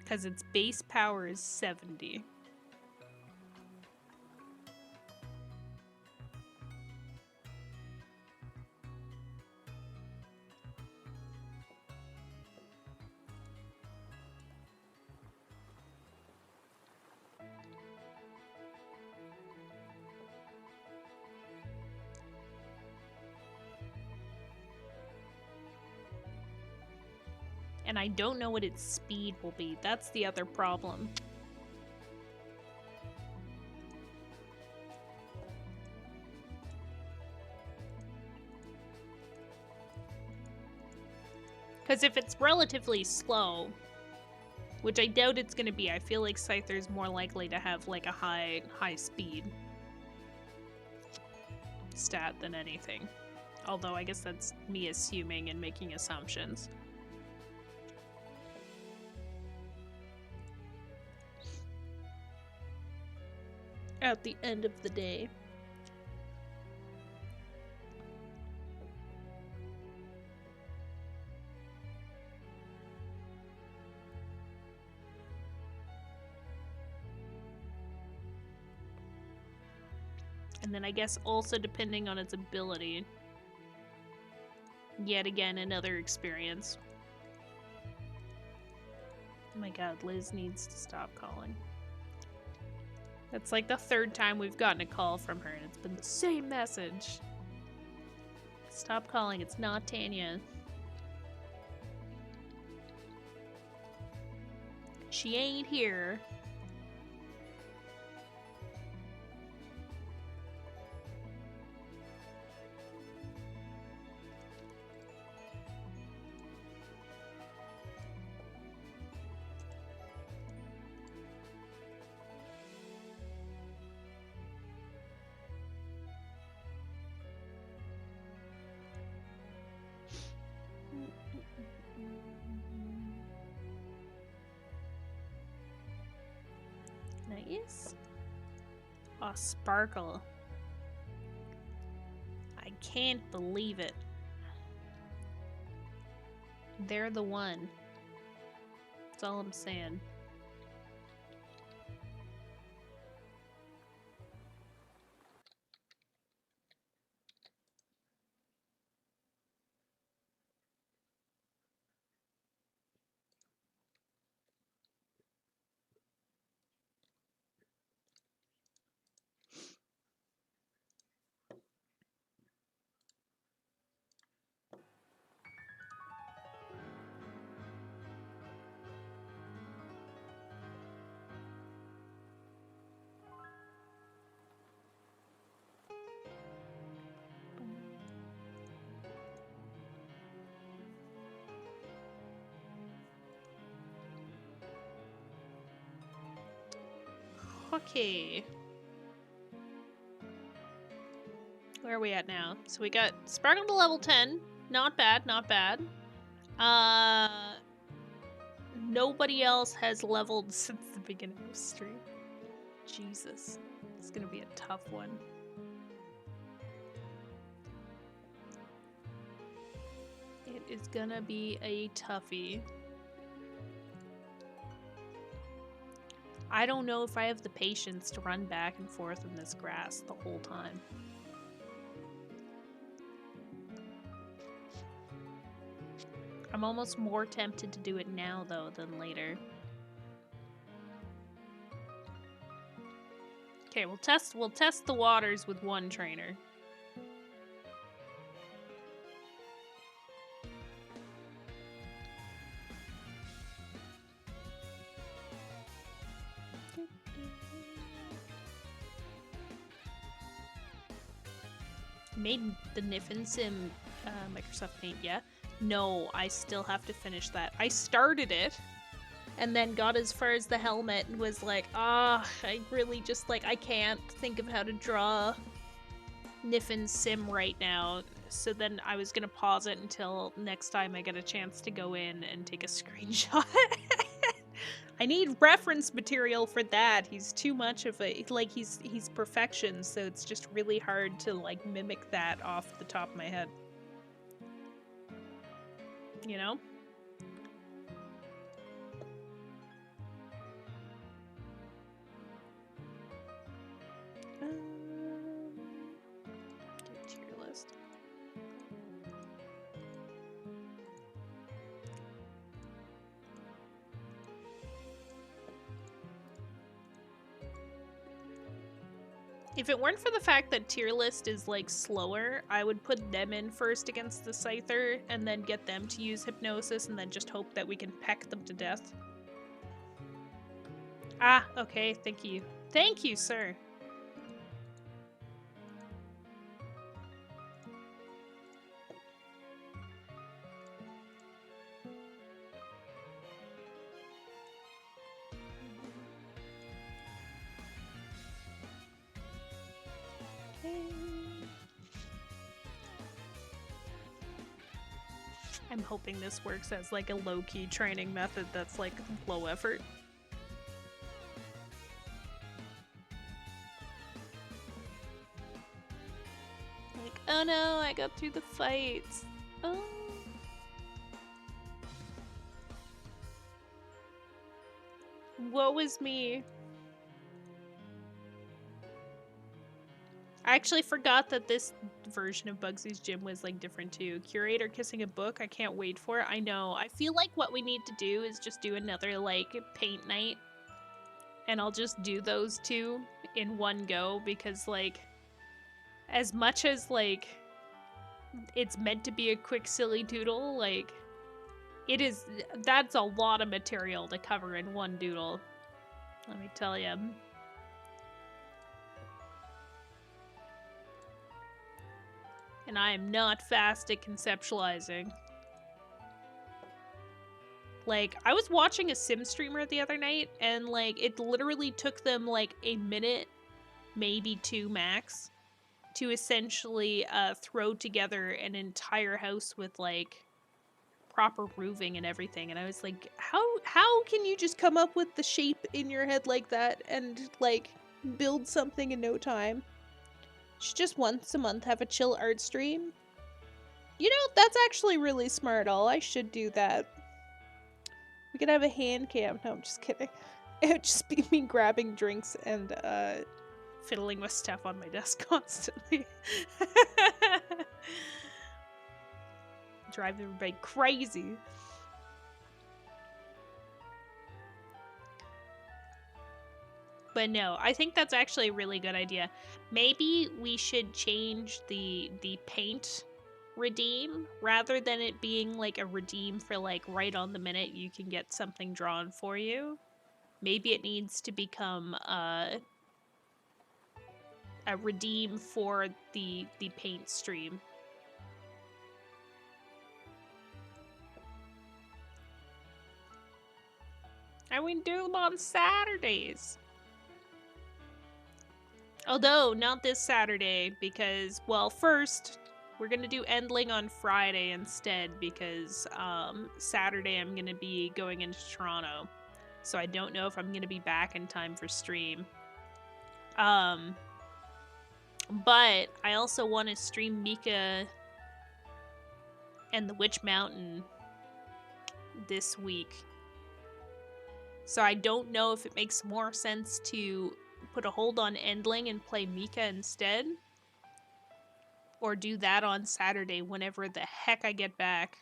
Because its base power is 70. And I don't know what its speed will be. That's the other problem. Because if it's relatively slow, which I doubt it's going to be, I feel like Scyther's more likely to have like a high speed stat than anything. Although I guess that's me assuming and making assumptions. At the end of the day. And then I guess also depending on its ability. Yet again, another experience. Oh my god, Liz needs to stop calling. That's like the third time we've gotten a call from her and it's been the same message. Stop calling, it's not Tanya. She ain't here. Nice. Oh, Sparkle. I can't believe it. They're the one. That's all I'm saying. Okay. Where are we at now? So we got Sparkle to level 10. Not bad, not bad. Nobody else has leveled since the beginning of the stream. Jesus. It's gonna be a tough one. It is gonna be a toughie. I don't know if I have the patience to run back and forth in this grass the whole time. I'm almost more tempted to do it now, though, than later. Okay, we'll test the waters with one trainer. Made the Niffin Sim Microsoft Paint, yeah? No, I still have to finish that. I started it, and then got as far as the helmet and was like, I really just, like, I can't think of how to draw Niffin Sim right now. So then I was gonna pause it until next time I get a chance to go in and take a screenshot. I need reference material for that. He's too much of a, like, he's perfection, so it's just really hard to, like, mimic that off the top of my head. You know? Get to your list. If it weren't for the fact that tier list is, like, slower, I would put them in first against the Scyther and then get them to use Hypnosis and then just hope that we can peck them to death. Ah, okay, thank you. Thank you, sir. I'm hoping this works as, like, a low-key training method that's, like, low effort. Like, oh no, I got through the fights. Oh. Woe is me. I actually forgot that this version of Bugsy's Gym was, like, different too. Curator kissing a book, I can't wait for it. I know. I feel like what we need to do is just do another, like, paint night. And I'll just do those two in one go because, like, as much as, like, it's meant to be a quick silly doodle, like, it is, that's a lot of material to cover in one doodle. Let me tell you. And I am not fast at conceptualizing. Like, I was watching a sim streamer the other night, and, like, it literally took them, like, a minute, maybe two max, to essentially throw together an entire house with, like, proper roofing and everything. And I was like, how can you just come up with the shape in your head like that and, like, build something in no time? Should just once a month have a chill art stream. You know, that's actually really smart. I should do that. We could have a hand cam. No, I'm just kidding. It would just be me grabbing drinks and fiddling with stuff on my desk constantly. Drive everybody crazy. But no, I think that's actually a really good idea. Maybe we should change the paint redeem rather than it being like a redeem for, like, right on the minute you can get something drawn for you. Maybe it needs to become a redeem for the paint stream. And we do them on Saturdays. Although, not this Saturday, because, well, first, we're gonna do Endling on Friday instead, because Saturday I'm gonna be going into Toronto. So I don't know if I'm gonna be back in time for stream. But I also want to stream Mika and the Witch Mountain this week. So I don't know if it makes more sense to put a hold on Endling and play Mika instead, or do that on Saturday whenever the heck I get back.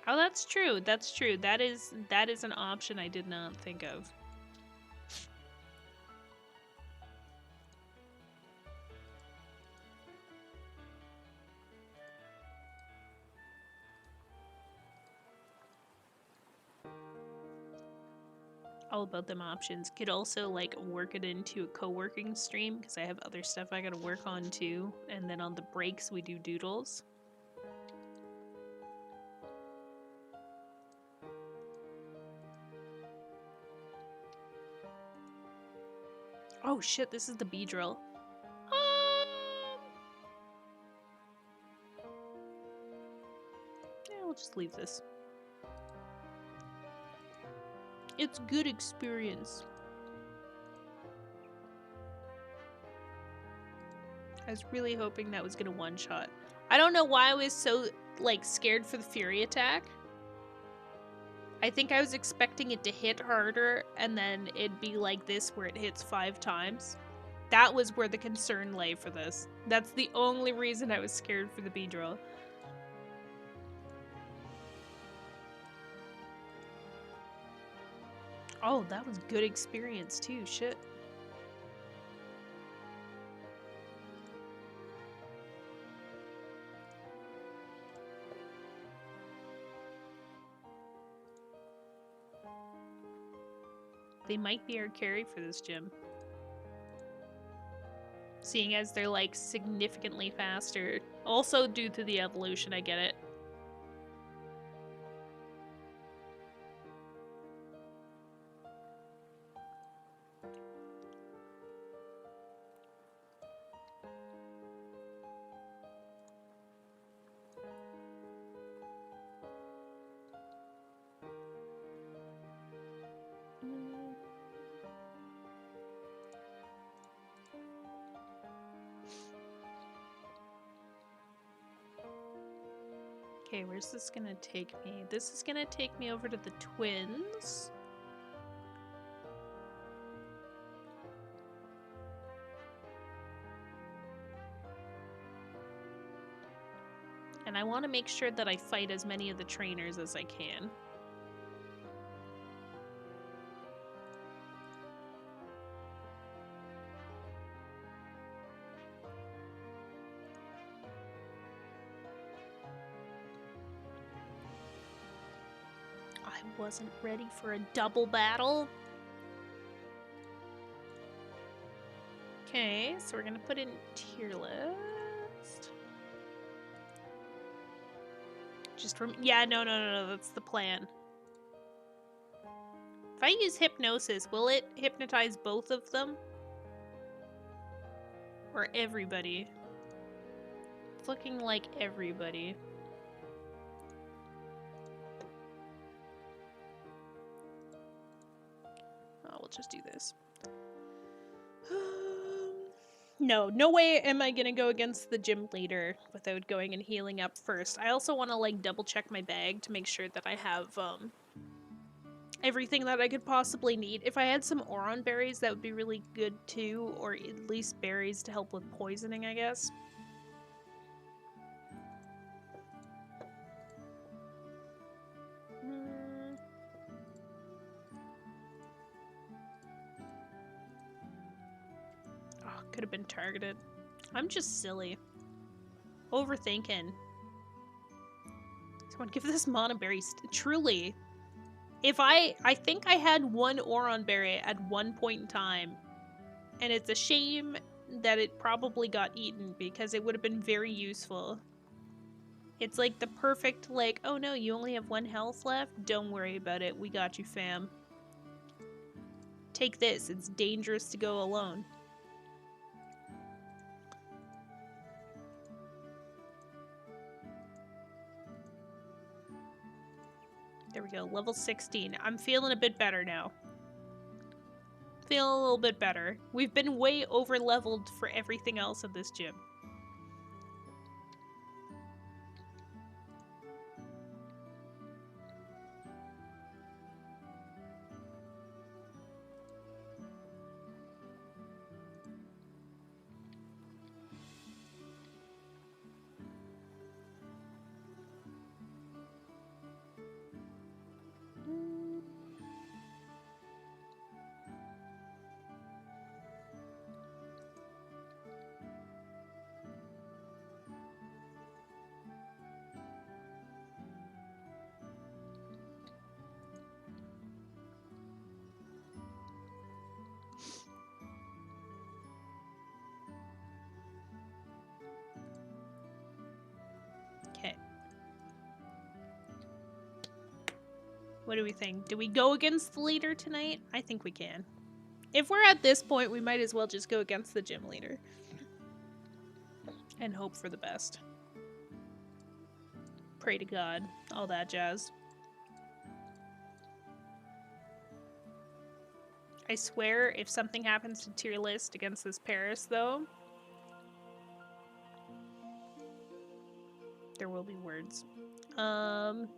Oh, that's true. That's true. That is an option I did not think of. all about them options. Could also like work it into a co-working stream because I have other stuff I gotta work on too. And then on the breaks we do doodles. Oh shit, this is the bee drill. Yeah, we'll just leave this. It's good experience. I was really hoping that was gonna one-shot. I don't know why I was so, like, scared for the Fury attack. I think I was expecting it to hit harder, and then it'd be like this where it hits 5 times. That was where the concern lay for this. That's the only reason I was scared for the Beedrill. Oh, that was good experience too, shit. They might be our carry for this gym. Seeing as they're, like, significantly faster. Also due to the evolution, I get it. Okay, where's this gonna take me? This is gonna take me over to the twins. And I want to make sure that I fight as many of the trainers as I can. I wasn't ready for a double battle. Okay, so we're gonna put in tier list. Just from no, that's the plan. If I use hypnosis, will it hypnotize both of them? Or everybody? It's looking like everybody. Oh, we'll just do this. No way am I gonna go against the gym leader without going and healing up first. I also want to, like, double check my bag to make sure that I have, everything that I could possibly need. If I had some Oron berries, that would be really good too, or at least berries to help with poisoning, I guess. Oh, could have been targeted. I'm just silly. Overthinking. Someone give this mana berry truly. If I think I had one Oron berry at one point in time, and it's a shame that it probably got eaten because it would have been very useful. It's like the perfect, like, oh no, you only have 1 health left? Don't worry about it, we got you, fam. Take this, it's dangerous to go alone. There we go, level 16. I'm feeling a bit better now. Feeling a little bit better. We've been way over leveled for everything else in this gym. What do we think? Do we go against the leader tonight? I think we can. If we're at this point, we might as well just go against the gym leader. And hope for the best. Pray to God. All that jazz. I swear, if something happens to tier list against this Paris, though, there will be words. Like,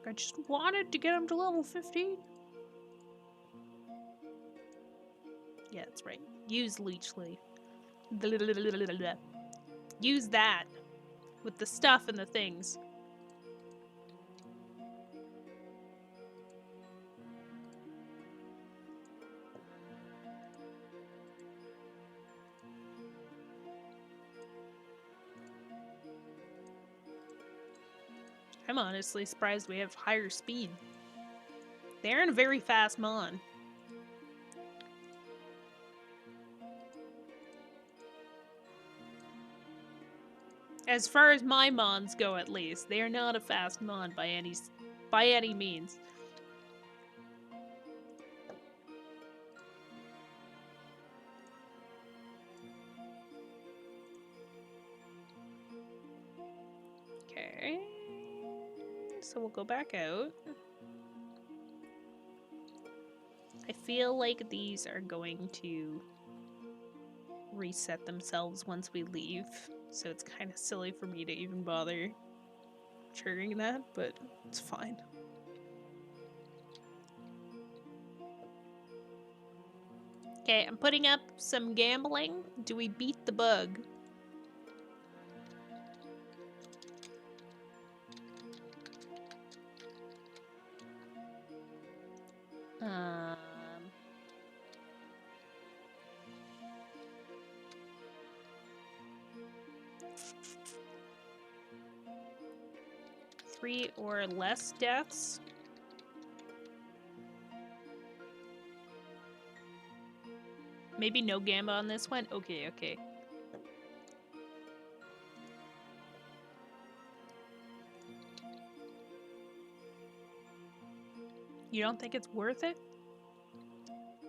I just wanted to get him to level 15. Yeah, that's right. Use Leechly. Use that. With the stuff and the things. I'm honestly surprised we have higher speed. They're in a very fast mon. As far as my mons go, at least, they are not a fast mon by any means. Okay, so we'll go back out. I feel like these are going to reset themselves once we leave, so it's kind of silly for me to even bother triggering that, but it's fine. Okay, I'm putting up some gambling. Do we beat the bug? Um... 3 or less deaths. Maybe no Gamba on this one? Okay, okay. You don't think it's worth it?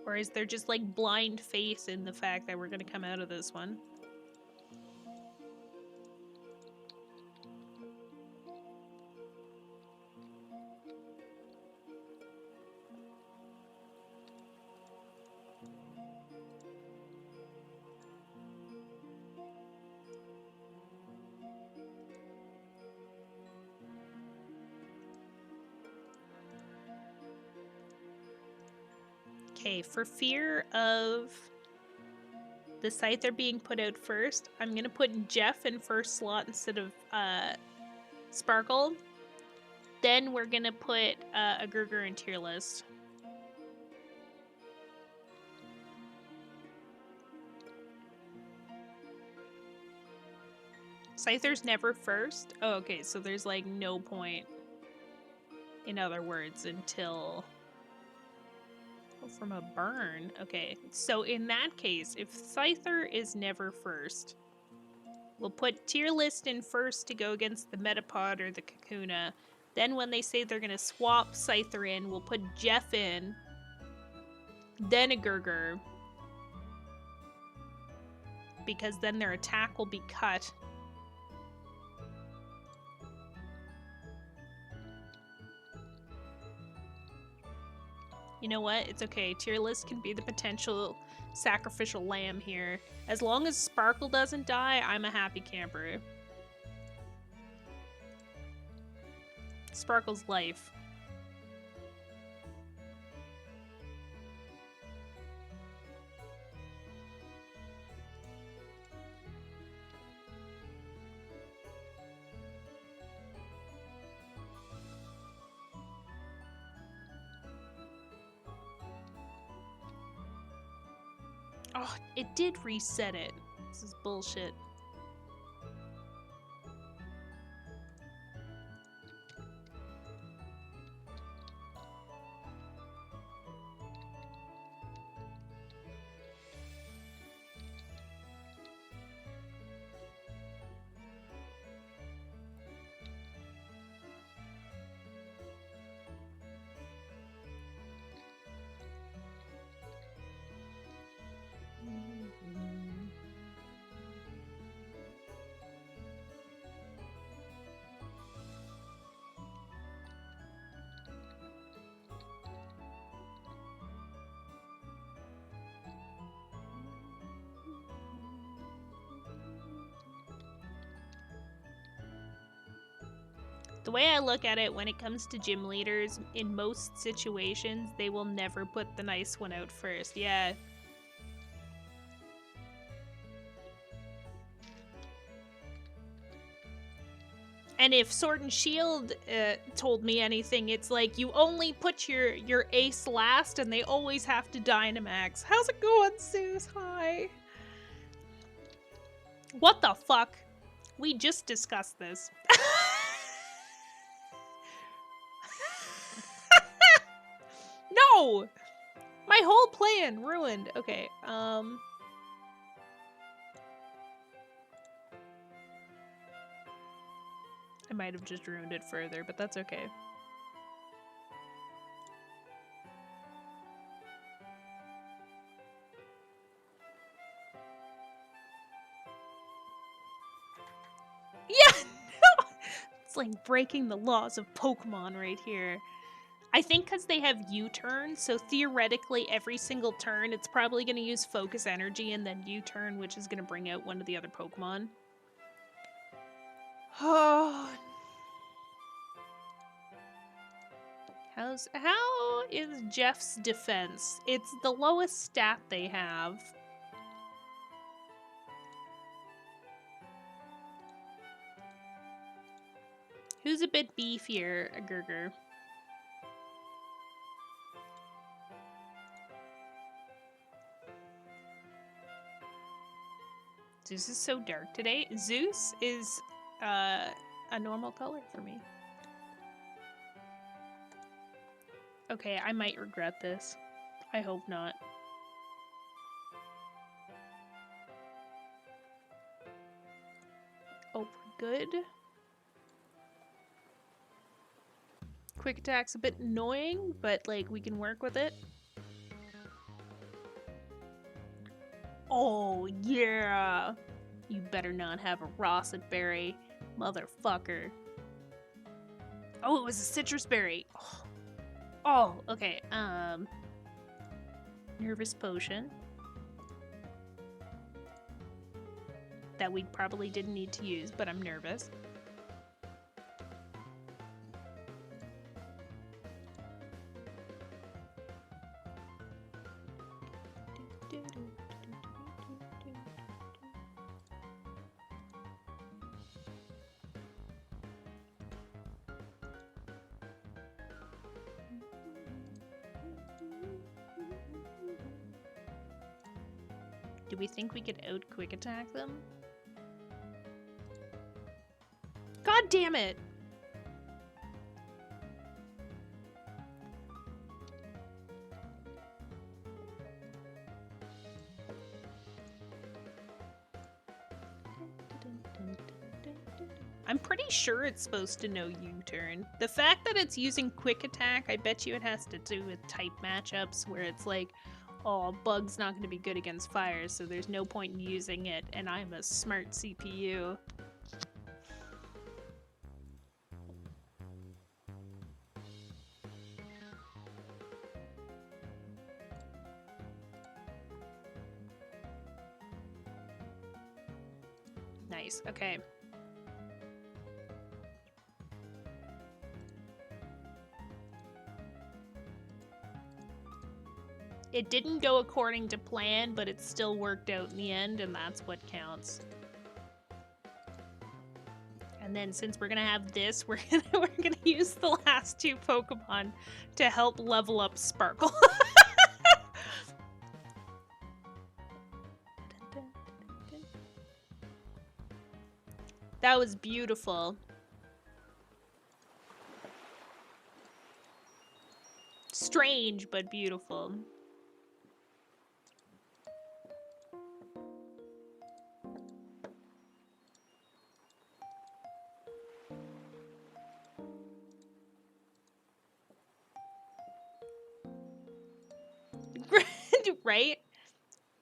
Or is there just like blind faith in the fact that we're gonna come out of this one? Okay, for fear of the Scyther being put out first, I'm gonna put Jeff in first slot instead of Sparkle. Then we're gonna put a Gurgur in tier list. Scyther's never first? Oh, okay, so there's like no point, in other words, until... From a burn. Okay, so in that case, if Scyther is never first, we'll put tier list in first to go against the Metapod or the Kakuna. Then when they say they're gonna swap Scyther in, we'll put Jeff in, then a Gurgur, because then their attack will be cut. You know what? It's okay. Tier list can be the potential sacrificial lamb here. As long as Sparkle doesn't die, I'm a happy camper. Sparkle's life. Oh, it did reset it. This is bullshit. The way I look at it, when it comes to gym leaders, in most situations, they will never put the nice one out first. Yeah. And if Sword and Shield told me anything, it's like you only put your ace last and they always have to Dynamax. How's it going, Zeus? Hi. What the fuck? We just discussed this. No! My whole plan ruined. Okay, I might have just ruined it further, but that's okay. Yeah! No! It's like breaking the laws of Pokemon right here. I think because they have U-turn, so theoretically every single turn it's probably going to use Focus Energy and then U-turn, which is going to bring out one of the other Pokemon. Oh. How is Jeff's defense? It's the lowest stat they have. Who's a bit beefier, a Gurgur? Zeus is so dark today. Zeus is a normal color for me. Okay, I might regret this. I hope not. Oh, we're good. Quick attack's a bit annoying, but like we can work with it. Oh, yeah! You better not have a Rosset Berry, motherfucker. Oh, it was a Citrus Berry. Oh, okay. Nervous Potion. That we probably didn't need to use, but I'm nervous. Do we think we could out-quick attack them? God damn it! I'm pretty sure it's supposed to know U-turn. The fact that it's using quick attack, I bet you it has to do with type matchups where it's like, oh, Bug's not going to be good against fire, so there's no point in using it, and I'm a smart CPU. Nice, okay. It didn't go according to plan, but it still worked out in the end, and that's what counts. And then since we're gonna have this, we're gonna use the last two Pokemon to help level up Sparkle. That was beautiful. Strange, but beautiful. Right?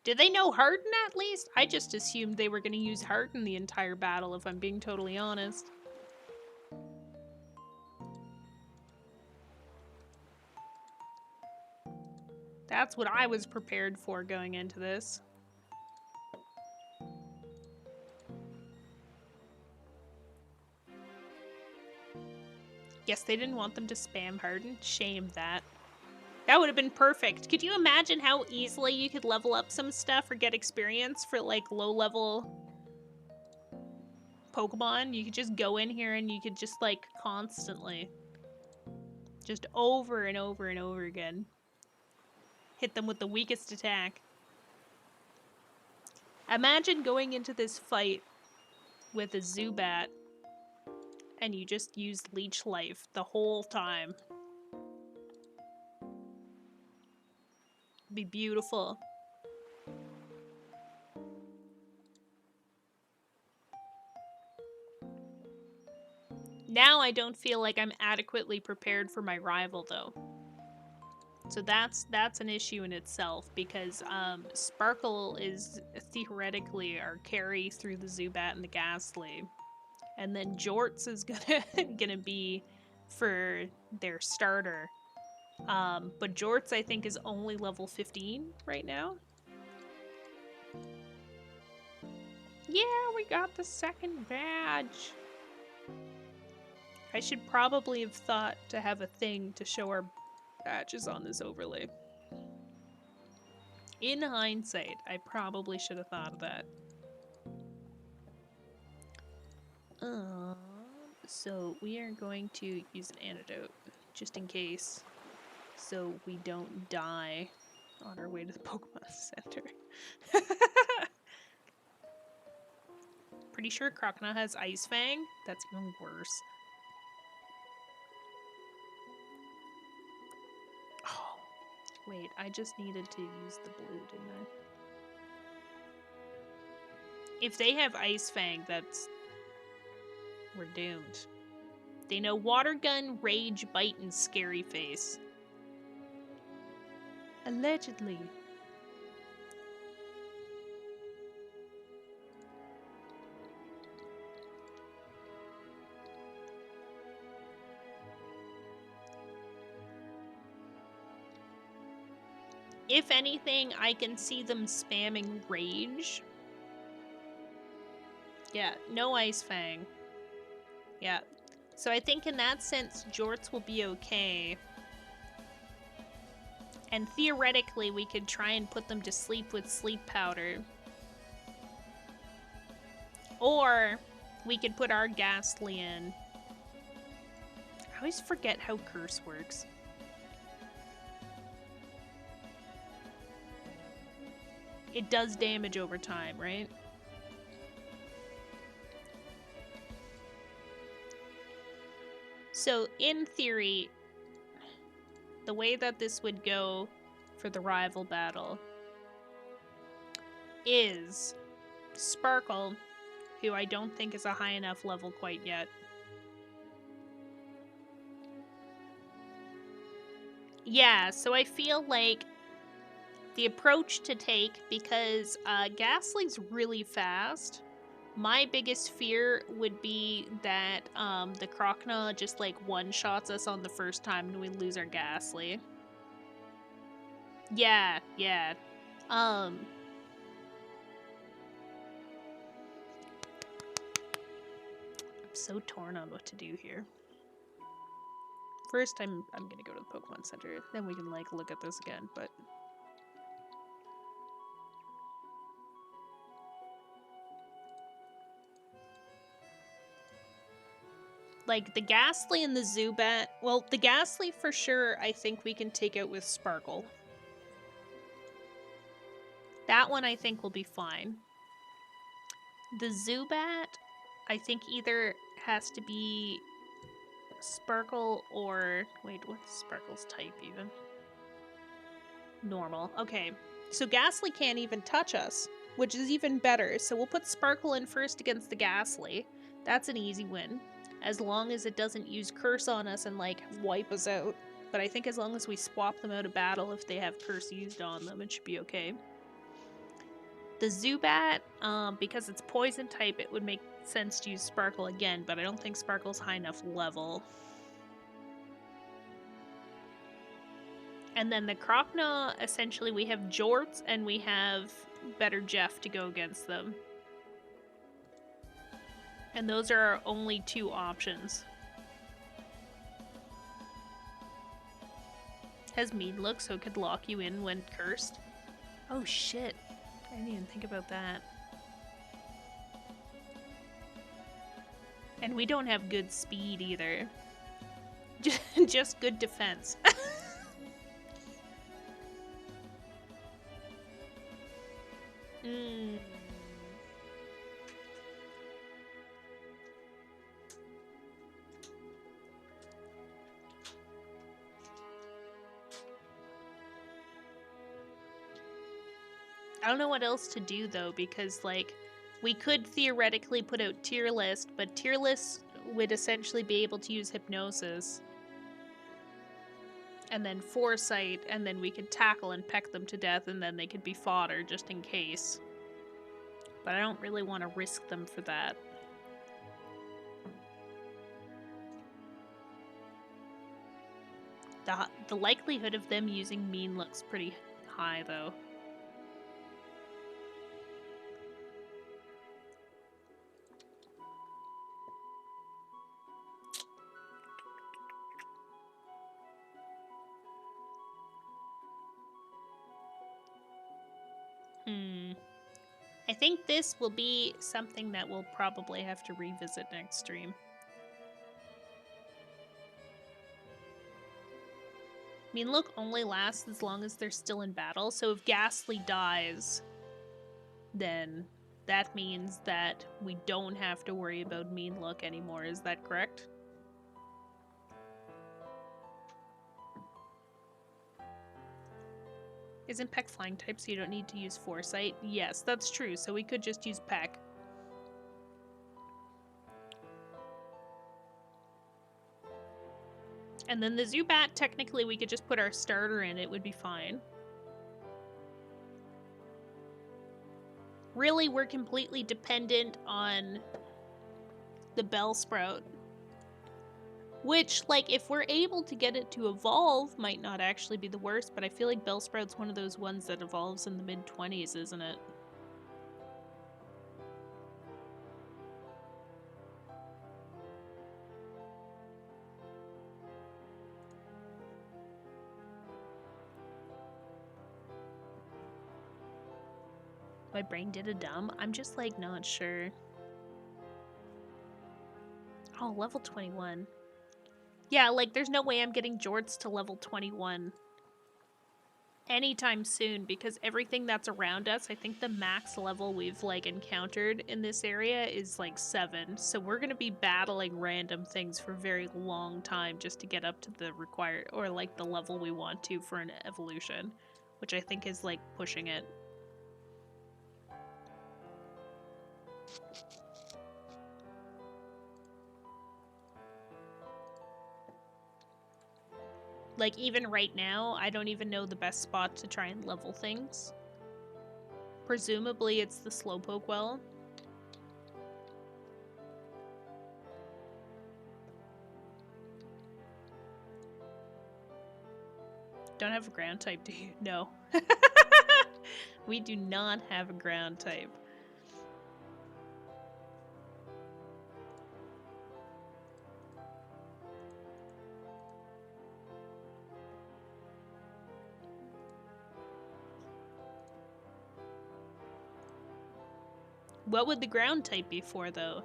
Did they know Harden at least? I just assumed they were going to use Harden the entire battle, if I'm being totally honest. That's what I was prepared for going into this. guess they didn't want them to spam harden. Shame that. That would have been perfect. Could you imagine how easily you could level up some stuff or get experience for like low-level Pokemon? You could just go in here and you could just like constantly, just over and over and over again, hit them with the weakest attack. Imagine going into this fight with a Zubat and you just use Leech Life the whole time. It'd be beautiful. Now I don't feel like I'm adequately prepared for my rival, though. So that's an issue in itself, because Sparkle is theoretically our carry through the Zubat and the Ghastly. And then Jorts is gonna be for their starter. But Jorts, I think, is only level 15 right now. Yeah, we got the second badge. I should probably have thought to have a thing to show our badges on this overlay. In hindsight, I probably should have thought of that. So we are going to use an antidote, just in case, so we don't die on our way to the Pokemon Center. Pretty sure Croconaw has Ice Fang. That's even worse. Oh, wait, I just needed to use the blue, didn't I? If they have Ice Fang, we're doomed. They know Water Gun, Rage, Bite, and Scary Face. Allegedly. If anything, I can see them spamming Rage. Yeah, no Ice Fang. Yeah. So I think in that sense, Jorts will be okay. And theoretically, we could try and put them to sleep with Sleep Powder. Or we could put our Ghastly in. I always forget how Curse works. It does damage over time, right? So, in theory, the way that this would go for the rival battle is Sparkle, who I don't think is a high enough level quite yet. Yeah, so I feel like the approach to take, because Ghastly's really fast, my biggest fear would be that the Croconaw just like one-shots us on the first time and we lose our Ghastly. Yeah, yeah. I'm so torn on what to do here. First, I'm gonna go to the Pokemon Center, then we can like look at this again, but like the Ghastly and the Zubat, well, the Ghastly for sure I think we can take out with Sparkle. That one I think will be fine. The Zubat, I think either has to be Sparkle or... Wait, what's Sparkle's type even? Normal. Okay. So Ghastly can't even touch us, which is even better. So we'll put Sparkle in first against the Ghastly. That's an easy win. As long as it doesn't use Curse on us and, like, wipe us out. But I think as long as we swap them out of battle, if they have Curse used on them, it should be okay. The Zubat, because it's poison type, it would make sense to use Sparkle again, but I don't think Sparkle's high enough level. And then the Croconaw, essentially we have Jorts and we have Better Jeff to go against them. And those are our only two options. Has mean look so it could lock you in when cursed. Oh shit. I didn't even think about that. And we don't have good speed either. Just good defense. I don't know what else to do though, because like we could theoretically put out tier list, but tier list would essentially be able to use hypnosis. And then foresight, and then we could tackle and peck them to death, and then they could be fodder just in case. But I don't really want to risk them for that. The likelihood of them using mean looks pretty high though. I think this will be something that we'll probably have to revisit next stream. Mean look only lasts as long as they're still in battle, so if Ghastly dies, then that means that we don't have to worry about mean look anymore. Is that correct? Isn't Peck flying type, so you don't need to use foresight? Yes, that's true, so we could just use Peck. And then the Zubat, technically we could just put our starter in, it would be fine. Really, we're completely dependent on the Bellsprout. Which, like, if we're able to get it to evolve, might not actually be the worst, but I feel like Bellsprout's one of those ones that evolves in the mid-20s, isn't it? My brain did a dumb? I'm just, like, not sure. Oh, level 21. Yeah, like, there's no way I'm getting Jorts to level 21 anytime soon, because everything that's around us, I think the max level we've, like, encountered in this area is, like, 7. So we're gonna be battling random things for a very long time just to get up to the required, or, like, the level we want to for an evolution, which I think is, like, pushing it. Like, even right now, I don't even know the best spot to try and level things. Presumably, it's the Slowpoke well. Don't have a ground type, do you? No. We do not have a ground type. What would the ground type be for, though?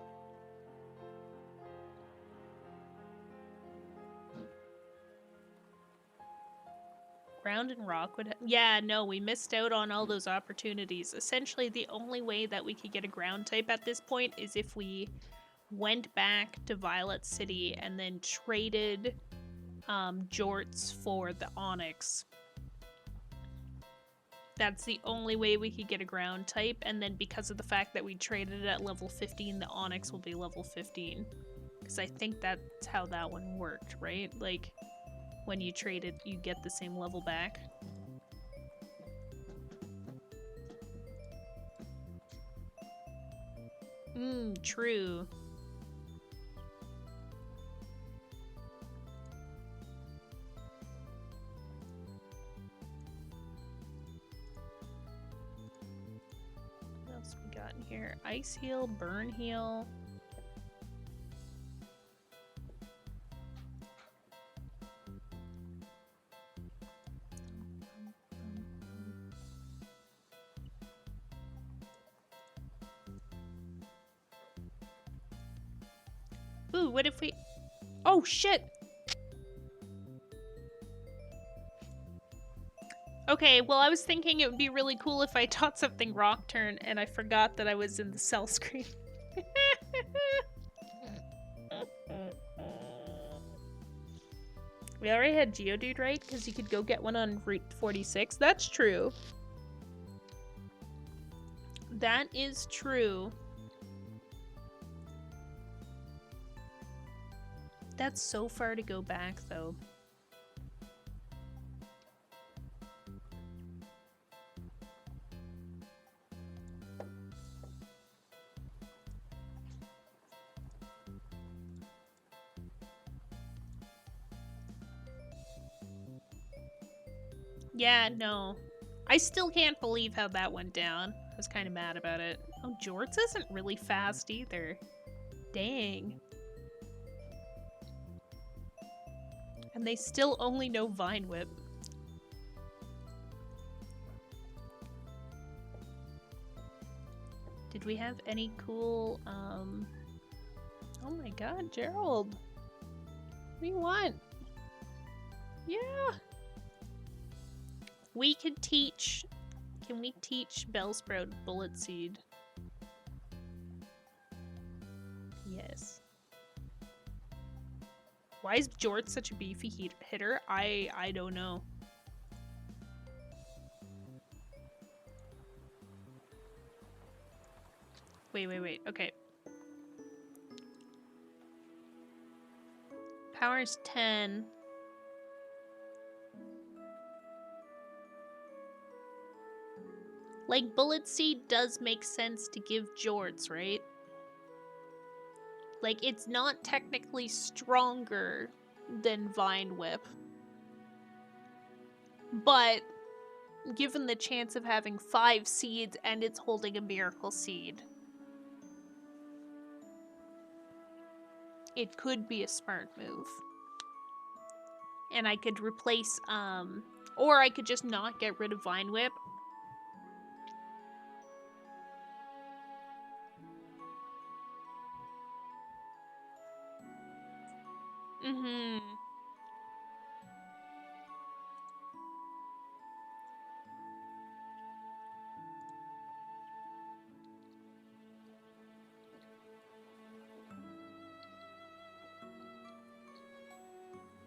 Ground and rock would yeah, no, we missed out on all those opportunities. Essentially, the only way that we could get a ground type at this point is if we went back to Violet City and then traded Jorts for the Onyx. That's the only way we could get a ground type, and then because of the fact that we traded it at level 15, the Onyx will be level 15. Because I think that's how that one worked, right? Like, when you trade it, you get the same level back. True. What else we got in here? Ice Heal, Burn Heal. Ooh, what if we... Oh, shit! Okay, well, I was thinking it would be really cool if I taught something rock turn, and I forgot that I was in the cell screen. We already had Geodude, right? Because you could go get one on Route 46. That's true. That is true. That's so far to go back, though. Yeah, no. I still can't believe how that went down. I was kind of mad about it. Oh, Jorts isn't really fast either. Dang. And they still only know Vine Whip. Did we have any cool, Oh my god, Gerald. What do you want? Yeah. We could teach... Can we teach Bellsprout Bullet Seed? Yes. Why is Jort such a beefy hitter? I don't know. Wait. Okay. Power's 10. Like, Bullet Seed does make sense to give Jorts, right? Like, it's not technically stronger than Vine Whip. But, given the chance of having 5 seeds and it's holding a Miracle Seed, it could be a smart move. And I could replace, or I could just not get rid of Vine Whip. Mm-hmm.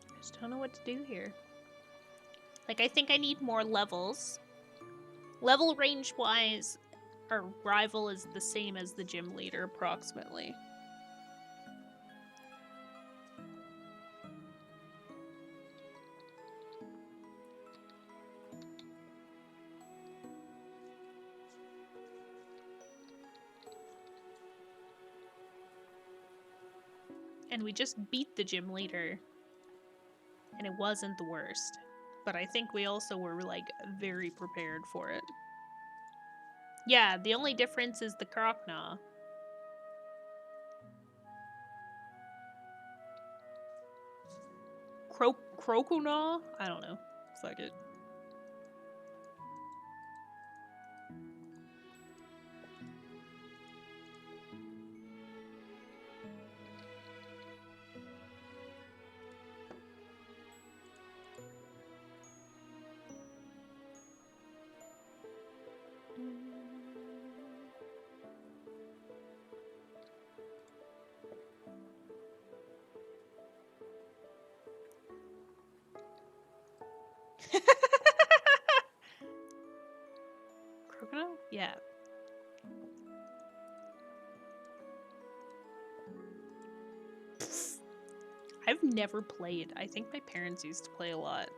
I just don't know what to do here. Like, I think I need more levels. Level range-wise, our rival is the same as the gym leader, approximately. And we just beat the gym leader. And it wasn't the worst. But I think we also were, like, very prepared for it. Yeah, the only difference is the Crocnaw. Croconaw? I don't know. Fuck it. Crocodile? Yeah. I've never played. I think my parents used to play a lot.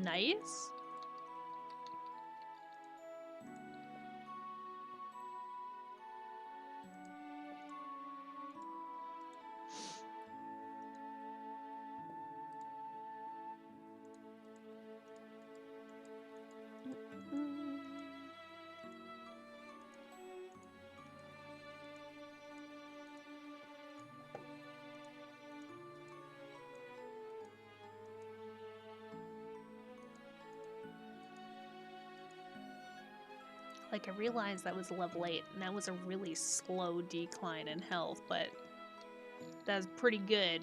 Nice? Like, I realized that was level 8, and that was a really slow decline in health, but that's pretty good.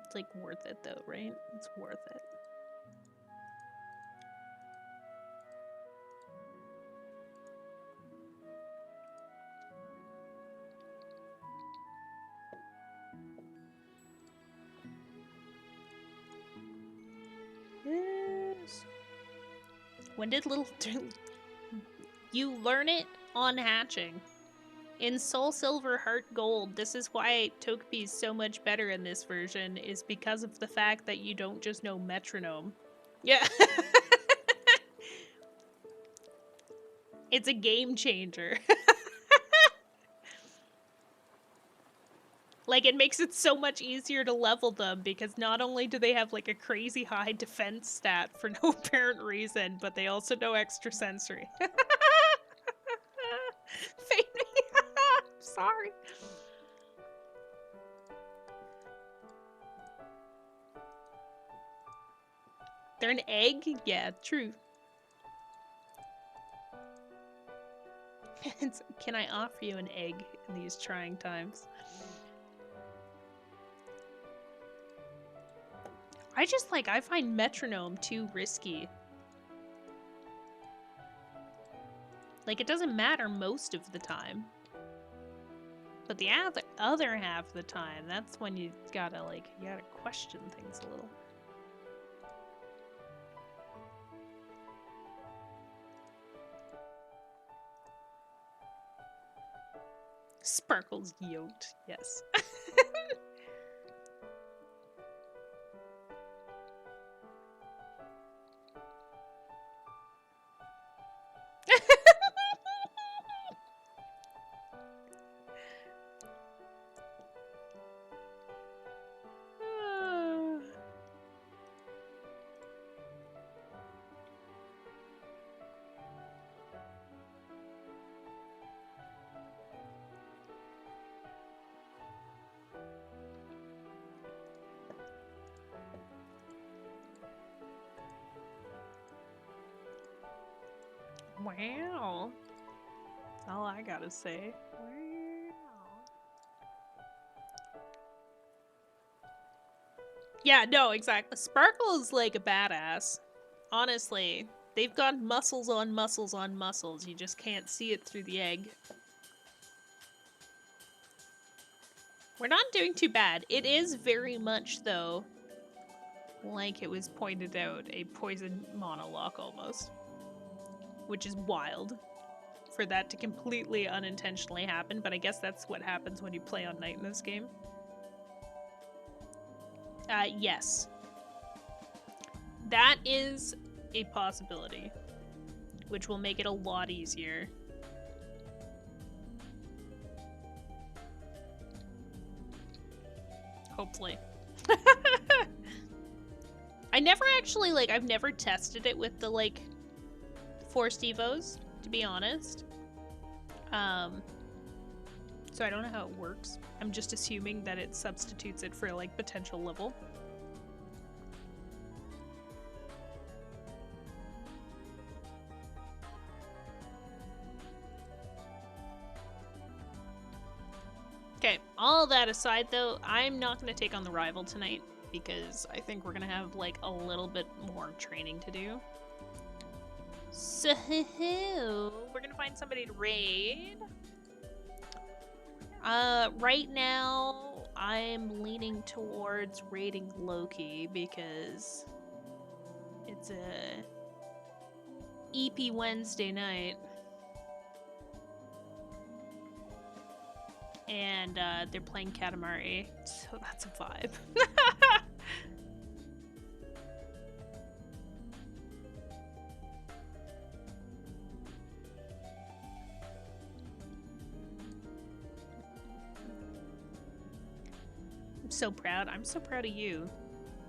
It's like worth it though, right? It's worth it. Yes. When did little you learn it on hatching? In SoulSilver Heart Gold, this is why Togepi is so much better in this version, is because of the fact that you don't just know metronome. Yeah. It's a game changer. Like, it makes it so much easier to level them, because not only do they have, like, a crazy high defense stat for no apparent reason, but they also know extrasensory. Fade me. Sorry. They're an egg? Yeah, true. Can I offer you an egg in these trying times? I find metronome too risky. Like, it doesn't matter most of the time. But the other half of the time, that's when you gotta question things a little. Sparkle's yoked, yes. Wow. That's all I gotta say. Wow. Yeah, no, exactly. Sparkle's like a badass. Honestly, they've got muscles on muscles on muscles. You just can't see it through the egg. We're not doing too bad. It is very much, though, like it was pointed out, a poison monologue almost. Which is wild for that to completely unintentionally happen, but I guess that's what happens when you play on night in this game. Yes. That is a possibility, which will make it a lot easier. Hopefully. I never actually, I've never tested it with the, Forced Evos, to be honest. So I don't know how it works. I'm just assuming that it substitutes it for, potential level. Okay, all that aside, though, I'm not going to take on the rival tonight, because I think we're going to have, a little bit more training to do. So, we're going to find somebody to raid. Right now, I'm leaning towards raiding Loki, because it's a EP Wednesday night. And they're playing Katamari, so that's a vibe. I'm so proud. I'm so proud of you.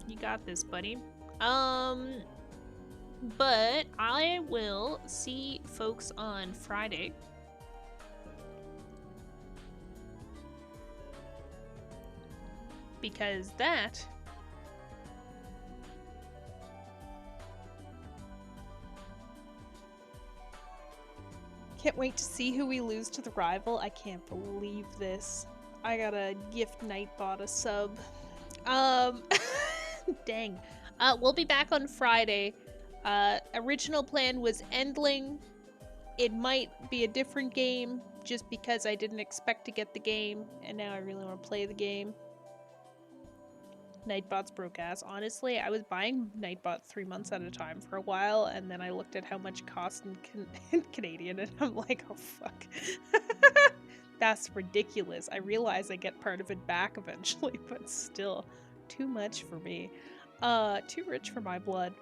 You got this, buddy. But I will see folks on Friday. Because that can't wait to see who we lose to the rival. I can't believe this. I gotta gift Nightbot a sub. Dang. We'll be back on Friday. Original plan was Endling. It might be a different game just because I didn't expect to get the game, and now I really want to play the game. Nightbot's broke ass. Honestly, I was buying Nightbot 3 months at a time for a while, and then I looked at how much it cost in Canadian, and I'm like, oh fuck. That's ridiculous. I realize I get part of it back eventually, but still, too much for me. Too rich for my blood.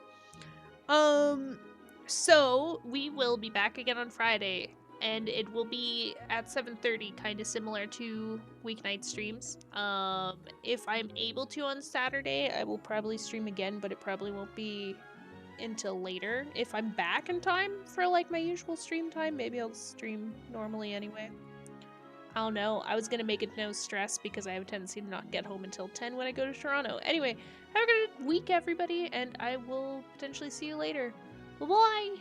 So we will be back again on Friday, and it will be at 7:30, kind of similar to weeknight streams. If I'm able to on Saturday, I will probably stream again, but it probably won't be until later. If I'm back in time for like my usual stream time, maybe I'll stream normally anyway. I don't know. I was gonna make it no stress because I have a tendency to not get home until 10 when I go to Toronto. Anyway, have a good week, everybody, and I will potentially see you later. Bye-bye!